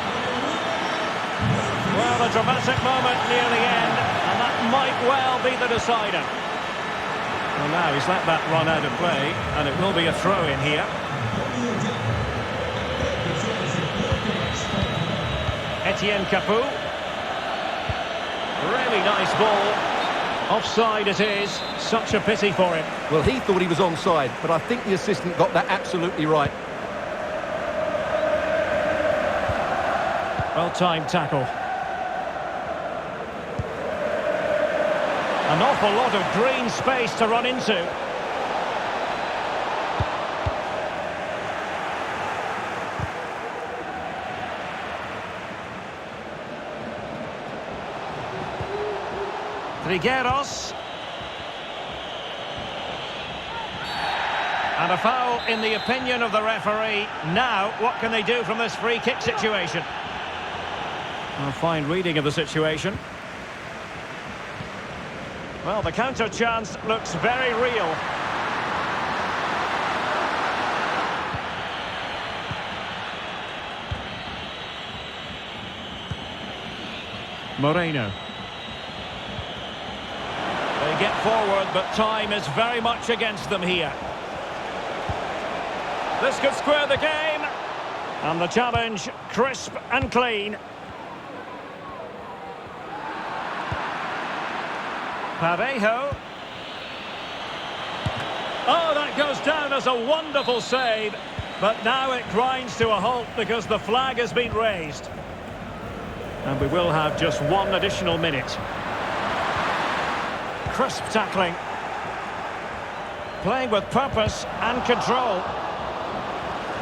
Well, a dramatic moment near the end, and that might well be the decider. Well, now he's let that run out of play, and it will be a throw-in here. Etienne Capoue. Really nice ball. Offside it is. Such a pity for him. Well, he thought he was onside, but I think the assistant got that absolutely right. Well-timed tackle. An awful lot of green space to run into. Trigueros. And a foul in the opinion of the referee. Now, what can they do from this free kick situation? A fine reading of the situation. Well, the counter chance looks very real. Moreno. They get forward, but time is very much against them here. This could square the game. And the challenge, crisp and clean. Parejo. Oh, that goes down as a wonderful save. But now it grinds to a halt because the flag has been raised. And we will have just one additional minute. Crisp tackling. Playing with purpose and control.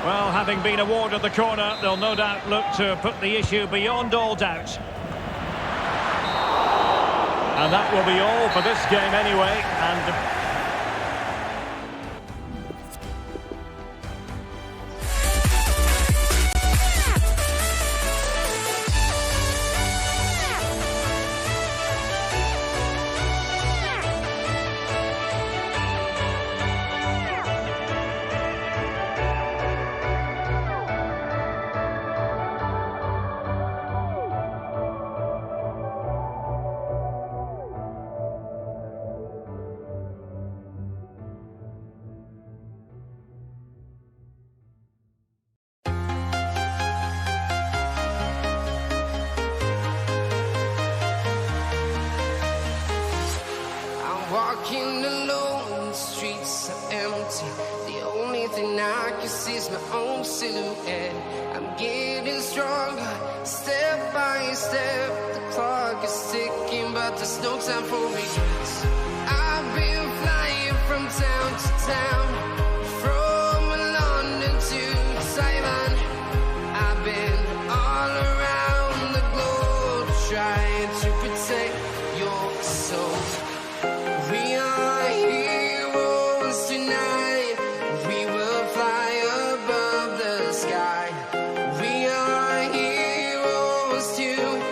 Well, having been awarded the corner, they'll no doubt look to put the issue beyond all doubt. And that will be all for this game anyway. And walking alone, the streets are empty. The only thing I can see is my own silhouette. I'm getting stronger, step by step. The clock is ticking, but there's no time for regrets. I've been flying from town to town, from London to Taiwan. I've been all around the globe trying to protect your soul. We are heroes tonight. We will fly above the sky. We are heroes tonight.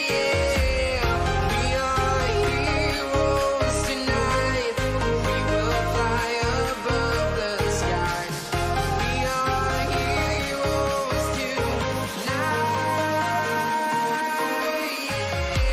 Yeah. We are heroes tonight. We will fly above the sky. We are heroes tonight. Yeah.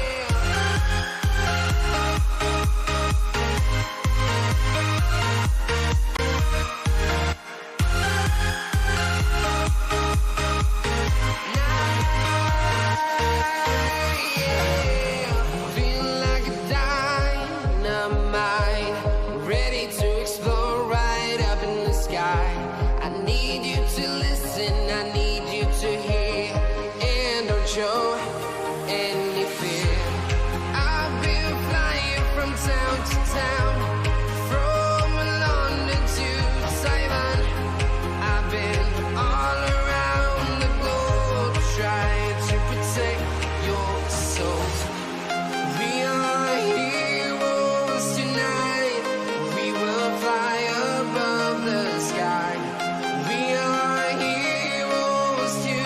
show any fear. I've been flying from town to town, from London to Taiwan. I've been all around the globe trying to protect your soul. We are heroes tonight. We will fly above the sky. We are heroes tonight.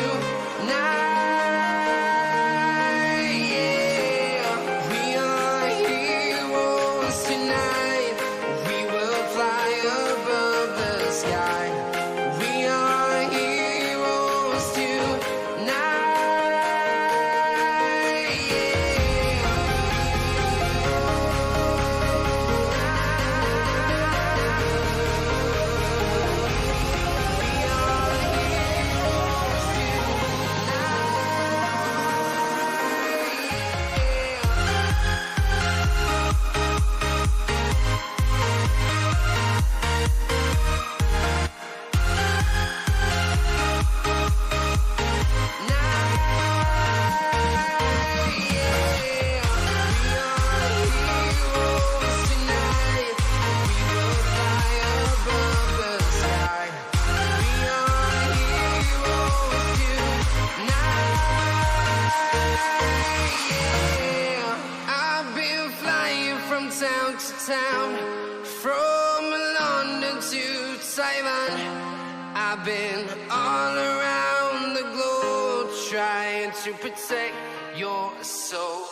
Yeah. We are heroes tonight. We will fly above the sky. We are heroes I've been flying from town to town, from London to Taiwan. I've been all around the globe trying to protect your soul.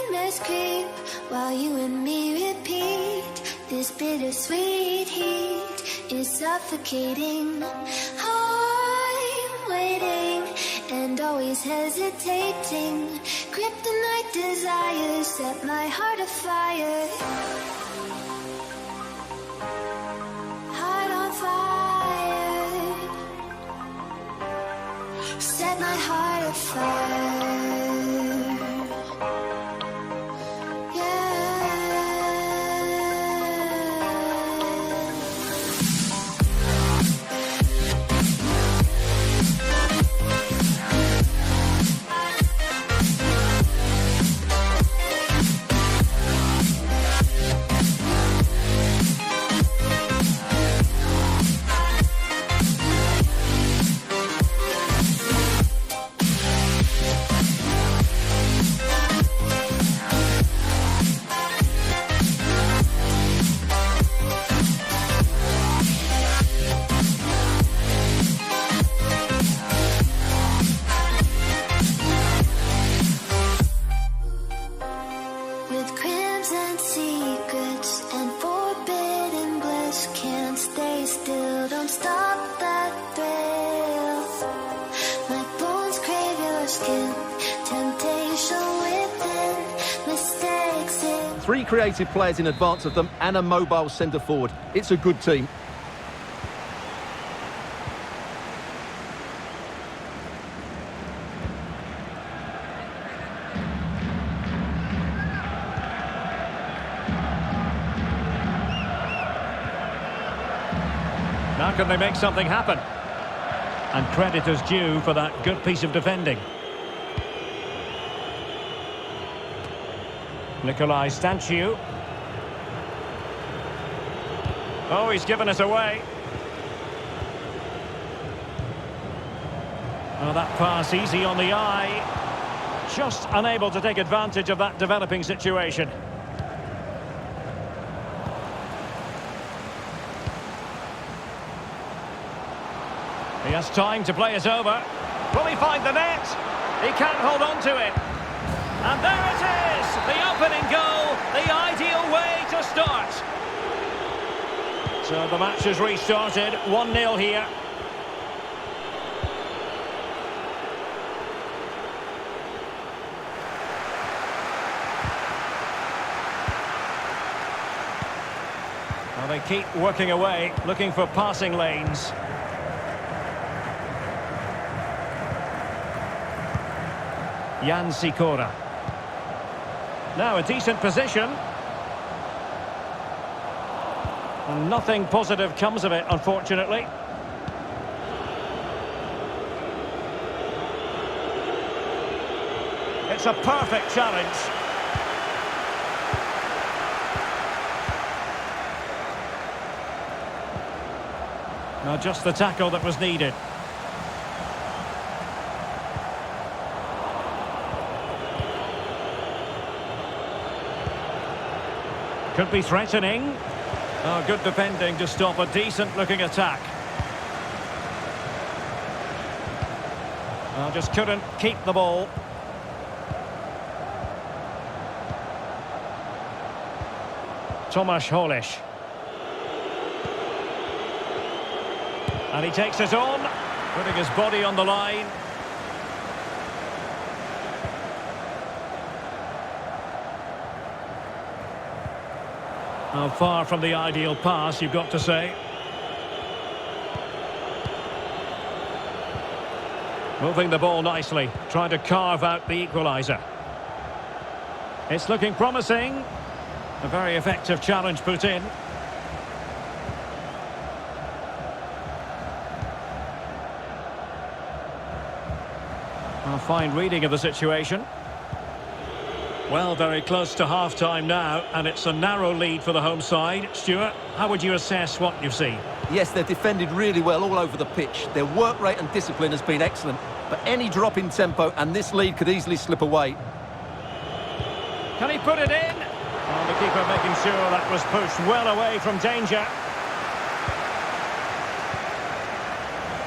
Nightmares creep while you and me repeat. This bittersweet heat is suffocating. I'm waiting and always hesitating. Kryptonite desires set my heart afire. Heart on fire. Set my heart afire. With crimson secrets and forbidden bliss, can't stay still, don't stop that thrill. My bones crave your skin, temptation within, mistakes in. 3 creative players in advance of them and a mobile centre forward. It's a good team. Now can they make something happen? And credit is due for that good piece of defending. Nikolai Stanciu. Oh, he's given us away. Oh, that pass easy on the eye. Just unable to take advantage of that developing situation. He has time to play it over. Will he find the net? He can't hold on to it. And there it is! The opening goal, the ideal way to start. So the match has restarted, 1-0 here. Well, they keep working away, looking for passing lanes. Jan Sikora. Now a decent position. And nothing positive comes of it, unfortunately. It's a perfect challenge. Now just the tackle that was needed. Could be threatening. Oh, good defending to stop a decent-looking attack. Oh, just couldn't keep the ball. Tomasz Holisz. And he takes it on, putting his body on the line. Now, far from the ideal pass, you've got to say. Moving the ball nicely, trying to carve out the equaliser. It's looking promising. A very effective challenge put in. A fine reading of the situation. Well, very close to half-time now, and it's a narrow lead for the home side. Stuart, how would you assess what you've seen? Yes, they've defended really well all over the pitch. Their work rate and discipline has been excellent. But any drop in tempo and this lead could easily slip away. Can he put it in? And the keeper making sure that was pushed well away from danger.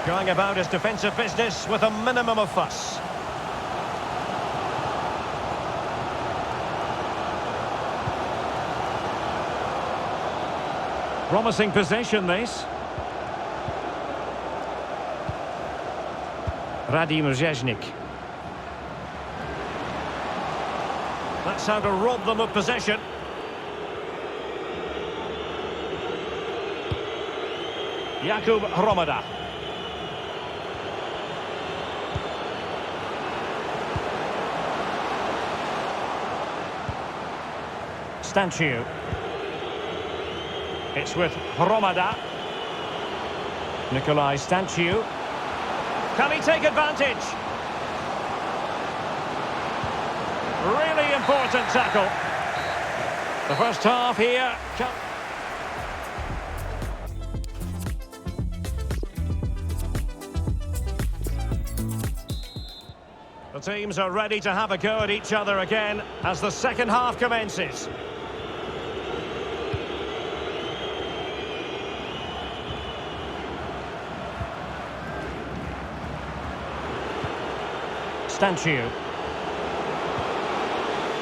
Going about his defensive business with a minimum of fuss. Promising possession, this. Radim Rzeźnik. That's how to rob them of possession. Jakub Hromada. Stanciu. It's with Hromada. Nikolai Stanciu. Can he take advantage? Really important tackle. The first half here. The teams are ready to have a go at each other again as the second half commences. Stanciu.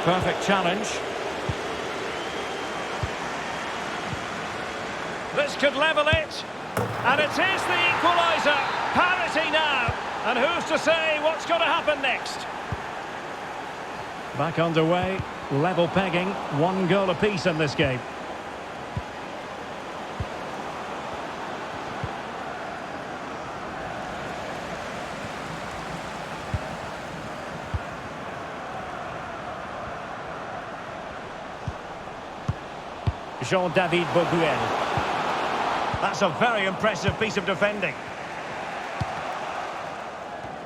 Perfect challenge. This could level it. And it is the equaliser. Parity now. And who's to say what's going to happen next? Back underway. Level pegging. 1 goal apiece in this game. Jean-David Boguel. That's a very impressive piece of defending.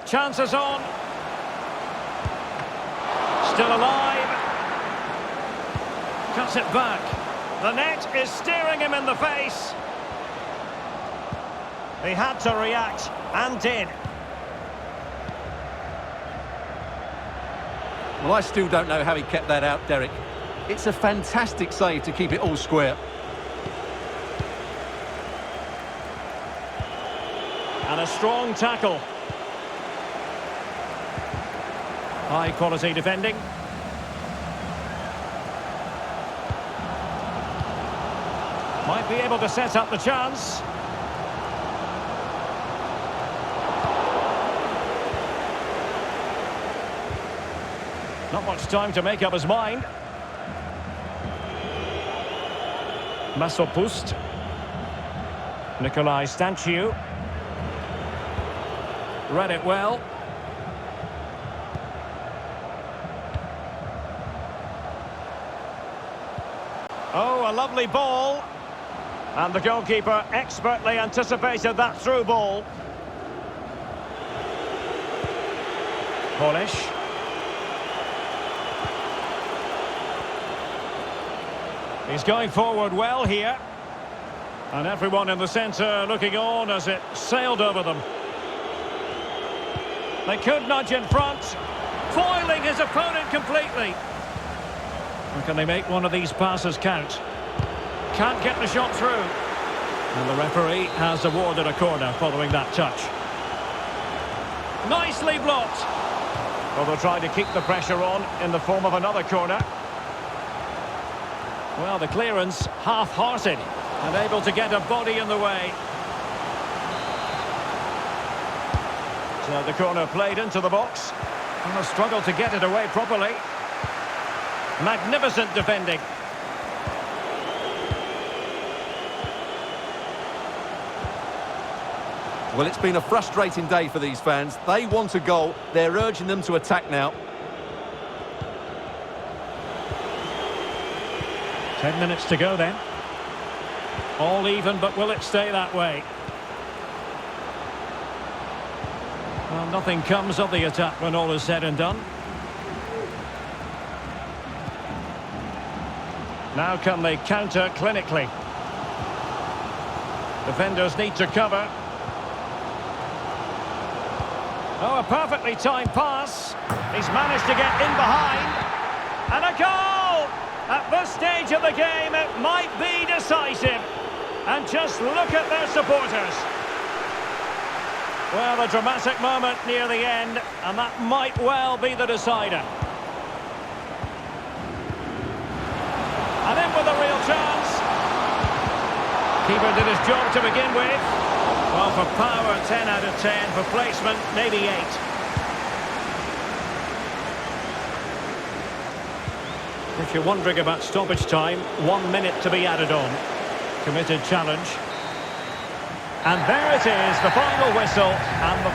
Chances on. Still alive. Cuts it back. The net is staring him in the face. He had to react and did. Well, I still don't know how he kept that out, Derek. It's a fantastic save to keep it all square. And a strong tackle. High quality defending. Might be able to set up the chance. Not much time to make up his mind. Masopust. Nikolai Stanciu. Read it well. Oh, a lovely ball. And the goalkeeper expertly anticipated that through ball. Polish. He's going forward well here. And everyone in the centre looking on as it sailed over them. They could nudge in front, foiling his opponent completely. Or can they make one of these passes count? Can't get the shot through. And the referee has awarded a corner following that touch. Nicely blocked. Well, they'll try to keep the pressure on in the form of another corner. Well, the clearance half-hearted and able to get a body in the way. So the corner played into the box. And they'll struggle to get it away properly. Magnificent defending. Well, it's been a frustrating day for these fans. They want a goal. They're urging them to attack now. 10 minutes to go then. All even, but will it stay that way? Well, nothing comes of the attack when all is said and done. Now can they counter clinically? Defenders need to cover. Oh, a perfectly timed pass. He's managed to get in behind. And a goal! At this stage of the game, it might be decisive. And just look at their supporters. Well, a dramatic moment near the end, and that might well be the decider. And in with a real chance. Keeper did his job to begin with. Well, for power, 10 out of 10. For placement, maybe 8. If you're wondering about stoppage time, 1 minute to be added on. Committed challenge. And there it is, the final whistle. And the